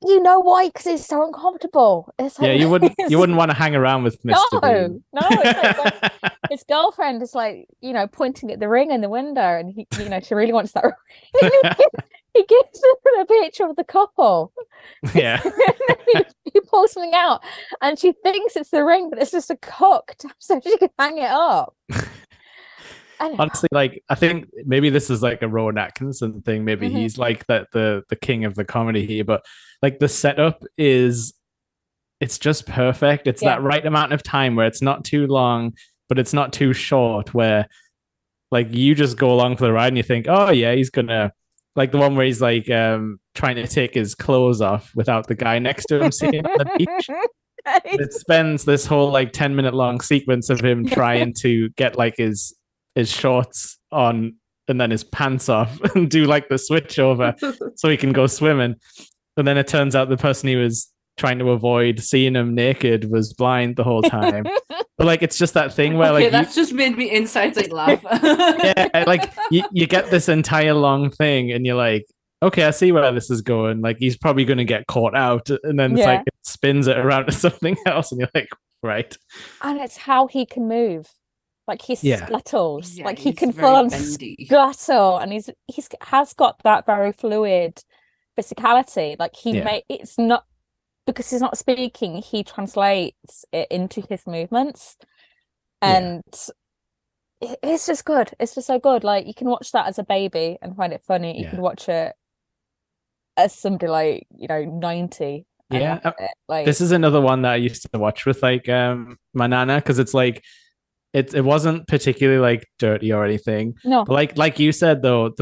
you know why? Because he's so uncomfortable. It's like, you wouldn't want to hang around with Mr. Bean. No, it's like his girlfriend is like, you know, pointing at the ring in the window, and he, you know, she really wants that. He gives her a picture of the couple. Yeah. he pulls something out, and she thinks it's the ring, but it's just a cock, so she can hang it up. Honestly, like, I think maybe this is like a Rowan Atkinson thing. Maybe he's like the king of the comedy here, but like the setup it's just perfect. It's that right amount of time where it's not too long, but it's not too short, where like you just go along for the ride and you think, oh yeah, he's gonna, like the one where he's like trying to take his clothes off without the guy next to him seeing him on the beach. It spends this whole like 10-minute long sequence of him trying to get like his shorts on and then his pants off and do like the switch over so he can go swimming. And then it turns out the person he was trying to avoid seeing him naked was blind the whole time. But like, it's just that thing where like that's just made me inside like laugh. Yeah, like you get this entire long thing and you're like, okay, I see where this is going. Like he's probably going to get caught out, and then it's like it spins it around to something else, and you're like, right. And it's how he can move. Like he scuttles, like he can full on scuttle, and he's has got that very fluid physicality. Like it's not because he's not speaking, he translates it into his movements, and it's just good. It's just so good. Like you can watch that as a baby and find it funny. You can watch it as somebody like 90. Yeah, like this is another one that I used to watch with like my nana, because it's like it wasn't particularly like dirty or anything. No, but like you said though,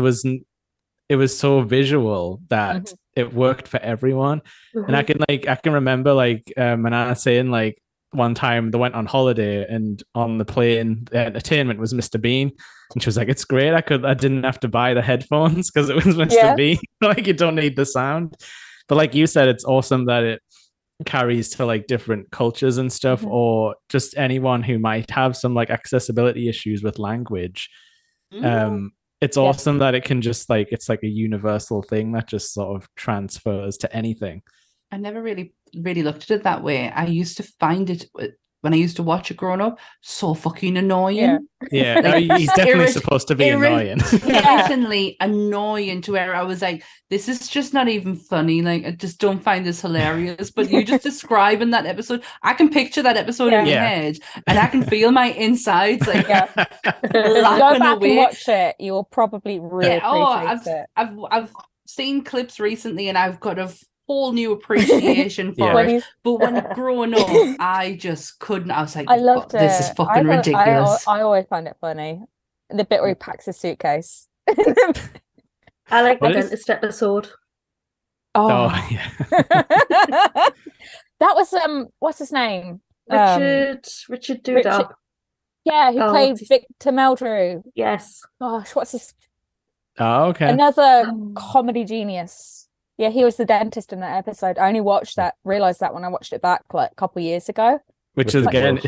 it was so visual that it worked for everyone. And I can remember like my nana saying like one time they went on holiday and on the plane the entertainment was Mr. Bean, and she was like, it's great, I didn't have to buy the headphones because it was Mr. Bean. Like you don't need the sound. But like you said, it's awesome that it carries to like different cultures and stuff, or just anyone who might have some like accessibility issues with language. It's awesome that it can just like, it's like a universal thing that just sort of transfers to anything. I never really looked at it that way. I used to find it when I used to watch it growing up so fucking annoying. Yeah, like, he's definitely supposed to be annoying. Irritatingly annoying, to where I was like, this is just not even funny. Like, I just don't find this hilarious. But you just describing that episode, I can picture that episode in my head, and I can feel my insides like go back and watch it. You'll probably really appreciate it. I've seen clips recently, and I've got a whole new appreciation for it. But when growing up, I just couldn't. I was like, I loved it. This is fucking ridiculous. I always find it funny. The bit where he packs his suitcase. I like the dentist episode. Oh yeah. That was what's his name? Richard Dudar. Who played Victor Meldrew. Yes. Gosh, what's his? Oh, okay. Another comedy genius. Yeah, he was the dentist in that episode. I only realized that when I watched it back like a couple of years ago. Which is again,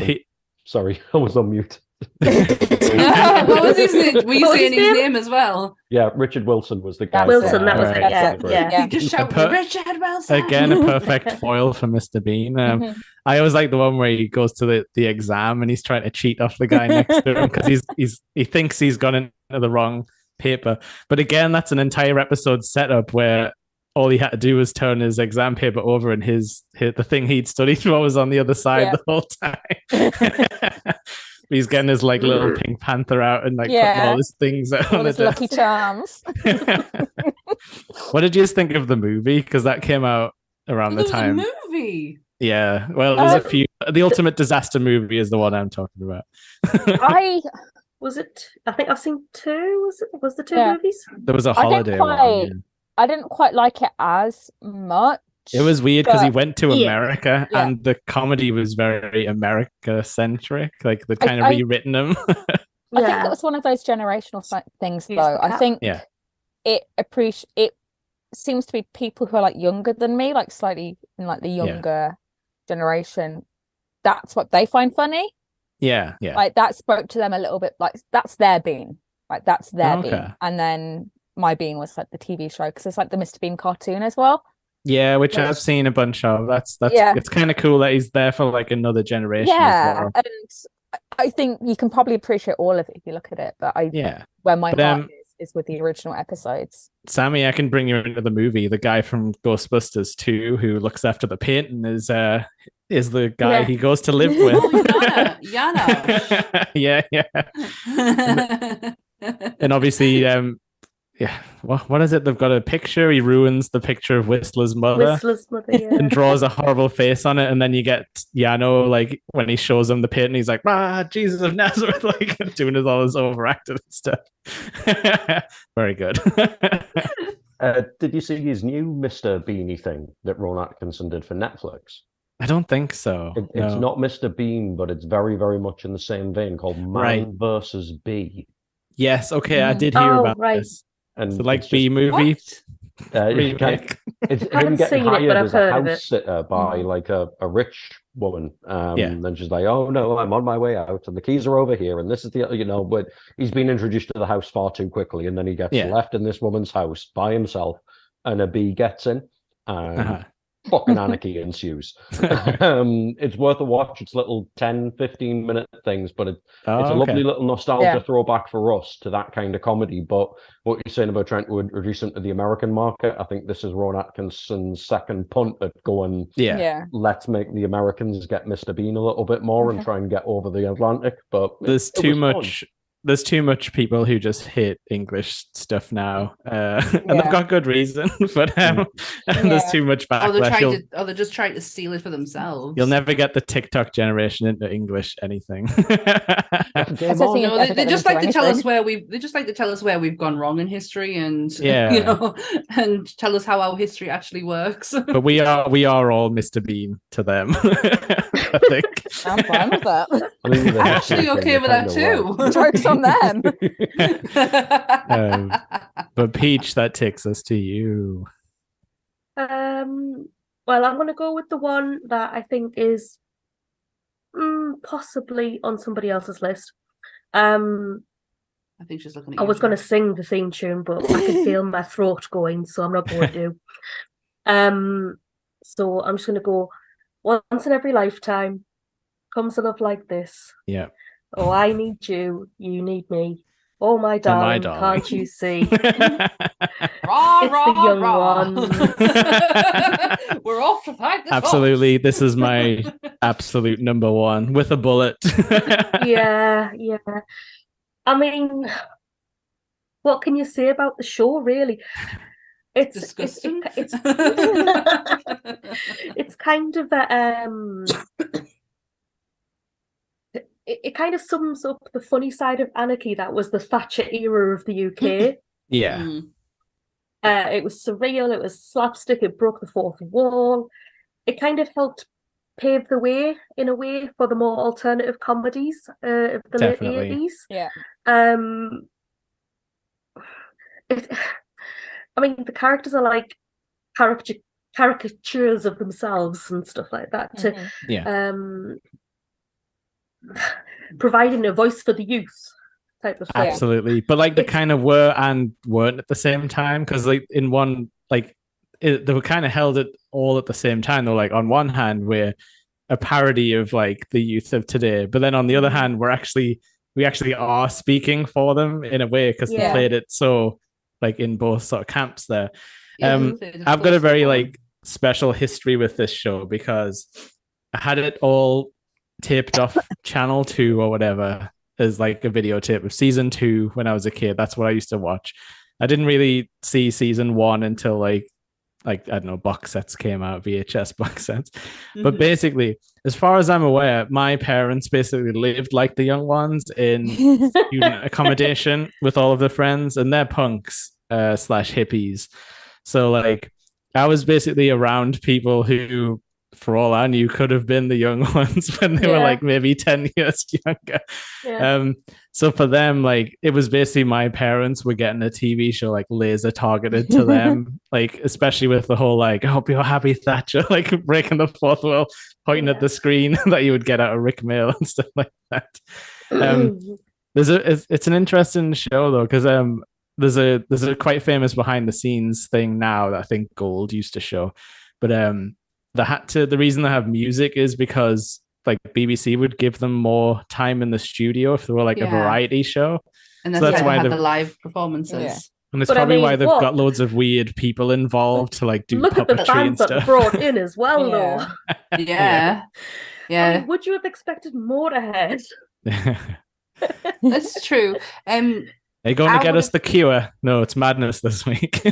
sorry, I was on mute. What was his name? Were you saying his name as well? Yeah, Richard Wilson was the guy. Wilson, that was it. Yeah. He just shouted, Richard Wilson. Again, a perfect foil for Mr. Bean. I always like the one where he goes to the exam and he's trying to cheat off the guy next to him because he thinks he's gone into the wrong paper. But again, that's an entire episode setup where all he had to do was turn his exam paper over, and the thing he'd studied for was on the other side the whole time. He's getting his like little Pink Panther out and like putting all his things out on the desk. Lucky Charms. What did you just think of the movie? Because that came out around the time. Movie. Yeah. Well, there's a few. The Ultimate Disaster Movie is the one I'm talking about. I think I've seen two. Was the two movies? There was a holiday one. I didn't quite like it as much. It was weird because he went to America and the comedy was very America-centric. Like they'd kind of rewritten them. I think it was one of those generational things, though. I think it seems to be people who are like younger than me, like slightly in like the younger generation. That's what they find funny. Yeah. Like that spoke to them a little bit. Like that's their Bean. Like that's their Bean. And then my Bean was like the TV show, because it's like the Mr. Bean cartoon as well. Yeah, which I've seen a bunch of. That's it's kind of cool that he's there for like another generation as well. And I think you can probably appreciate all of it if you look at it. But where my heart is with the original episodes. Sammy, I can bring you into the movie. The guy from Ghostbusters 2 who looks after the painting is the guy he goes to live with. Oh, Yana. Yeah. And obviously, what is it? They've got a picture. He ruins the picture of Whistler's mother. And draws a horrible face on it. And then you get Yano, like when he shows him the painting, he's like, Jesus of Nazareth, like doing all this overacted and stuff. Very good. Did you see his new Mr. Beanie thing that Ron Atkinson did for Netflix? I don't think so. It's not Mr. Bean, but it's very, very much in the same vein, called Man versus Bee. Yes, okay, I did hear about this. And so like B movie. It's him getting hired as a house sitter by like a rich woman. And then she's like, oh no, I'm on my way out and the keys are over here and this is the but he's been introduced to the house far too quickly, and then he gets left in this woman's house by himself and a bee gets in, and Uh-huh. fucking anarchy ensues. It's worth a watch. It's little 10-15 minute things, but it's a lovely little nostalgia throwback for us to that kind of comedy. But what you're saying about trying to introduce them to the American market, I think this is Ron Atkinson's second punt at going, let's make the Americans get Mr. Bean a little bit more and try and get over the Atlantic. But there's too much fun. There's too much people who just hate English stuff now, and they've got good reason. But there's too much backlash. They're just trying to steal it for themselves. You'll never get the TikTok generation into English anything. They just like to tell us where we've gone wrong in history, and and tell us how our history actually works. But we are all Mr. Bean to them. I think. I'm fine with that. I'm actually okay with that too. Jokes on them. But Peach, that takes us to you. Well, I'm going to go with the one that I think is possibly on somebody else's list. I think she's looking at I was going to sing the theme tune, but I can feel my throat going, so I'm not going to. So I'm just going to go, once in every lifetime comes a love like this. Yeah. Oh, I need you, you need me. Oh, my darling, can't you see? It's the young ones. We're off to fight this Absolutely. This is my absolute number one with a bullet. Yeah. I mean, what can you say about the show, really? It's disgusting. It's kind of it kind of sums up the funny side of anarchy that was the Thatcher era of the UK. Yeah. It was surreal, it was slapstick, it broke the fourth wall. It kind of helped pave the way, in a way, for the more alternative comedies of the late 80s. Yeah. I mean, the characters are like caricatures of themselves and stuff like that. Providing a voice for the youth type of thing. Absolutely. But like they kind of were and weren't at the same time, because like in one, like they were kind of held it all at the same time. They're like, on one hand, we're a parody of like the youth of today, but then on the other hand, we actually are speaking for them in a way, because they played it so like in both sort of camps there. I've got a very like special history with this show because I had it all taped off channel 2 or whatever as like a videotape of season 2 when I was a kid. That's what I used to watch. I didn't really see season 1 until like I don't know, box sets came out, VHS box sets. But basically, as far as I'm aware, my parents basically lived like the young ones in student accommodation with all of their friends, and they're punks / hippies. So like I was basically around people who, for all I knew, could have been the young ones when they were like maybe 10 years younger. So for them, like it was basically my parents were getting a TV show like laser targeted to them, like especially with the whole like, I hope you're happy, Thatcher, like breaking the fourth wall, pointing at the screen that you would get out of Rick Mail and stuff like that. It's an interesting show though, because there's a quite famous behind the scenes thing now that I think Gold used to show, but the reason they have music is because like BBC would give them more time in the studio if they were like a variety show, and that's why they have the live performances. And it's probably why they've got loads of weird people involved to like do puppetry at the and stuff. That brought in as well, though. Yeah. I mean, would you have expected more ahead? That's true. Are you going to get us the Cure? No, it's Madness this week.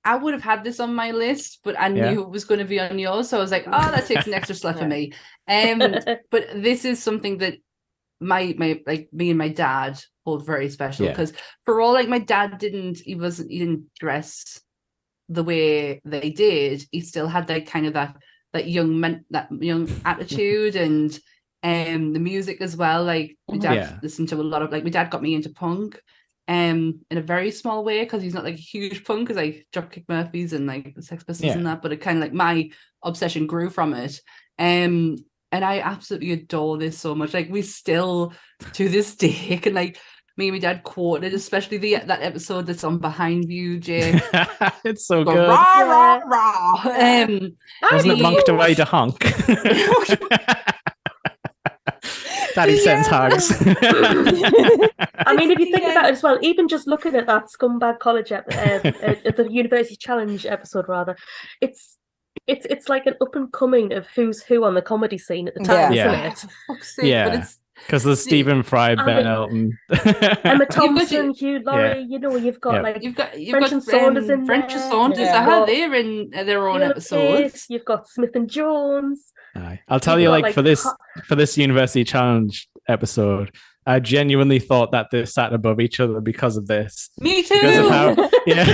I would have had this on my list, but I knew it was going to be on yours, so I was like, "Oh, that takes an extra slot for me." But this is something that my like me and my dad hold very special, because for all like my dad he didn't dress the way they did. He still had that kind of that young attitude and the music as well. Like my dad listened to a lot of my dad got me into punk. In a very small way, because he's not like a huge punk, because like Dropkick Murphys and like the Sex Pistols and that, but it kind of like my obsession grew from it. And I absolutely adore this so much. Like we still to this day can like me and my dad quoted, especially that episode that's on Behind You, Jay. It's so Go, good. rah, rah, rah. Wasn't it Monk Away to Honk? Daddy sends hugs. I mean, if you think about it as well, even just looking at that Scumbag College at the University Challenge episode, rather, it's like an up and coming of who's who on the comedy scene at the time, isn't it? For fuck's sake, Yeah. but it's because there's Stephen Fry, Ben Elton, Emma Thompson, Hugh Laurie. You know, you've got French and Saunders in French there. and Saunders. They're in their own episodes. You've got Smith and Jones. I'll tell you, like for this University Challenge episode, I genuinely thought that they sat above each other because of this. Me too. Because of how, yeah.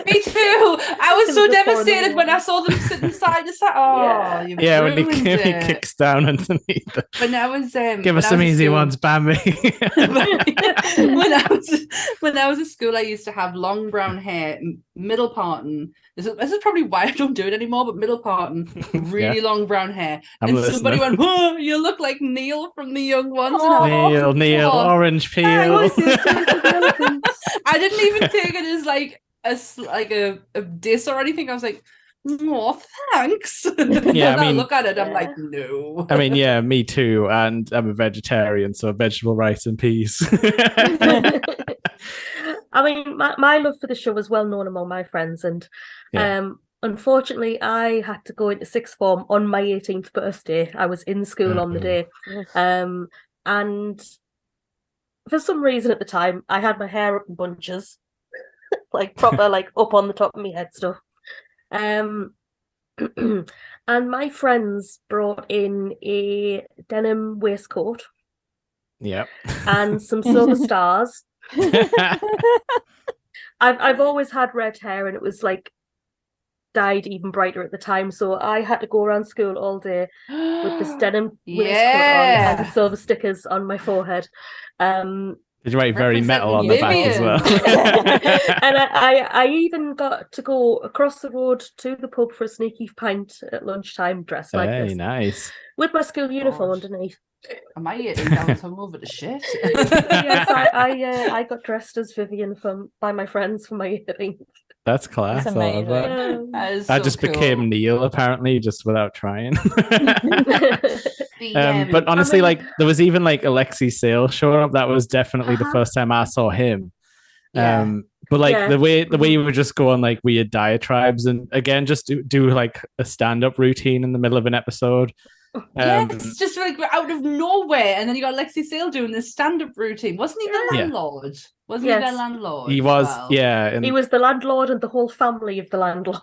Me too. I was so devastated when I saw them sitting side to side. Oh, yeah, when he kicks down underneath. When I was give us some easy ones, Bambi. when I was at school, I used to have long brown hair, middle parting. This is probably why I don't do it anymore, but middle parting, really long brown hair. And somebody went, "Oh, you look like Neil from The Young Ones." Neil, orange peel. I didn't even take it as like a diss or anything. I was like, "Oh, thanks." Yeah, I look at it. I'm like, no. I mean, yeah, me too. And I'm a vegetarian, so vegetable rice and peas. I mean, my love for the show was well known among my friends, and unfortunately, I had to go into sixth form on my 18th birthday. I was in school on the day, and for some reason at the time, I had my hair up in bunches, like proper, like up on the top of my head stuff. And my friends brought in a denim waistcoat, and some silver stars. I've always had red hair, and it was like dyed even brighter at the time, so I had to go around school all day with this denim waistcoat on and silver stickers on my forehead. Did you write very metal on the back as well? And I even got to go across the road to the pub for a sneaky pint at lunchtime, dressed like this. Nice. With my school uniform underneath. Am I eating down some over the shit? Yes, I got dressed as Vivian by my friends for my earrings. That's class. That's amazing. I just became Neil, apparently, just without trying. But honestly, like there was even like Alexi Sale showing up. That was definitely the first time I saw him. But like the way you would just go on like weird diatribes, and again just do like a stand-up routine in the middle of an episode. It's just like out of nowhere, and then you got Alexi Sale doing this stand-up routine. Wasn't he the landlord? Wasn't he the landlord? He was, He was the landlord and the whole family of the landlord.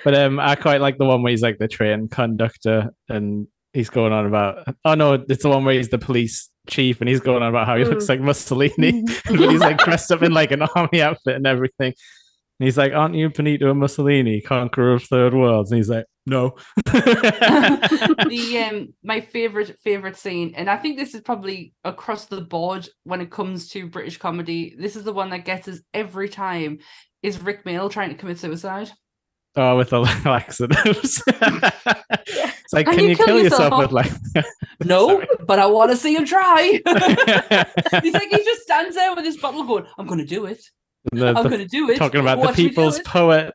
But I quite like the one where he's like the train conductor, and he's going on about. Oh no, it's the one where he's the police chief, and he's going on about how he looks like Mussolini, but he's like dressed up in like an army outfit and everything. And he's like, "Aren't you Benito Mussolini, conqueror of third worlds?" And he's like, "No." My favorite scene, and I think this is probably across the board when it comes to British comedy, this is the one that gets us every time, is Rick Mail trying to commit suicide. Oh, with the laxatives. It's like, can you kill yourself with like? No, but I want to see him try. He's like, he just stands there with his bottle going, "I'm going to do it. I'm going to do it." Talking about the people's poet.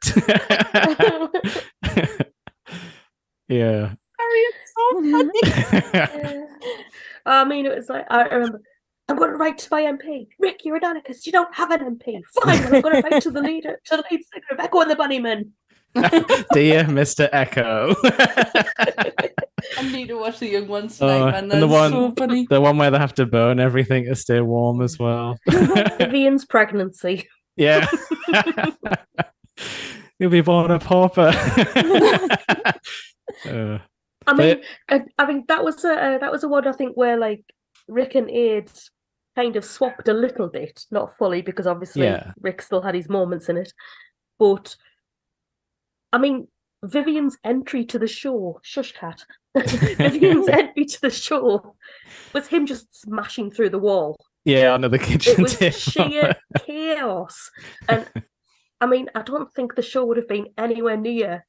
Yeah. It's so funny. I mean, it was like, I remember, "I'm going to write to my MP. Rick, you're an anarchist. You don't have an MP. Fine, well, I'm going to write to the lead singer of Echo and the Bunnymen." Dear Mr. Echo. I need to watch The Young Ones tonight, man. That's so funny. The one where they have to burn everything to stay warm as well. Vivian's pregnancy. Yeah. You'll be born a pauper. I mean, that was a one I think where like Rick and Aid kind of swapped a little bit, not fully, because obviously Rick still had his moments in it. But I mean, Vivian's entry to the show, shush cat. Vivian's entry to the show was him just smashing through the wall. Yeah, under the kitchen table. It was sheer chaos. And I mean, I don't think the show would have been anywhere near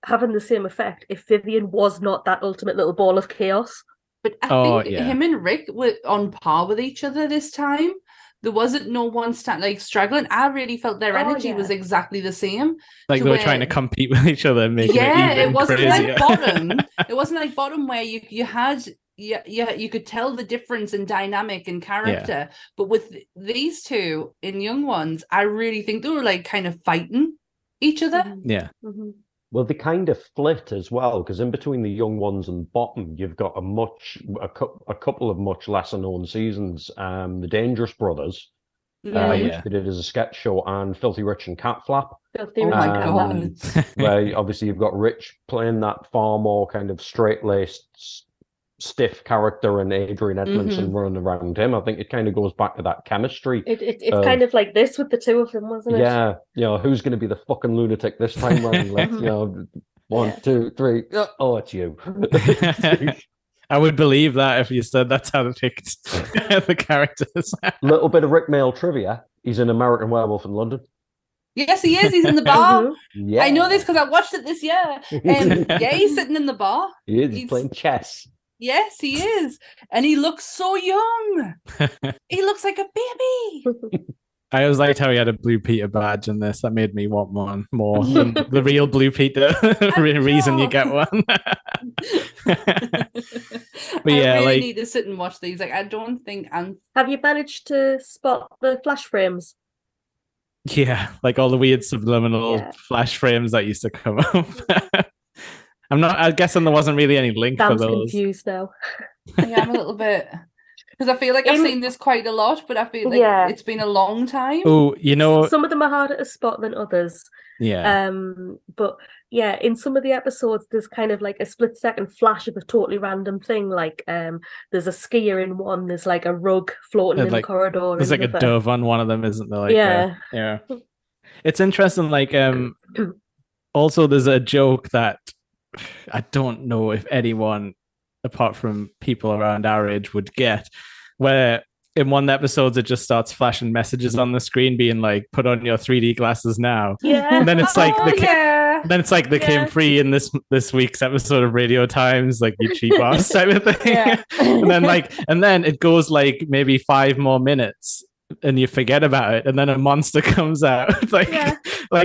having the same effect if Vivian was not that ultimate little ball of chaos. But I think him and Rick were on par with each other this time. There wasn't no one straggling. I really felt their energy was exactly the same. Like they were trying to compete with each other and make it even wasn't crazier. like bottom. It wasn't like bottom where you could tell the difference in dynamic and character. Yeah. But with these two in Young Ones, I really think they were like kind of fighting each other. Mm-hmm. Yeah. Mm-hmm. Well, they kind of split as well, because in between the Young Ones and bottom, you've got a couple of much lesser known seasons. The Dangerous Brothers, which they did as a sketch show, and Filthy Rich and Cat Flap. Filthy Rich and Cat Flap. Where obviously you've got Rich playing that far more kind of straight-laced, stiff character, and Adrian Edmondson running around him. I think it kind of goes back to that chemistry. It's kind of like this with the two of them, wasn't it? Yeah, who's going to be the fucking lunatic this time round? Let's, 1, 2, 3. Oh, it's you. I would believe that if you said that's how they picked the characters. Little bit of Rick Mail trivia. He's in American Werewolf in London. Yes, he is. He's in the bar. Yeah. I know this because I watched it this year. He's sitting in the bar. He is. He's playing chess. Yes, he is. And he looks so young. He looks like a baby. I always liked how he had a Blue Peter badge in this. That made me want one more than the real Blue Peter reason you get one. But I really need to sit and watch these. Like, I don't think Have you managed to spot the flash frames? Yeah, like all the weird subliminal flash frames that used to come up. I'm guessing there wasn't really any link for those. I'm confused now. Yeah, I'm a little bit, because I feel like I've seen this quite a lot, but I feel like it's been a long time. Oh, some of them are harder to spot than others. Yeah. But yeah, in some of the episodes, there's kind of like a split-second flash of a totally random thing. Like there's a skier in one. There's like a rug floating in the corridor. There's like a dove on one of them, isn't there? Like, yeah. It's interesting. Like, also there's a joke that I don't know if anyone apart from people around our age would get, where in one episode it just starts flashing messages on the screen being like, put on your 3D glasses now. Yeah. And then it's like they came free in this week's episode of Radio Times, like you cheap ass type of thing. Yeah. and then it goes like maybe 5 more minutes and you forget about it, and then a monster comes out like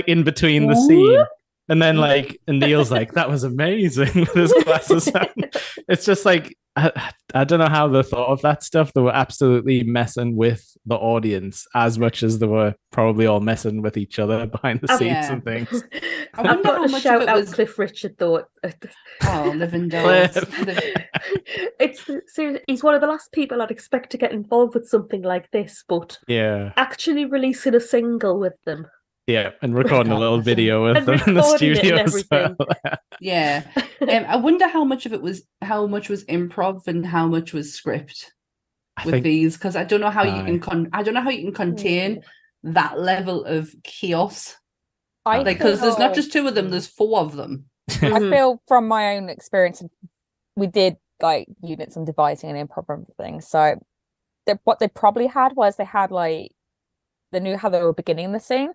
in between the scene. And then and Neil's like, that was amazing with his glasses on. It's just like, I don't know how they thought of that stuff. They were absolutely messing with the audience as much as they were probably all messing with each other behind the scenes and things. I've got to shout out Cliff Richard though. Oh, living dogs. He's one of the last people I'd expect to get involved with something like this, but actually releasing a single with them. Yeah, and recording a little video with them in the studio as well. Yeah, I wonder how much was improv and how much was script with these, because I don't know how you can contain that level of chaos. Because there's not just 2 of them, there's 4 of them. I feel from my own experience, we did like units on devising and improv and things. So what they probably had was they knew how they were beginning the scene.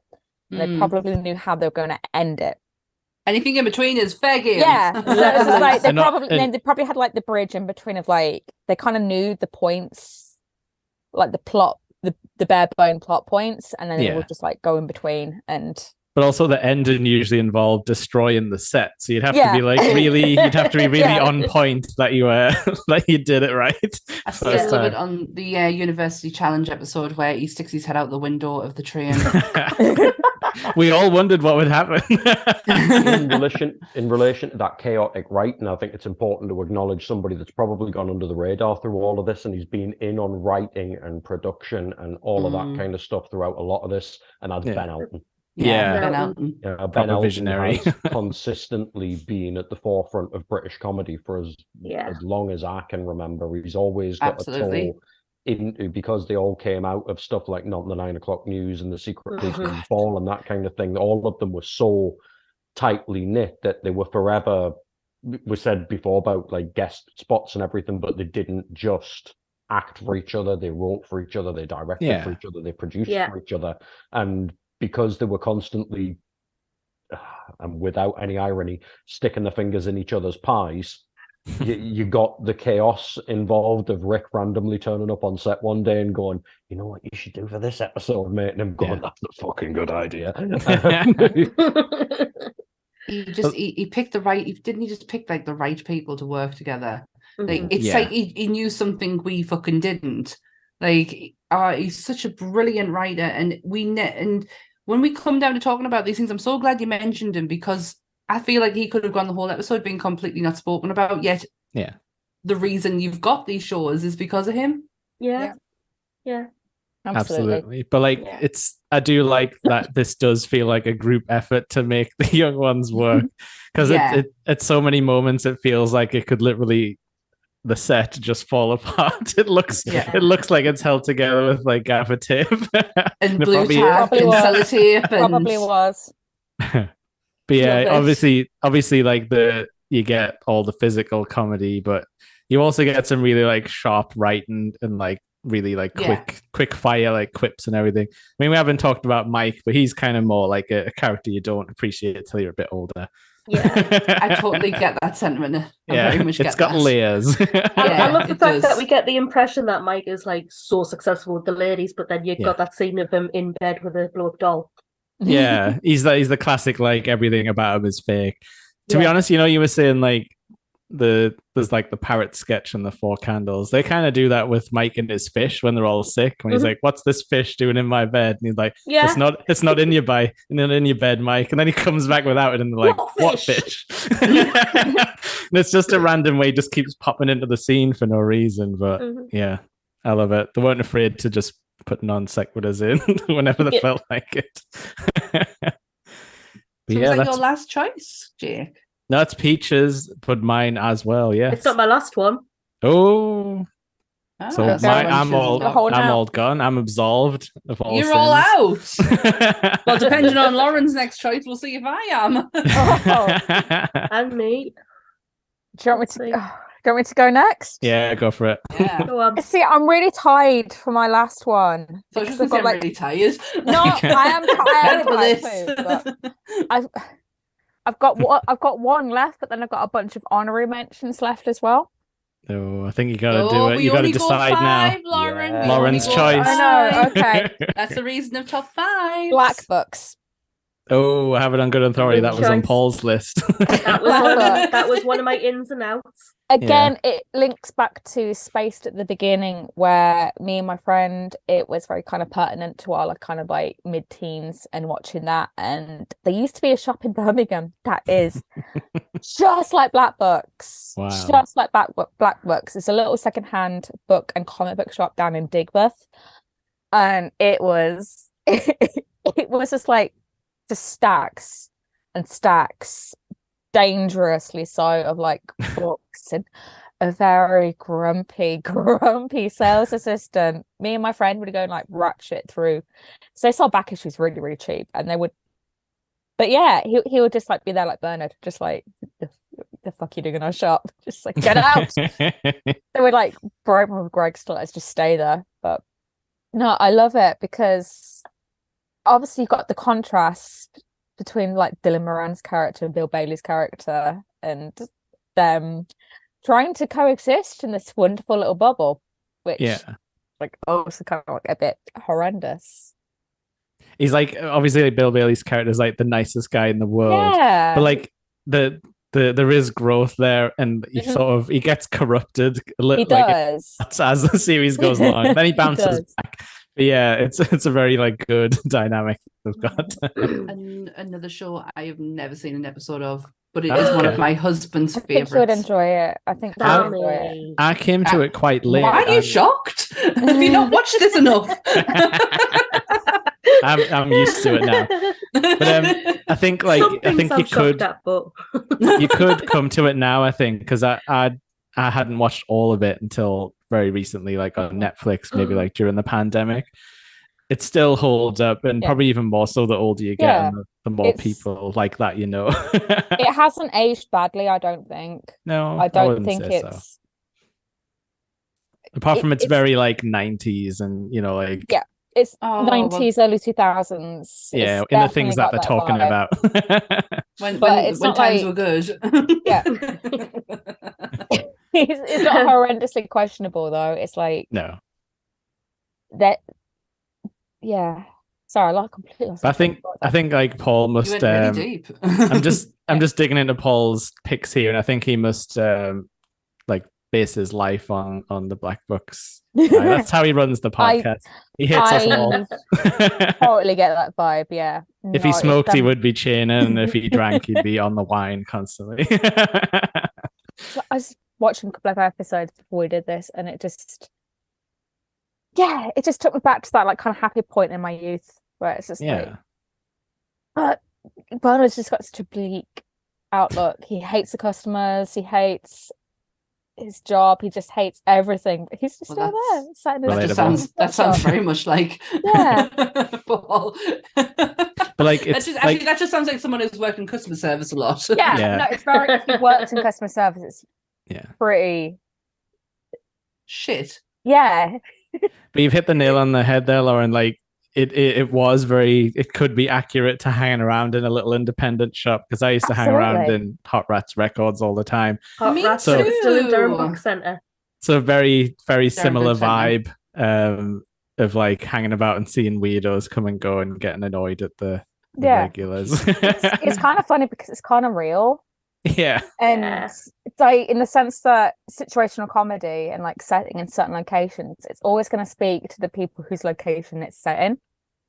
And they probably knew how they were going to end it. Anything in between is fair game. Yeah, so it's like they probably had like the bridge in between of like they kind of knew the points, like the plot, the bare bone plot points, and then they would just like go in between. But also the ending usually involved destroying the set, so you'd have to be really on point that you that you did it right. I still love it on the University Challenge episode where he sticks his head out the window of the train. We all wondered what would happen. in relation to that chaotic writing, I think it's important to acknowledge somebody that's probably gone under the radar through all of this, and he's been in on writing and production and all of that kind of stuff throughout a lot of this, and that's Ben Elton. Ben Elton. Ben Elton visionary. Has consistently been at the forefront of British comedy for as long as I can remember. He's always got a toe into, because they all came out of stuff like Not in the 9 o'clock News and The Secret Policeman's Ball and that kind of thing. All of them were so tightly knit that they were forever. We said before about like guest spots and everything, but they didn't just act for each other. They wrote for each other. They directed for each other. They produced for each other. And because they were constantly, and without any irony, sticking their fingers in each other's pies, You got the chaos involved of Rick randomly turning up on set one day and going, you know what you should do for this episode, mate? And him going, that's a fucking good idea. He picked the right. Didn't he just pick like the right people to work together? Like it's Yeah. like he knew something we fucking didn't. Like, he's such a brilliant writer, and and when we come down to talking about these things, I'm so glad you mentioned him, because I feel like he could have gone the whole episode being completely not spoken about. Yet, Yeah, the reason you've got these shows is because of him. Yeah. absolutely. But like, I do like that this does feel like a group effort to make the young ones work, because it at so many moments it feels like it could literally, the set just fall apart. It looks like it's held together with like gaffer tape and blue tack and sellotape. Probably was. But yeah, obviously, like you get all the physical comedy, but you also get some really like sharp writing and like really like quick fire like quips and everything. I mean, we haven't talked about Mike, but he's kind of more like a character you don't appreciate until you're a bit older. Yeah, I totally get that sentiment. Very much it's got layers. I love the fact that we get the impression that Mike is like so successful with the ladies, but then you've got that scene of him in bed with a blow-up doll. Yeah, he's the classic, like everything about him is fake. To be honest, you were saying like there's like the parrot sketch and the four candles. They kind of do that with Mike and his fish when they're all sick. When he's like, "What's this fish doing in my bed?" And he's like, "It's not in your bed, Mike." And then he comes back without it, and they're like, "What fish?" And it's just a random way, he just keeps popping into the scene for no reason. But yeah, I love it. They weren't afraid to just put non sequiturs in whenever they felt like it. So was that your last choice, Jake? No, it's Peaches, but mine as well. Yeah, it's not my last one. So I'm all gone. I'm absolved of all. You're sins. all out. Well, depending on Lauren's next choice, we'll see if I am. And me. Do you want me to go next? Yeah, go for it. Yeah. Go on. See, I'm really tired for my last one. So I'm really tired. No, I am tired too, but I've got one left, but then I've got a bunch of honorary mentions left as well. Oh, I think you got to do it. You got to decide now. Lauren. Yeah. Lauren's choice. I know. Okay. That's the reason of top 5. Black books. Oh, I have it on good authority. That was on Paul's list. That was one of my ins and outs. Again, it links back to Spaced at the beginning, where me and my friend, it was very kind of pertinent to our like kind of like mid-teens and watching that. And there used to be a shop in Birmingham that is just like Black Books. Wow. Just like Black Books. It's a little secondhand book and comic book shop down in Digbeth. And it was just like just stacks and stacks, dangerously so, of like books, and a very grumpy sales assistant. Me and my friend would go and like ratchet through. So they sold back issues really, really cheap, and they would. But yeah, he would just like be there like Bernard, just like the fuck you doing in our shop? Just like get out. They would like bribe with Greg to let us just stay there. But no, I love it because obviously you've got the contrast between like Dylan Moran's character and Bill Bailey's character, and them trying to coexist in this wonderful little bubble, which like also kind of like a bit horrendous. He's like, obviously like Bill Bailey's character is like the nicest guy in the world, but like there is growth there, and he gets corrupted a little. He does as the series goes along. Then he bounces back. But yeah, it's a very like good dynamic we've got. And another show I have never seen an episode of, but it is one of my husband's favorites. I think you would enjoy it. I think you would enjoy it. I came to it quite late. Why are you shocked? Have you not watched this enough? I'm used to it now. But I think you could come to it now. I think because I hadn't watched all of it until very recently, like on Netflix, maybe like during the pandemic. It still holds up, and probably even more so the older you get, and the more people like that, It hasn't aged badly, I don't think. No, I don't think it's. So. Apart from it's very like 90s, and like It's Oh, 90s, early 2000s. Yeah, It's in the things that definitely they're got talking vibe. about. when it's when not times like- were good. Yeah. It's not horrendously questionable though. It's like No. that. Yeah. Sorry, I completely lost my But train of thought I there. think like Paul You must went really deep. I'm just digging into Paul's picks here, and I think he must like base his life on the black books. That's how he runs the podcast. He hits us all. Totally get that vibe. Yeah. If he No, smoked, he would be chaining, and if he drank, he'd be on the wine constantly. So I was watching a couple of episodes before we did this, and it just took me back to that like kind of happy point in my youth where it's just like, but Bernard's just got such a bleak outlook. He hates the customers, he hates his job, he just hates everything. But he's just still there. Sat in his that sounds very much like Paul. But like it's that just sounds like someone who's worked in customer service a lot. Yeah. No, it's very if he works in customer service, it's pretty shit. Yeah. But you've hit the nail on the head there, Lauren. Like it was very, it could be accurate to hanging around in a little independent shop, because I used to hang around in Hot Rats Records all the time. Hot Rats are still in Durham Book Centre. So very, very similar vibe of like hanging about and seeing weirdos come and go and getting annoyed at the regulars. It's kind of funny because it's kind of real. Yeah. And it's like in the sense that situational comedy and like setting in certain locations, it's always going to speak to the people whose location it's set in.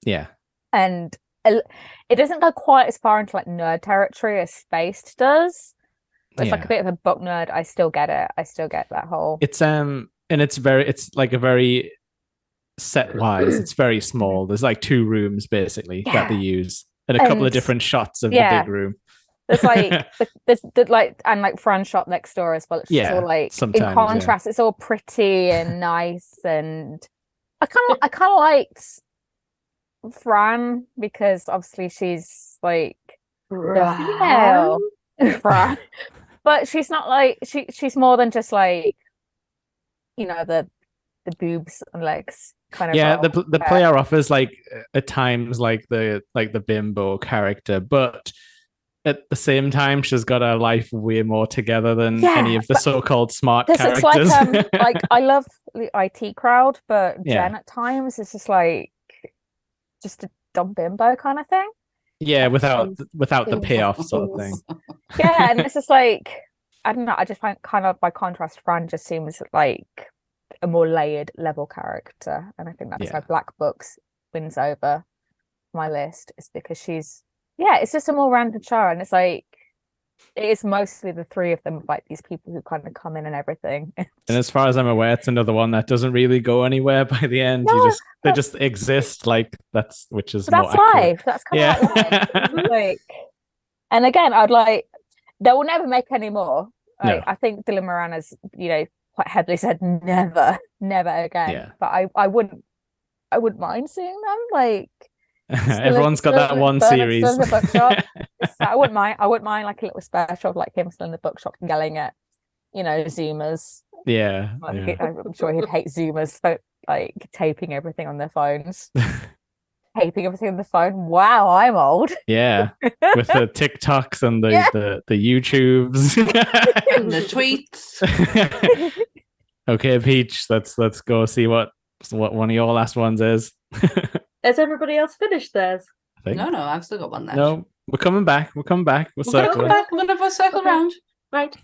Yeah. And it doesn't go quite as far into like nerd territory as Spaced does. It's like a bit of a book nerd. I still get it. I still get that whole. It's and it's like a very set wise. It's very small. There's like 2 rooms basically that they use, and a couple of different shots of the big room. There's like there's like and like Fran's shop next door as well. It's just all like in contrast. It's all pretty and nice, and I kind of liked Fran because obviously she's like the female Fran, but she's not like she's more than just like, you know, the boobs and legs kind of. Yeah, the player offers like at times like the bimbo character, but at the same time, she's got her life way more together than any of the so-called smart characters. It's like I love the IT crowd, but Jen at times is just like just a dumb bimbo kind of thing. Yeah, without the payoff sort of thing. Yeah, and it's just like, I don't know. I just find kind of by contrast, Fran just seems like a more layered level character, and I think that's why Black Books wins over my list. Is because she's. Yeah, it's just a more random show, and it's like it is mostly the 3 of them, like these people who kind of come in and everything. And as far as I'm aware, it's another one that doesn't really go anywhere by the end. They just exist, like which is more life. That's kind of life. Like, and again, they will never make any more. Like, no. I think Dylan Moran has, you know, quite heavily said never again. Yeah. But I wouldn't mind seeing them like. Everyone's got that one series. I wouldn't mind like a little special of like him still in the bookshop yelling at, you know, Zoomers. Yeah, I'm sure he'd hate Zoomers for like taping everything on their phones. Taping everything on the phone. Wow, I'm old. Yeah, with the TikToks and the YouTubes and the tweets. Okay, Peach, let's go see what one of your last ones is. Has everybody else finished theirs? No, I've still got one left. No, we're coming back. We're coming back. We're circling back. We're gonna circle around. Right.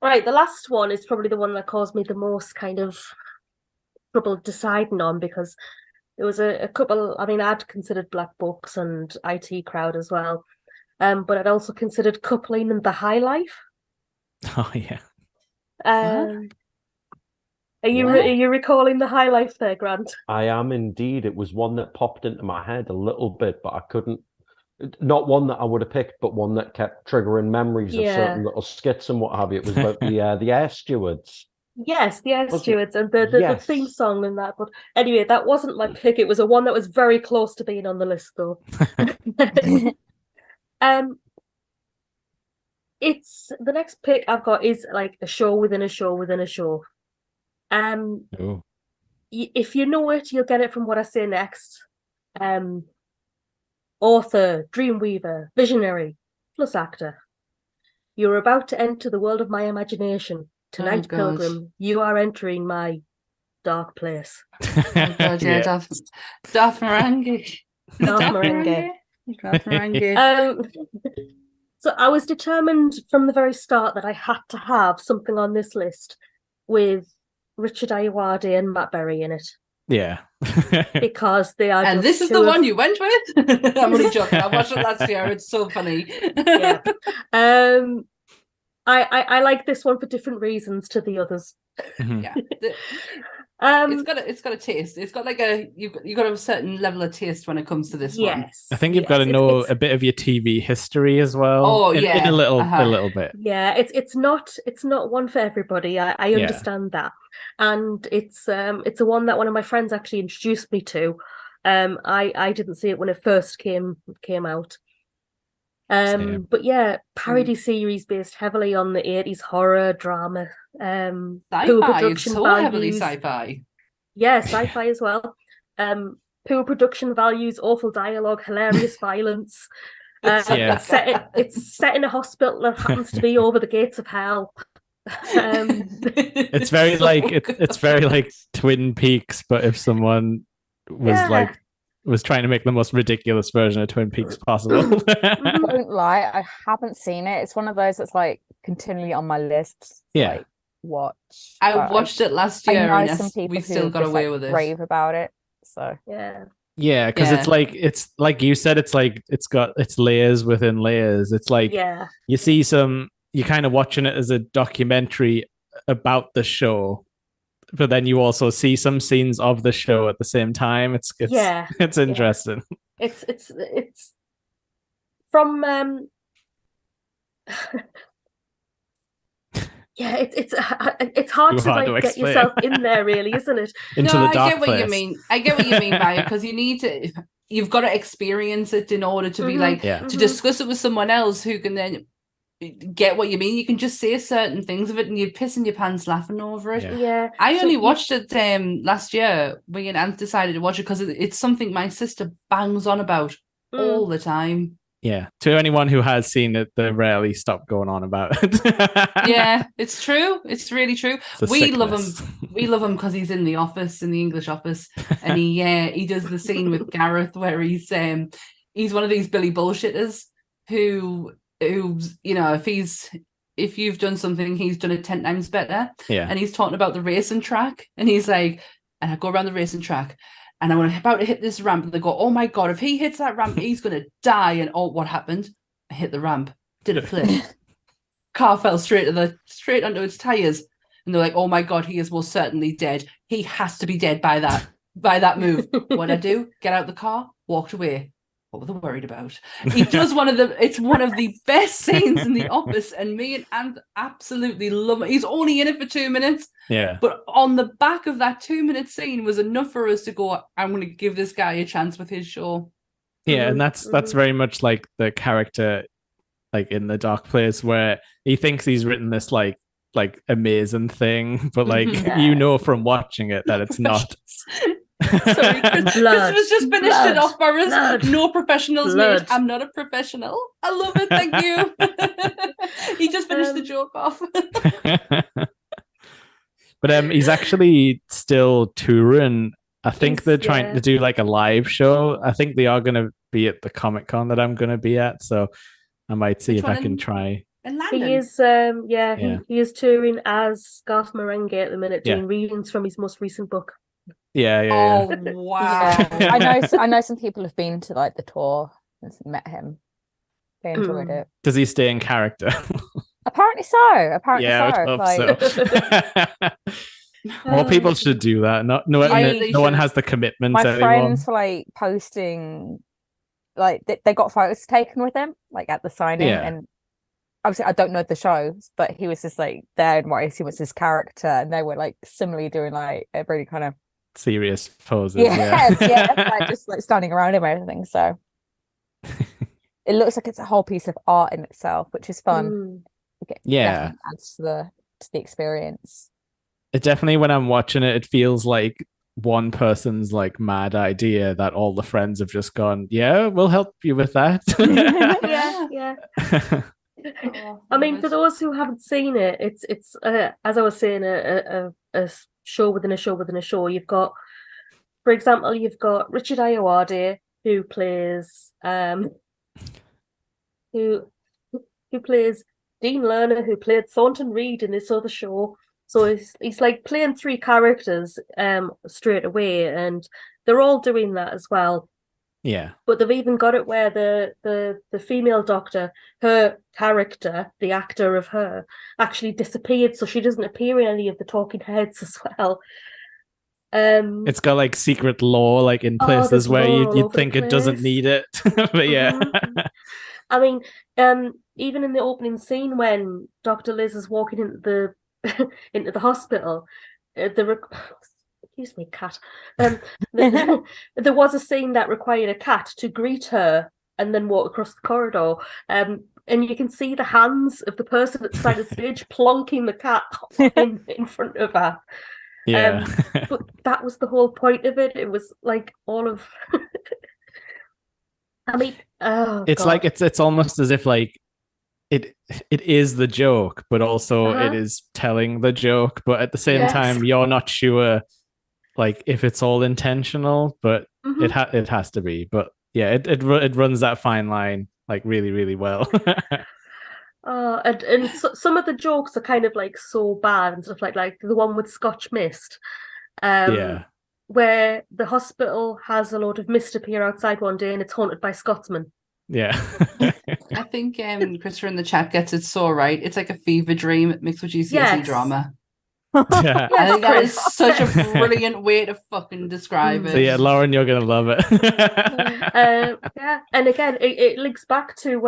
Right. The last one is probably the one that caused me the most kind of trouble deciding on, because there was a couple. I mean, I'd considered Black Books and IT Crowd as well, but I'd also considered Coupling and The High Life. Oh yeah. Are you recalling The High Life there, Grant? I am indeed. It was one that popped into my head a little bit, but I couldn't. Not one that I would have picked, but one that kept triggering memories of certain little skits and what have you. It was about the air stewards. Yes, the air stewards and the theme song and that. But anyway, that wasn't my pick. It was a one that was very close to being on the list, though. It's the next pick I've got is like a show within a show within a show. Oh. If you know it, you'll get it from what I say next. Author, dreamweaver, visionary, plus actor. You're about to enter the world of my imagination. Tonight, Pilgrim, you are entering my dark place. Oh God, yeah, Darth Marenghi. Darth Marenghi. Darth Marenghi. So I was determined from the very start that I had to have something on this list with Richard Ayoade and Matt Berry in it. Yeah. Because they are. And this is the one you went with? I'm only joking. I watched it last year. It's so funny. Yeah. I like this one for different reasons to the others. Yeah. It's got a taste. It's got like you've got a certain level of taste when it comes to this one. I think you've got to know a bit of your TV history as well. Oh in a little bit. Yeah, it's not one for everybody. I understand that, and it's a one that one of my friends actually introduced me to. I didn't see it when it first came out. But yeah, parody series based heavily on the 80s horror drama. Poor production so values. Heavily sci-fi. Yeah, sci-fi as well. Poor production values, awful dialogue, hilarious violence. It's set in a hospital that happens to be over the gates of hell. It's very it's very like Twin Peaks, but if someone was trying to make the most ridiculous version of Twin Peaks possible. Don't lie, I haven't seen it. It's one of those that's like continually on my list. Yeah. Like, watch. I watched it last year, I know some people we still got away with it. Rave about it. So yeah, because it's like you said, it's like it's layers within layers. It's like you see you're kind of watching it as a documentary about the show, but then you also see some scenes of the show at the same time. It's interesting. It's from it's hard to like get yourself in there, really, isn't it? I get what you mean. I get what you mean by it, because you've got to experience it in order to be like to discuss it with someone else who can then get what you mean. You can just say certain things of it and you're pissing your pants laughing over it. Yeah. I only watched it last year. Me and Aunt decided to watch it because it's something my sister bangs on about all the time. Yeah, to anyone who has seen it, they rarely stop going on about it. Yeah, it's true. It's really true. We love him. We love him because he's in the office, in the English office, and he does the scene with Gareth where he's one of these Billy bullshitters who if you've done something, he's done it 10 times better. Yeah, and he's talking about the racing track, and he's like, and I go around the racing track. And I'm about to hit this ramp, and they go, "Oh my God, if he hits that ramp, he's going to die." And what happened? I hit the ramp, did a flip. Car fell straight onto its tires. And they're like, "Oh my God, he is most certainly dead. He has to be dead by that move." What'd I do? Get out the car, walked away. What were they worried about? He does it's one of the best scenes in The Office, and me and Ant absolutely love it. He's only in it for 2 minutes. Yeah. But on the back of that 2-minute scene was enough for us to go, I'm going to give this guy a chance with his show. Yeah, and that's very much like the character like in The Dark Place, where he thinks he's written this like amazing thing, but like you know from watching it that it's not. Sorry, Chris was just finished it off for us. No professionals, mate. I'm not a professional. I love it. Thank you. He just finished the joke off. But he's actually still touring. I think they're trying to do like a live show. I think they are going to be at the Comic-Con that I'm going to be at, so I might see if I can try. He is, he is touring as Garth Marenghi at the minute, doing readings from his most recent book. Yeah. Oh wow! Yeah. I know some people have been to like the tour and met him. They enjoyed it. Does he stay in character? Apparently so. I hope so. More people should do that. No one has the commitment. My friends were like posting, like they got photos taken with him, like at the signing, and obviously I don't know the shows, but he was just like there and what I assume was his character, and they were like similarly doing like a really kind of serious poses. Like just like standing around him and everything. So it looks like it's a whole piece of art in itself, which is fun. Yeah, adds to the experience. it definitely, when I'm watching it, it feels like one person's like mad idea that all the friends have just gone, yeah, we'll help you with that. Yeah. I mean, for those who haven't seen it, it's as I was saying, a show within a show within a show. You've got, for example, you've got Richard Ayoade, who plays who plays Dean Lerner, who played Thornton Reed in this other show. So he's like playing three characters straight away, and they're all doing that as well. Yeah. But they've even got it where the female doctor, her character, the actor of her, actually disappeared, so she doesn't appear in any of the talking heads as well. It's got like secret lore, like in places where you'd think it doesn't need it. But yeah. I mean, even in the opening scene when Dr. Liz is walking into the into the hospital, excuse me, cat. There was a scene that required a cat to greet her and then walk across the corridor. And you can see the hands of the person at the side of the stage plonking the cat in front of her. Yeah. But that was the whole point of it. It was like all of I mean, it's God. Like it's almost as if like it is the joke, but also it is telling the joke, but at the same time you're not sure like if it's all intentional, but it has to be. But yeah, it runs that fine line like really, really well. And some of the jokes are kind of like so bad and stuff, like the one with Scotch mist, where the hospital has a lot of mist appear outside one day and it's haunted by Scotsmen. Yeah. I think Christopher in the chat gets it so right. It's like a fever dream mixed with GCSE drama. Yeah. I think that is such a brilliant way to fucking describe it. So yeah, Lauren, you're gonna love it. Yeah, and again, it links back to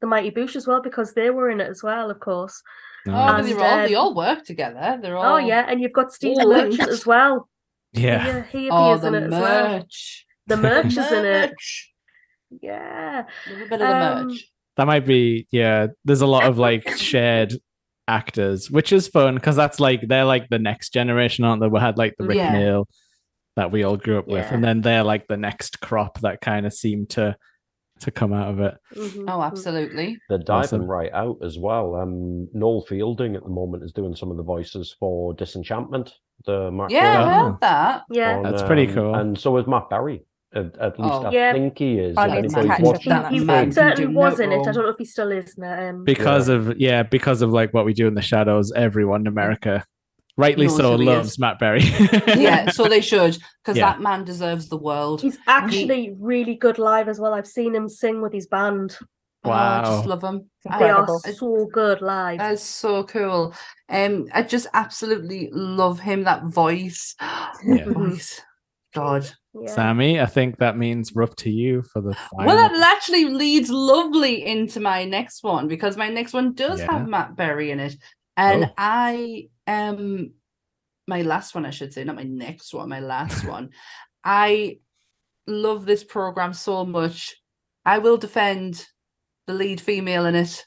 the Mighty Boosh as well, because they were in it as well, of course. And they all work together. They're all. Oh yeah, and you've got Steve Merchant as well. Yeah. He appears in it as well. The merch is in it. Yeah. A little bit of the merch. That might be, there's a lot of like shared actors, which is fun because that's like they're like the next generation, aren't they? We had like the Rick Mail that we all grew up with, and then they're like the next crop that kind of seem to come out of it. Oh, absolutely. They're diving right out as well. Noel Fielding at the moment is doing some of the voices for Disenchantment. I heard that. Yeah, that's pretty cool. And so is Matt Berry. At least I think he is. He certainly was in it. I don't know if he still is now. Because of like What We Do in the Shadows, everyone in America, rightly so, loves Matt Berry. Yeah, so they should, because that man deserves the world. He's actually really good live as well. I've seen him sing with his band. Wow. I just love them. They are so good live. That's so cool. I just absolutely love him, that voice. Voice. God. Yeah. Sammy, I think that means we're up to you for the final. Well, that actually leads lovely into my next one, because my next one does have Matt Berry in it. And my last one, I should say, not my next one, my last one. I love this program so much. I will defend the lead female in it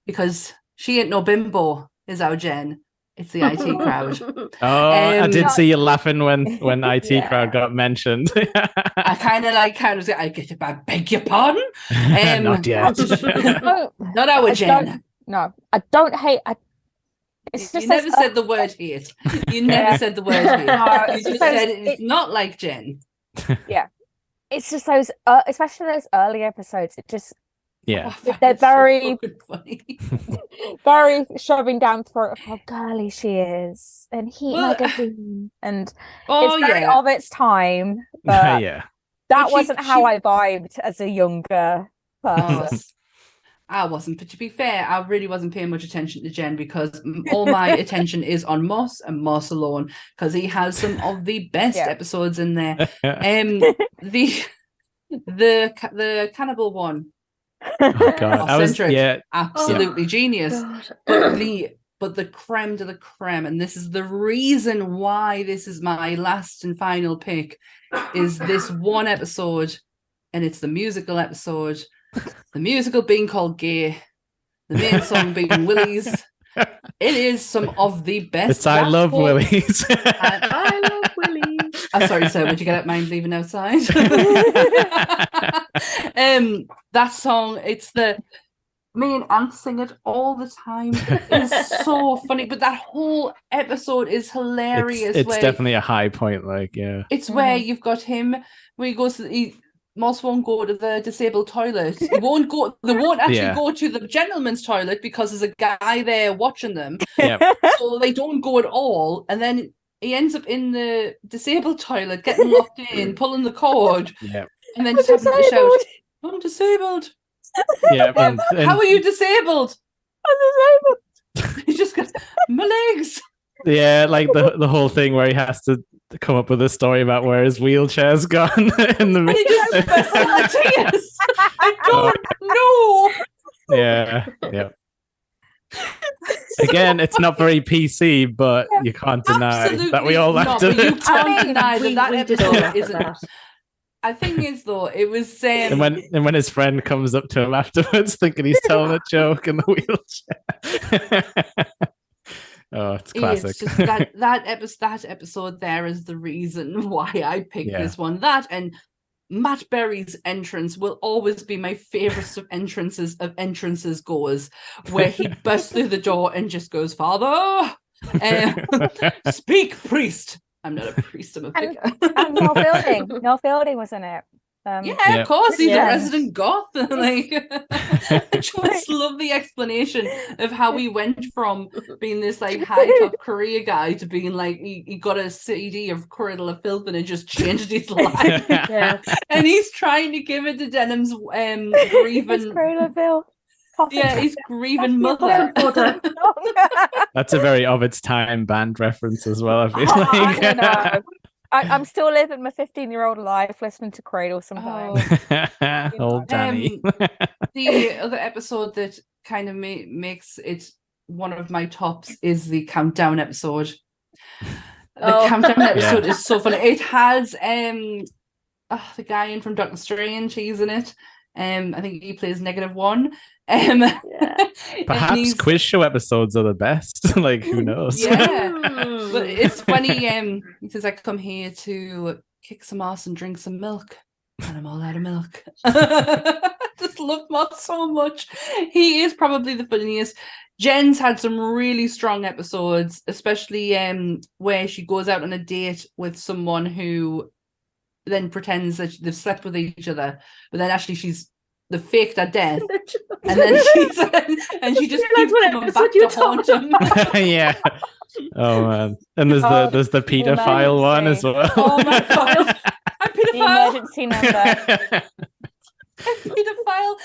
because she ain't no bimbo, is our Jen. It's the IT crowd. Oh, I did see you laughing when IT crowd got mentioned. I kind of I beg your pardon. Not yet. Not our Jen. No, I don't hate. You never said the word hate. You never said the word hate. You just said it's not like Jen. Yeah, it's just those, especially those early episodes. It just. Yeah, they're very, very shoving down the throat of how girly she is, and Heat magazine, and it's very of its time. But that wasn't how I vibed as a younger person. I wasn't, but to be fair, I really wasn't paying much attention to Jen because all my attention is on Moss and Moss alone, because he has some of the best episodes in there. The cannibal one. Oh God, absolutely genius. But the creme de la creme, and this is the reason why this is my last and final pick, is this one episode, and it's the musical episode. The musical being called Gay, the main song being Willie's, It is some of the best. It's I love Willies. I love Willies. I'm sorry, sir. Would you get up mind leaving outside? That song. It's me and Ant sing it all the time. It's so funny, but that whole episode is hilarious. It's definitely a high point. Like, yeah, it's where you've got him where he goes. Moss won't go to the disabled toilet. He won't go. They won't actually go to the gentleman's toilet because there's a guy there watching them. Yep. So they don't go at all, and then he ends up in the disabled toilet, getting locked in, pulling the cord. Yeah. And then just having to shout, "I'm disabled." Yeah. And how are you disabled? I'm disabled. He just goes, "My legs." Yeah, like the whole thing where he has to come up with a story about where his wheelchair's gone in the And he just bursts into tears. I don't know. Yeah. Again, it's not very PC, but you can't deny that we all laughed at You it. can't deny that episode isn't. I think is though it was and when his friend comes up to him afterwards, thinking he's telling a joke in the wheelchair. Oh, it's classic. It's just that episode there is the reason why I picked this one. That and Matt Berry's entrance will always be my favourite of entrances goers, where he bursts through the door and just goes, "Father, speak, priest." I'm not a priest, I'm a vicar. And Noel Fielding was in it. Of course, he's a resident goth. Like, I just love the explanation of how he went from being this like high top career guy to being like he got a CD of Cradle of Filth and it just changed his life. And he's trying to give it to Denham's grieving Cradle of Filth. He's grieving mother. That's a very of its time band reference as well. I feel I like. don't know. I'm still living my 15-year-old life listening to Cradle sometimes. Old Danny. The other episode that kind of makes it one of my tops is the countdown episode. The countdown episode is so funny. It has the guy in from Doctor Strange. He's in it. I think he plays -1. Perhaps quiz show episodes are the best. Like, who knows? Yeah, but it's funny. He says, "I come here to kick some ass and drink some milk, and I'm all out of milk." I just love Moss so much. He is probably the funniest. Jen's had some really strong episodes, especially where she goes out on a date with someone who then pretends that they've slept with each other, but then actually they faked her death, and then she just keeps coming back to haunt him. Yeah. Oh man, and there's the pedophile one as well. Oh my god, I'm pedophile. The emergency number. Pedophile.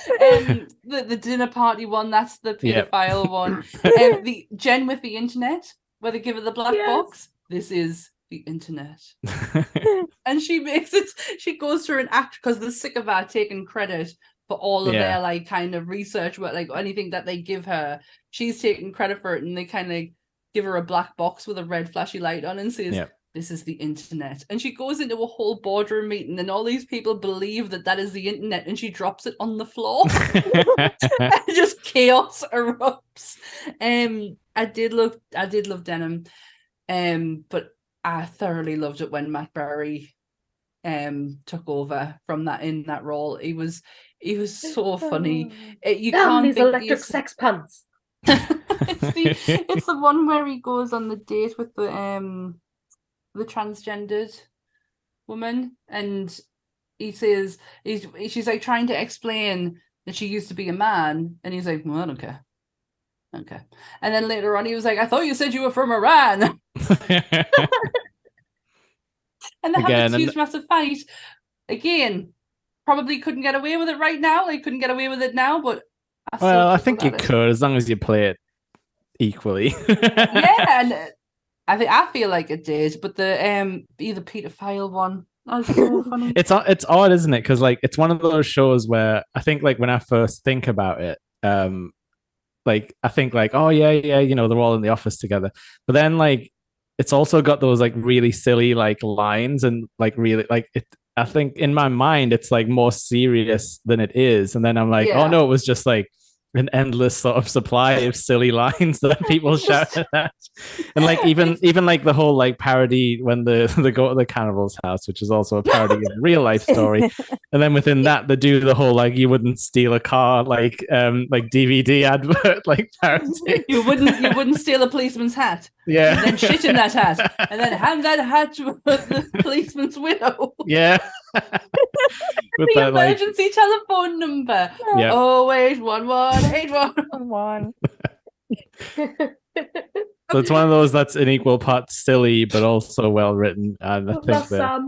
The dinner party one. That's the pedophile one. The Jen with the internet, where they give her the black box. This is the internet. And she makes it. She goes through an act because they're sick of her taking credit for all of their like kind of research, but like anything that they give her, she's taking credit for it, and they kind of give her a black box with a red flashy light on and says, "This is the internet." And she goes into a whole boardroom meeting, and all these people believe that is the internet, and she drops it on the floor. And just chaos erupts. I did love Denham, but I thoroughly loved it when Matt Berry took over from that in that role. He was so funny. You can't these electric sex pants. It's the one where he goes on the date with the transgendered woman, and he says she's like trying to explain that she used to be a man, and he's like, "Well, I don't care." Okay. And then later on he was like, "I thought you said you were from Iran." And they have this huge massive fight. Again, probably couldn't get away with it right now. They couldn't get away with it now, but I think you could, as long as you play it equally. Yeah, and I feel like it did, but the either pedophile one. That's so funny. It's odd, isn't it? Because like it's one of those shows where I think like when I first think about it, like I think like, oh yeah, you know, they're all in the office together. But then like it's also got those like really silly like lines and like really like it. I think in my mind it's like more serious than it is, and then I'm like, oh no, it was an endless sort of supply of silly lines that people shout at. And like even like the whole like parody when they go to the cannibal's house, which is also a parody of a real life story. And then within that they do the whole like you wouldn't steal a car like DVD advert like parody. You wouldn't steal a policeman's hat. Yeah. And then shit in that hat. And then hand that hat to the policeman's widow. Yeah. With The that, like, emergency telephone number. Yeah. 081181. so it's one of those that's in equal parts silly but also well written, and I think they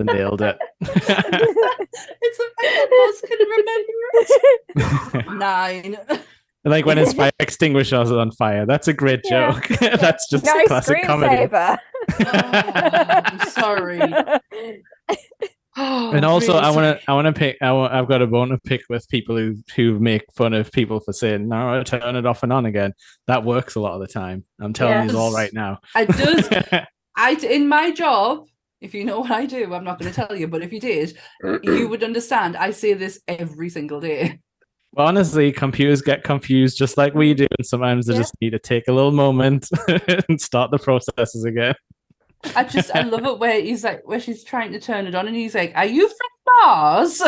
nailed it. It's the fact that most can remember it. 9. Like when his fire extinguisher is on fire. That's a great joke. That's just a classic comedy. Screensaver. I'm sorry. And also, really I want to pick. I've got a bone to pick with people who make fun of people for saying, "No, turn it off and on again." That works a lot of the time. I'm telling you all right now. It does. In my job, if you know what I do, I'm not going to tell you, but if you did, you would understand. I say this every single day. Well, honestly, computers get confused just like we do, and sometimes they just need to take a little moment and start the processes again. I love it where he's like, where she's trying to turn it on, and he's like, "Are you from Mars?"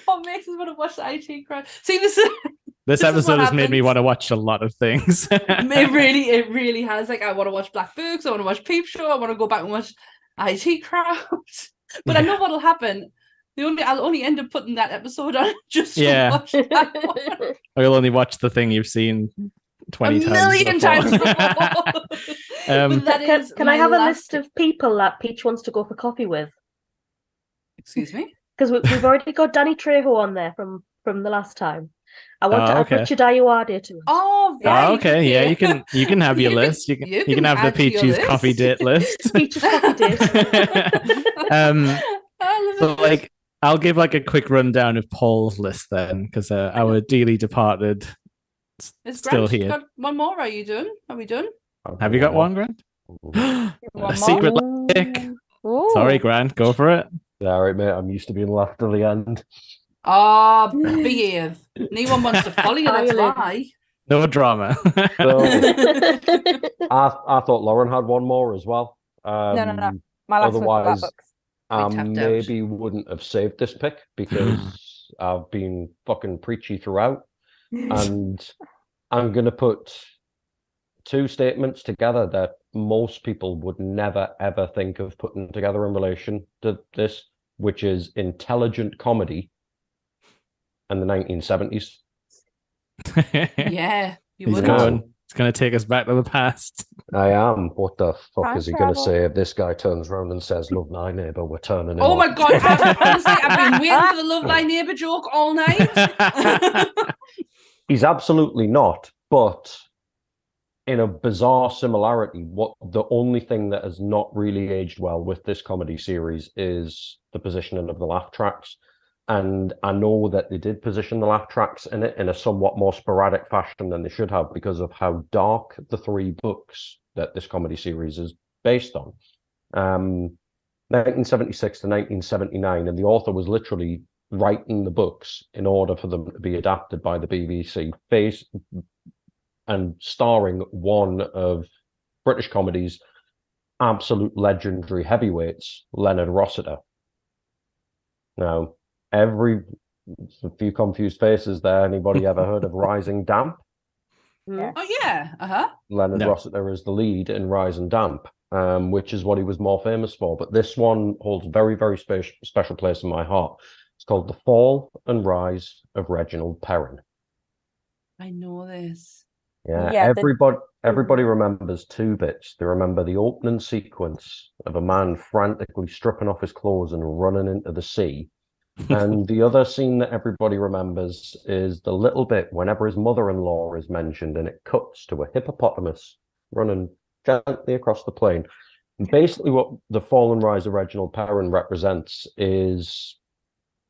What makes us want to watch the IT crowd? See, this episode has made me want to watch a lot of things. It really has. Like, I want to watch Black Books, I want to watch Peep Show, I want to go back and watch IT crowd. But I know what'll happen. I'll only end up putting that episode on just to watch that one. Or you'll only watch the thing you've seen 20 times. A million times before. Can I have a list of people that Peach wants to go for coffee with? Excuse me? Because we've already got Danny Trejo on there from the last time. I want to add Richard Ayoade to it. Oh, okay. Yeah, you can have your list. You can have the Peachy's coffee date list. Peach's coffee date. So like, I'll give like a quick rundown of Paul's list then, because our dearly departed is still Grant here. Got one more? Are you done? Are we done? Have you got one, Grant? A secret pick. Sorry, Grant, go for it. Yeah, right, mate. I'm used to being left to the end. Oh, behave. No one wants to follow you, that's why. No drama. So, I thought Lauren had one more as well. No. My last otherwise, books. maybe wouldn't have saved this pick because I've been fucking preachy throughout. And I'm going to put two statements together that most people would never, ever think of putting together in relation to this, which is intelligent comedy and the 1970s. Yeah, you He's would. going. It's going to take us back to the past. I am. What the fuck Time is he going to travel. say if this guy turns around and says, "Love thy neighbour, we're turning him Oh off." my God, honestly, I've been waiting for the Love Thy Neighbour joke all night. He's absolutely not, but in a bizarre similarity, the only thing that has not really aged well with this comedy series is the positioning of the laugh tracks. And I know that they did position the laugh tracks in it in a somewhat more sporadic fashion than they should have because of how dark the three books that this comedy series is based on. 1976 to 1979, and the author was literally writing the books in order for them to be adapted by the BBC, based and starring one of British comedy's absolute legendary heavyweights, Leonard Rossiter. Now, a few confused faces there. Anybody ever heard of Rising Damp? Oh yeah, Leonard Rossiter is the lead in Rising Damp, which is what he was more famous for. But this one holds a very, very special place in my heart. It's called The Fall and Rise of Reginald Perrin. I know this. Yeah, everybody remembers two bits. They remember the opening sequence of a man frantically stripping off his clothes and running into the sea. And the other scene that everybody remembers is the little bit whenever his mother-in-law is mentioned, and it cuts to a hippopotamus running gently across the plain. And basically what The Fall and Rise of Reginald Perrin represents is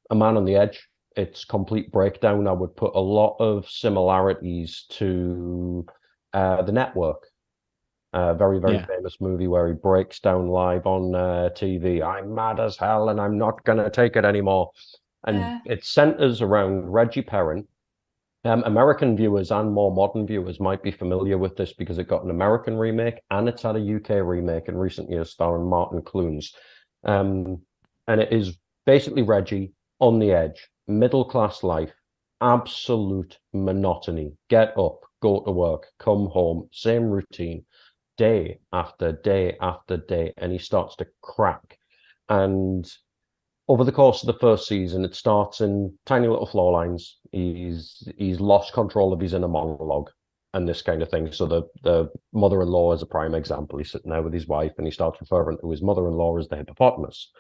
a man on the edge. It's complete breakdown. I would put a lot of similarities to The Network. Very, very famous movie where he breaks down live on TV. I'm mad as hell and I'm not going to take it anymore. and it centers around Reggie Perrin. American viewers and more modern viewers might be familiar with this because it got an American remake and it's had a UK remake in recent years starring Martin Clunes. And it is basically Reggie on the edge, middle-class life, absolute monotony. Get up, go to work, come home, same routine, day after day after day, and he starts to crack. And over the course of the first season, it starts in tiny little floor lines. He's lost control of his inner monologue and this kind of thing. So the mother-in-law is a prime example. He's sitting there with his wife and he starts referring to his mother-in-law as the hippopotamus.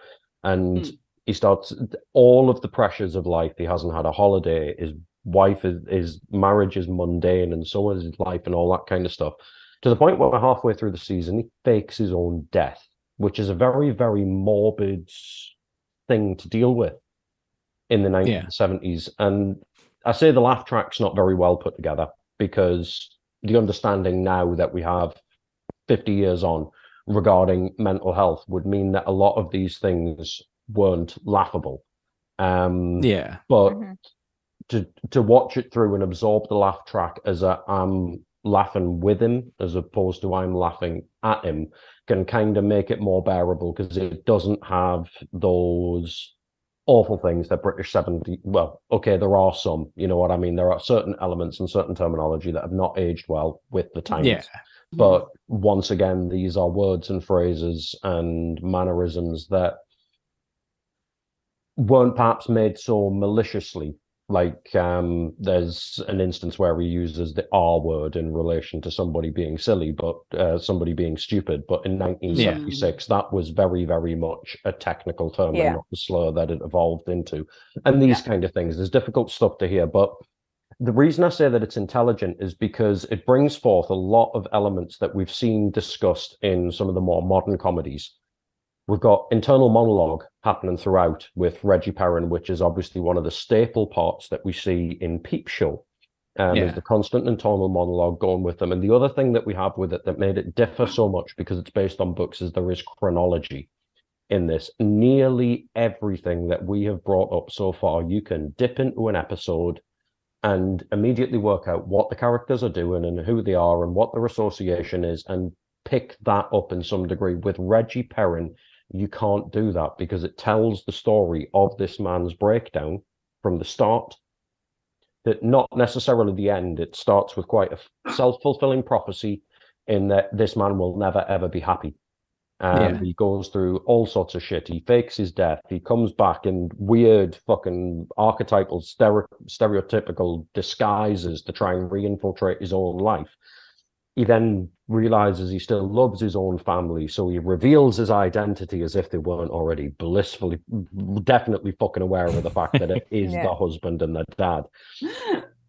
And he starts all of the pressures of life. He hasn't had a holiday. His wife his marriage is mundane, and so is his life and all that kind of stuff. To the point where halfway through the season, he fakes his own death, which is a very, very morbid thing to deal with in the 1970s. And I say the laugh track's not very well put together because the understanding now that we have 50 years on regarding mental health would mean that a lot of these things weren't laughable. But to watch it through and absorb the laugh track as I'm laughing with him as opposed to I'm laughing at him can kind of make it more bearable because it doesn't have those awful things that British 70, well, okay, there are some, you know what I mean? There are certain elements and certain terminology that have not aged well with the times. Yeah. But once again, these are words and phrases and mannerisms that weren't perhaps made so maliciously. Like there's an instance where he uses the R word in relation to somebody being silly, but somebody being stupid. But in 1976, that was very, very much a technical term and not the slur that it evolved into. And these kind of things, there's difficult stuff to hear. But the reason I say that it's intelligent is because it brings forth a lot of elements that we've seen discussed in some of the more modern comedies. We've got internal monologue happening throughout with Reggie Perrin, which is obviously one of the staple parts that we see in Peep Show. Is the constant internal monologue going with them. And the other thing that we have with it that made it differ so much because it's based on books is there is chronology in this. Nearly everything that we have brought up so far, you can dip into an episode and immediately work out what the characters are doing and who they are and what their association is and pick that up in some degree. With Reggie Perrin, you can't do that because it tells the story of this man's breakdown from the start, that not necessarily the end. It starts with quite a self-fulfilling prophecy in that this man will never, ever be happy. He goes through all sorts of shit. He fakes his death. He comes back in weird fucking archetypal, stereotypical disguises to try and reinfiltrate his own life. He then realizes he still loves his own family, so he reveals his identity as if they weren't already blissfully, definitely fucking aware of the fact that it is the husband and the dad.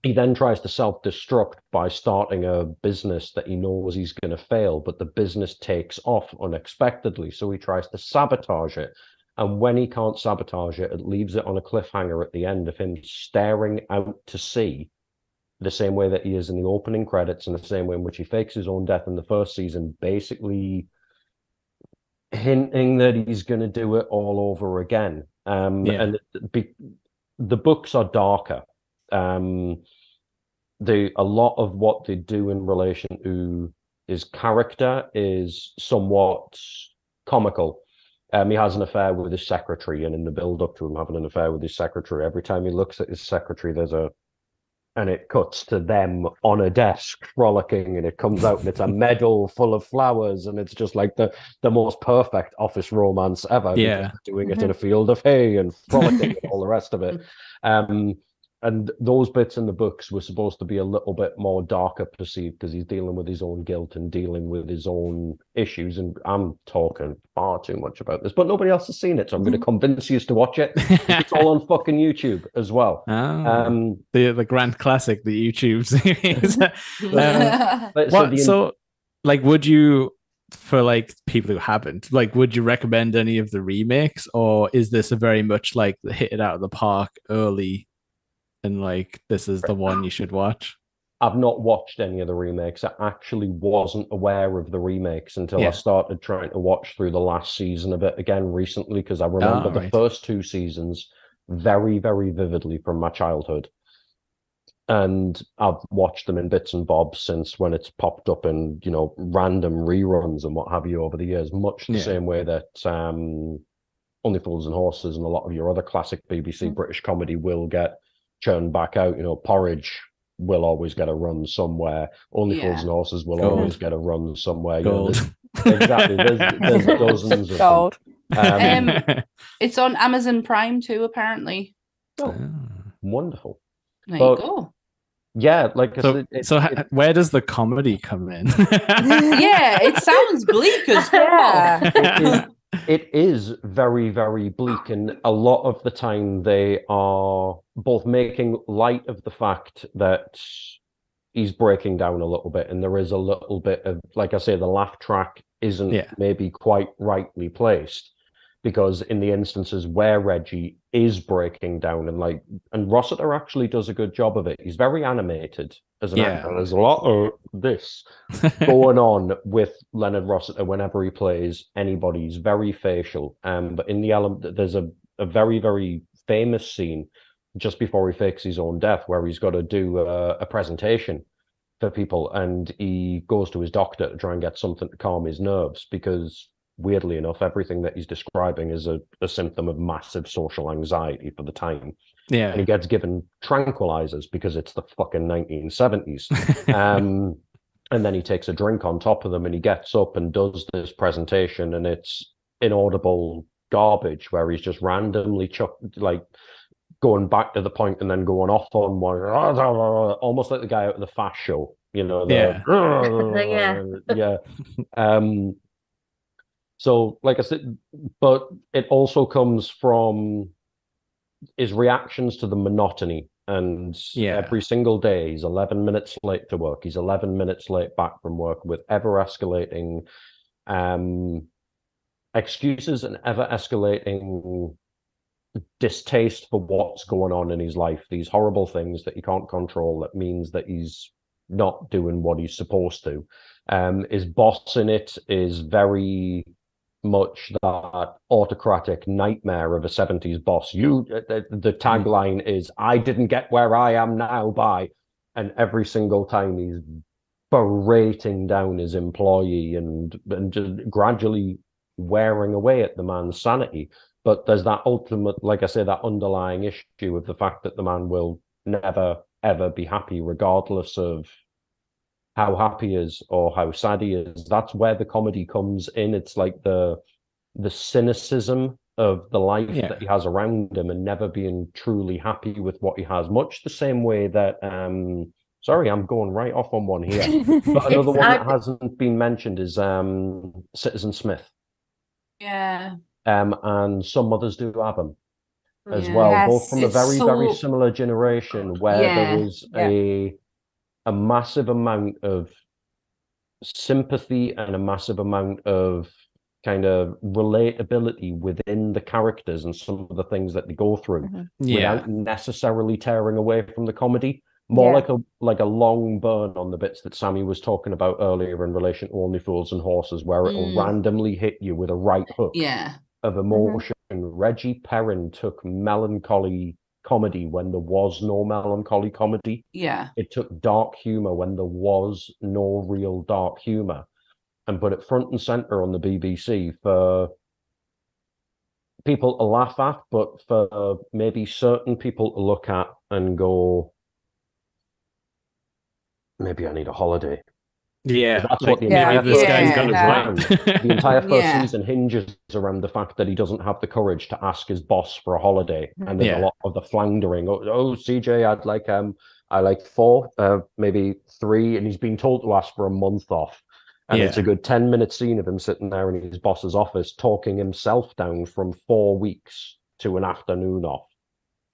He then tries to self-destruct by starting a business that he knows he's going to fail, but the business takes off unexpectedly, so he tries to sabotage it. And when he can't sabotage it, it leaves it on a cliffhanger at the end of him staring out to sea, the same way that he is in the opening credits and the same way in which he fakes his own death in the first season, basically hinting that he's going to do it all over again. And the books are darker. A lot of what they do in relation to his character is somewhat comical. He has an affair with his secretary, and in the build-up to him having an affair with his secretary, every time he looks at his secretary, and it cuts to them on a desk frolicking, and it comes out and it's a meadow full of flowers, and it's just like the most perfect office romance ever. Doing it in a field of hay and frolicking and all the rest of it. And those bits in the books were supposed to be a little bit more darker perceived because he's dealing with his own guilt and dealing with his own issues. And I'm talking far too much about this, but nobody else has seen it, so I'm going to convince you to watch it. It's all on fucking YouTube as well. The grand classic, the YouTube series. Would you, for like people who haven't, like, would you recommend any of the remakes, or is this a very much like hit it out of the park early? And like, this is the one you should watch? I've not watched any of the remakes. I actually wasn't aware of the remakes until I started trying to watch through the last season of it again recently, because I remember the first two seasons very, very vividly from my childhood. And I've watched them in bits and bobs since when it's popped up in, random reruns and what have you over the years, much the same way that Only Fools and Horses and a lot of your other classic BBC British comedy will get churned back out. Porridge will always get a run somewhere. Only Fools and Horses will always get a run somewhere. Gold. Exactly. There's dozens of Gold. them. It's on Amazon Prime too, apparently. Oh, wonderful. There you go. Yeah, like where does the comedy come in? Yeah, it sounds bleak as hell. It is very, very bleak, and a lot of the time they are both making light of the fact that he's breaking down a little bit, and there is a little bit of, like I say, the laugh track isn't maybe quite rightly placed, because in the instances where Reggie is breaking down and Rossiter actually does a good job of it. He's very animated as an actor. There's a lot of this going on with Leonard Rossiter whenever he plays anybody. He's very facial. But in the element, there's a very, very famous scene just before he fakes his own death where he's got to do a presentation for people, and he goes to his doctor to try and get something to calm his nerves, because weirdly enough, everything that he's describing is a symptom of massive social anxiety for the time. Yeah. And he gets given tranquilizers because it's the fucking 1970s. And then he takes a drink on top of them, and he gets up and does this presentation, and it's inaudible garbage where he's just randomly going back to the point and then going off on one, almost like the guy out of the Fast Show, So, like I said, but it also comes from his reactions to the monotony. And every single day, he's 11 minutes late to work. He's 11 minutes late back from work, with ever-escalating excuses and ever-escalating distaste for what's going on in his life. These horrible things that he can't control, that means that he's not doing what he's supposed to. His boss in it is very much that autocratic nightmare of a 70s boss. The tagline is, "I didn't get where I am now by," and every single time he's berating down his employee and just gradually wearing away at the man's sanity. But there's that ultimate, like I say, that underlying issue of the fact that the man will never, ever be happy, regardless of how happy he is or how sad he is. That's where the comedy comes in. It's like the cynicism of the life that he has around him and never being truly happy with what he has. Much the same way that, sorry, I'm going right off on one here. But another one that hasn't been mentioned is Citizen Smith. Yeah. And Some Mothers Do Have Them as well, both from a very, very similar generation where there was a massive amount of sympathy and a massive amount of kind of relatability within the characters and some of the things that they go through without necessarily tearing away from the comedy. More like a long burn on the bits that Sammy was talking about earlier in relation to Only Fools and Horses, where it'll randomly hit you with a right hook of emotion. Reggie Perrin took melancholy comedy when there was no melancholy comedy. Yeah. It took dark humor when there was no real dark humor, and put it front and center on the BBC for people to laugh at, but for maybe certain people to look at and go, maybe I need a holiday. Yeah, that's what the entire this guy's got it right. The entire first season hinges around the fact that he doesn't have the courage to ask his boss for a holiday, and there's a lot of the floundering. Oh, CJ, I like 4, maybe 3, and he's been told to ask for a month off. And it's a good 10-minute scene of him sitting there in his boss's office talking himself down from 4 weeks to an afternoon off.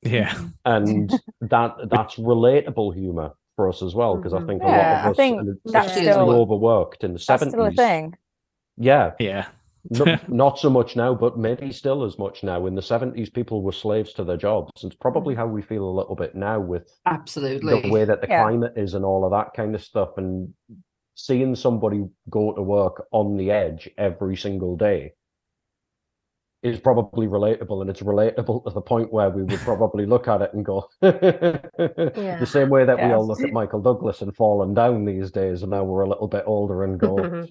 Yeah, and that's relatable humor for us as well, because I think a lot of us, that's still overworked in the 70s. Still a thing. Yeah. Not so much now, but maybe still as much now. In the 70s, people were slaves to their jobs. It's probably how we feel a little bit now with absolutely the way that the climate is and all of that kind of stuff. And seeing somebody go to work on the edge every single day is probably relatable, and it's relatable to the point where we would probably look at it and go, the same way that we all look at Michael Douglas and Fallen Down these days, and now we're a little bit older and go,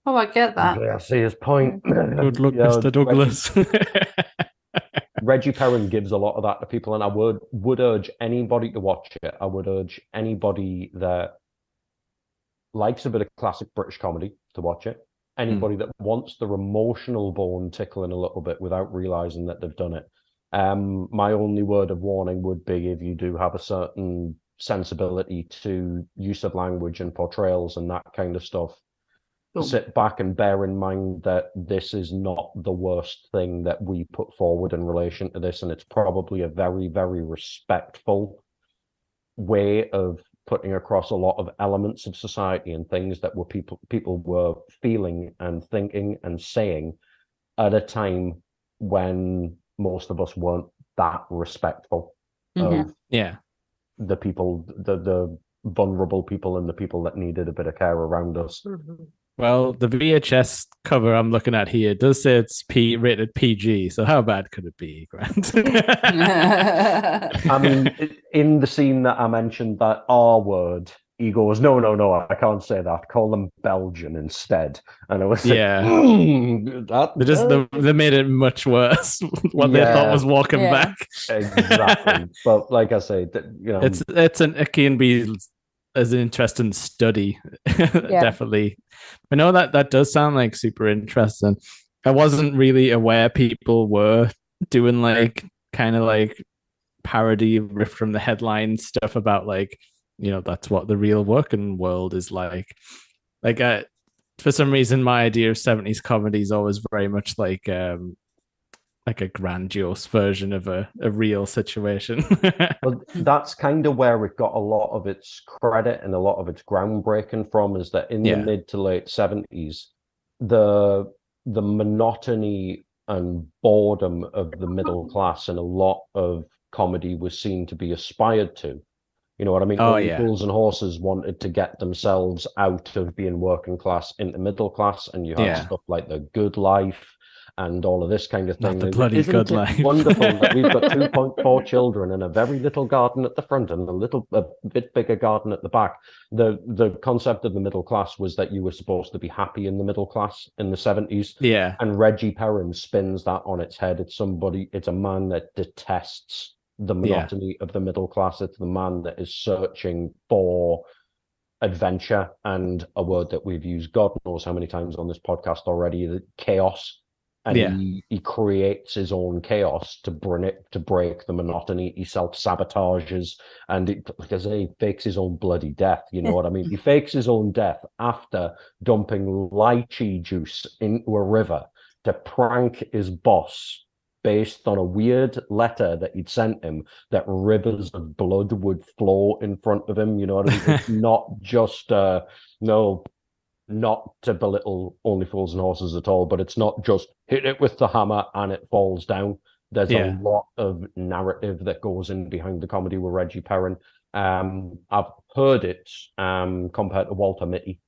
oh, I get that. I see his point. Good luck, Mr. Douglas. Reggie Perrin gives a lot of that to people, and I would urge anybody to watch it. I would urge anybody that likes a bit of classic British comedy to watch it. Anybody that wants their emotional bone tickling a little bit without realizing that they've done it. My only word of warning would be, if you do have a certain sensibility to use of language and portrayals and that kind of stuff, sit back and bear in mind that this is not the worst thing that we put forward in relation to this, and it's probably a very, very respectful way of putting across a lot of elements of society and things that were people were feeling and thinking and saying at a time when most of us weren't that respectful of the people, the vulnerable people and the people that needed a bit of care around us. Well, the VHS cover I'm looking at here does say it's rated PG, so how bad could it be, Grant? I mean, in the scene that I mentioned, that R word, he goes, no, I can't say that. Call them Belgian instead. And I was they made it much worse. What they thought was walking back. Exactly. But like I say, it can be as an interesting study, definitely. I know that does sound like super interesting. I wasn't really aware people were doing like kind of like parody riff from the headline stuff about like, that's what the real working world is like. Like for some reason, my idea of 70s comedy is always very much like a grandiose version of a real situation. Well, that's kind of where it got a lot of its credit and a lot of its groundbreaking from, is that in the mid to late 70s, the monotony and boredom of the middle class in a lot of comedy was seen to be aspired to. You know what I mean? Fools and Horses wanted to get themselves out of being working class into middle class, and you have stuff like The Good Life and all of this kind of thing. Not the bloody Good Life. Wonderful that we've got 2.4 children and a very little garden at the front and a bit bigger garden at the back. The concept of the middle class was that you were supposed to be happy in the middle class in the 70s. Yeah. And Reggie Perrin spins that on its head. It's a man that detests the monotony of the middle class. It's the man that is searching for adventure, and a word that we've used God knows how many times on this podcast already, chaos. And he creates his own chaos to break the monotony. He self-sabotages, and he fakes his own bloody death. You know what I mean? He fakes his own death after dumping lychee juice into a river to prank his boss, based on a weird letter that he'd sent him, that rivers of blood would flow in front of him. You know what I mean? It's not just not to belittle Only Fools and Horses at all, but it's not just hit it with the hammer and it falls down. There's a lot of narrative that goes in behind the comedy with Reggie Perrin. I've heard it compared to Walter Mitty.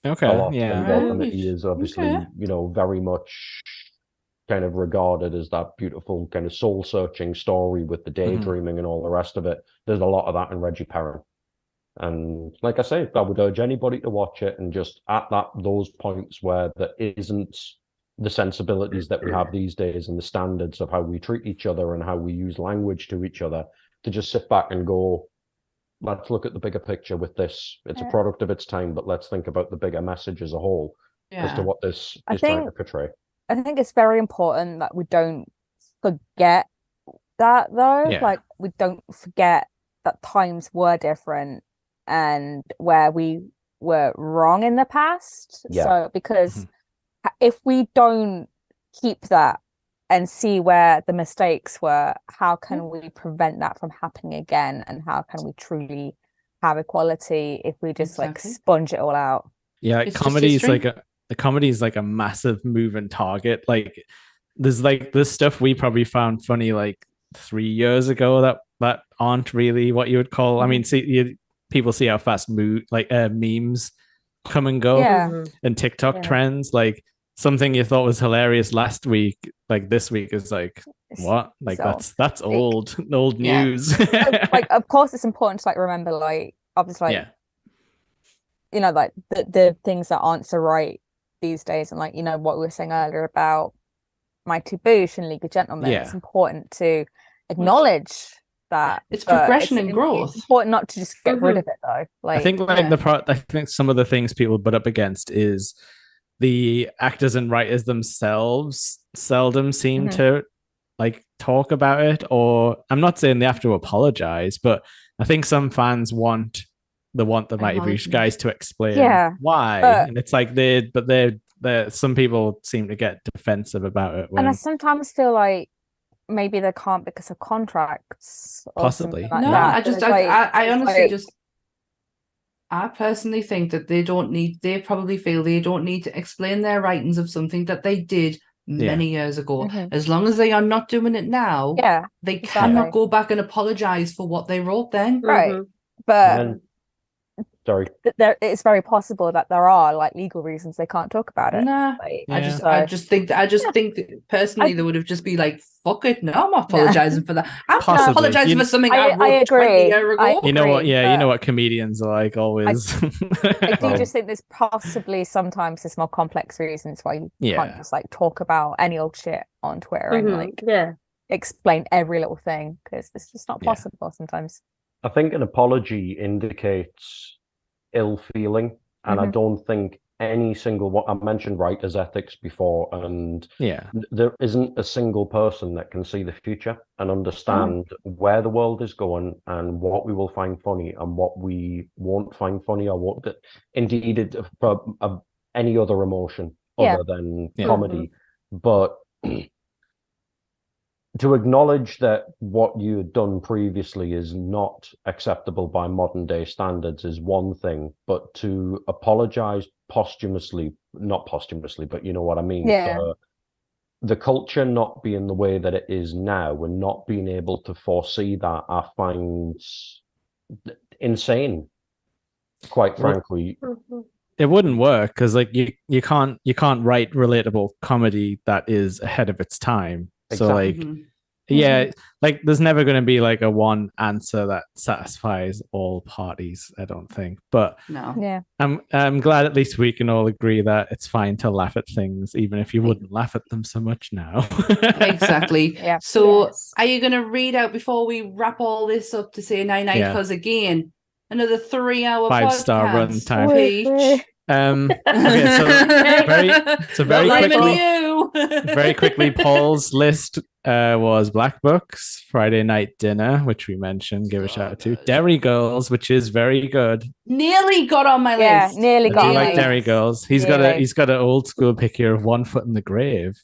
Okay, and Walter Mitty is obviously, very much kind of regarded as that beautiful kind of soul-searching story with the daydreaming and all the rest of it. There's a lot of that in Reggie Perrin. And like I say, I would urge anybody to watch it, and just at those points where there isn't the sensibilities that we have these days and the standards of how we treat each other and how we use language to each other, to just sit back and go, let's look at the bigger picture with this. It's a product of its time, but let's think about the bigger message as a whole as to what this is trying to portray. I think it's very important that we don't forget that, though. Like, we don't forget that times were different and where we were wrong in the past. So because if we don't keep that and see where the mistakes were, how can we prevent that from happening again? And how can we truly have equality if we just like sponge it all out? Yeah, comedy is like a massive moving target. Like there's stuff we probably found funny like 3 years ago that aren't really what you would call. I mean, people see how fast memes come and go, and TikTok trends. Like something you thought was hilarious last week, like this week is like, what? Like So, that's old Yeah. news. like, of course, it's important to like remember, like, obviously, like, you know, like the things that aren't so right these days, and like, you know, what we were saying earlier about Mighty Boosh and League of Gentlemen. Yeah. It's important to acknowledge that It's progression and growth. It's important not to just get rid of it, though. Like, I think I think some of the things people butt up against is the actors and writers themselves seldom seem to like talk about it, or I'm not saying they have to apologize, but I think some fans want the Mighty Boosh guys to explain why, and it's like some people seem to get defensive about it. And I sometimes feel like maybe they can't because of contracts, or possibly. Like that. I honestly I personally think that they probably feel they don't need to explain their writings of something that they did many years ago. As long as they are not doing it now, they cannot go back and apologize for what they wrote then. Right. But it's very possible that there are like legal reasons they can't talk about it. Nah, I just think that personally they would have just be like, fuck it, no, I'm not apologizing for that. I'm not apologizing for something I wrote 20 years ago. You know what? Yeah, you know what comedians are like always. I do just think there's possibly sometimes there's more complex reasons why you can't just like talk about any old shit on Twitter and like explain every little thing, because it's just not possible sometimes. I think an apology indicates ill feeling, and I don't think any single one, I mentioned writers' ethics before, and there isn't a single person that can see the future and understand where the world is going and what we will find funny and what we won't find funny, or what indeed for any other emotion other than comedy. But to acknowledge that what you had done previously is not acceptable by modern day standards is one thing, but to apologize posthumously, not posthumously, but you know what I mean, for the culture not being the way that it is now and not being able to foresee that, I find insane, quite frankly. It wouldn't work because like you can't write relatable comedy that is ahead of its time. Exactly. So like like there's never going to be like a one answer that satisfies all parties, I don't think. But I'm glad at least we can all agree that it's fine to laugh at things even if you wouldn't laugh at them so much now. Exactly. So are you going to read out before we wrap all this up to say night night, because again, another 3-hour 5-star runtime. Okay, so very quickly, Paul's list was Black Books, Friday Night Dinner, which we mentioned, give a shout out to, Derry Girls, which is very good. Nearly got on my list. Nearly got. I do like Derry Girls. He's got an old school picture of One Foot in the Grave.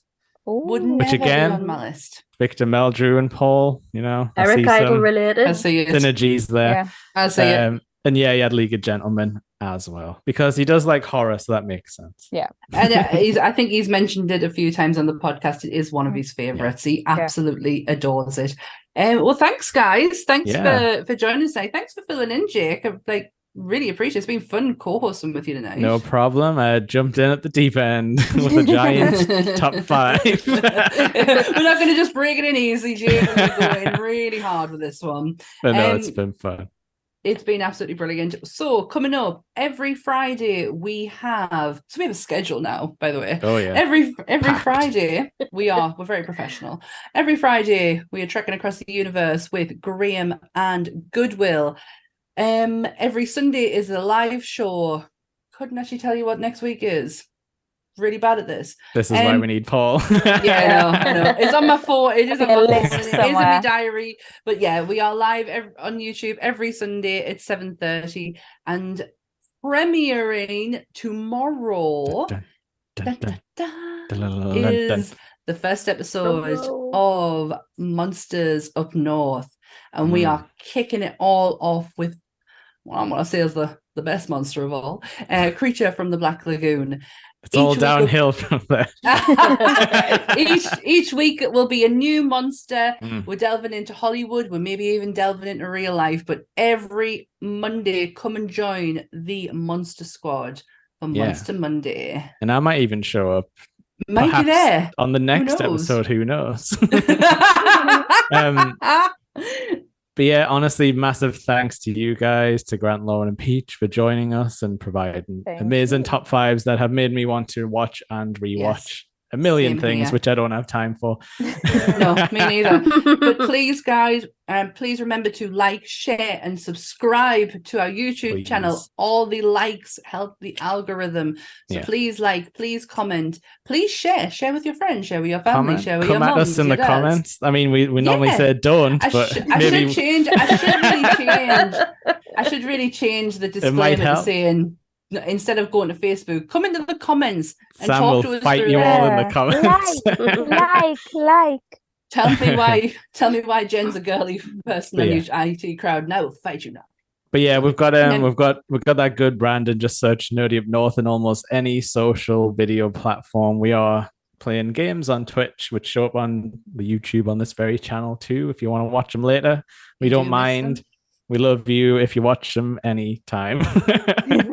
Which again, be on my list. Victor Meldrew and Paul, you know, Eric Idle related. I see it. Synergies there. I see it. And he had League of Gentlemen as well, because he does like horror, so that makes sense. Yeah. And I think he's mentioned it a few times on the podcast. It is one of his favorites. He absolutely adores it. Well, thanks, guys. Thanks for joining us today. Thanks for filling in, Jake. I really appreciate it. It's been fun co-hosting with you tonight. No problem. I jumped in at the deep end with a giant top 5. We're not going to just break it in easy, Jake. We're going really hard with this one. But no, it's been fun. It's been absolutely brilliant. So coming up every Friday, we have a schedule now, by the way. Oh yeah. Every Friday, we're very professional. Every Friday, we are trekking across the universe with Graham and Goodwill. Every Sunday is a live show. Couldn't actually tell you what next week is. Really bad at this. This is why we need Paul. I know. It's on my phone. It is on my phone. It is in my diary. But yeah, we are live on YouTube every Sunday at 7:30 and premiering tomorrow is the first episode of Monsters Up North, and we are kicking it all off with what I'm going to say is the best monster of all, Creature from the Black Lagoon. It's all downhill from there. each week it will be a new monster. We're delving into Hollywood. We're maybe even delving into real life. But every Monday, come and join the Monster Squad for Monster Monday. And I might even show up Might perhaps be there on the next knows? episode. Who knows? But yeah, honestly, massive thanks to you guys, to Grant, Lauren, and Peach for joining us and providing amazing top fives that have made me want to watch and rewatch a million Same things, here. which I don't have time for. No, me neither. But please, guys, please remember to like, share, and subscribe to our YouTube channel. All the likes help the algorithm. So please like, please comment, please share with your friends, share with your family, share with your moms. Come at us in the comments. I mean, we normally say don't, but maybe... I should really change the disclaimer to saying, instead of going to Facebook, come into the comments and Sam talk will to us. Fight you all in the comments. Like. Tell me why Jen's a girly person on your IT crowd. Now, fight you now. But yeah, we've got that good brand, and just search Nerdy Up North in almost any social video platform. We are playing games on Twitch, which show up on the YouTube on this very channel too. If you want to watch them later, we don't mind. We love you if you watch them anytime.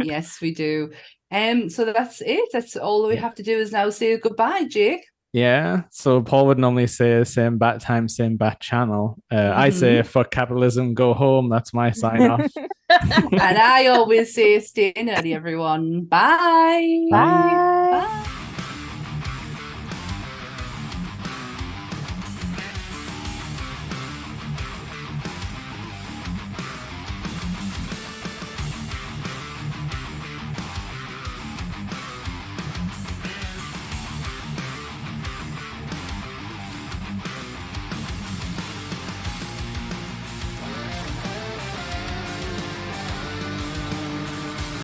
Yes, we do. So that's it. That's all we have to do is now say goodbye, Jake. Yeah. So Paul would normally say same bat time, same bat channel. I say fuck capitalism, go home. That's my sign off. And I always say stay nerdy, everyone. Bye. Bye. Bye.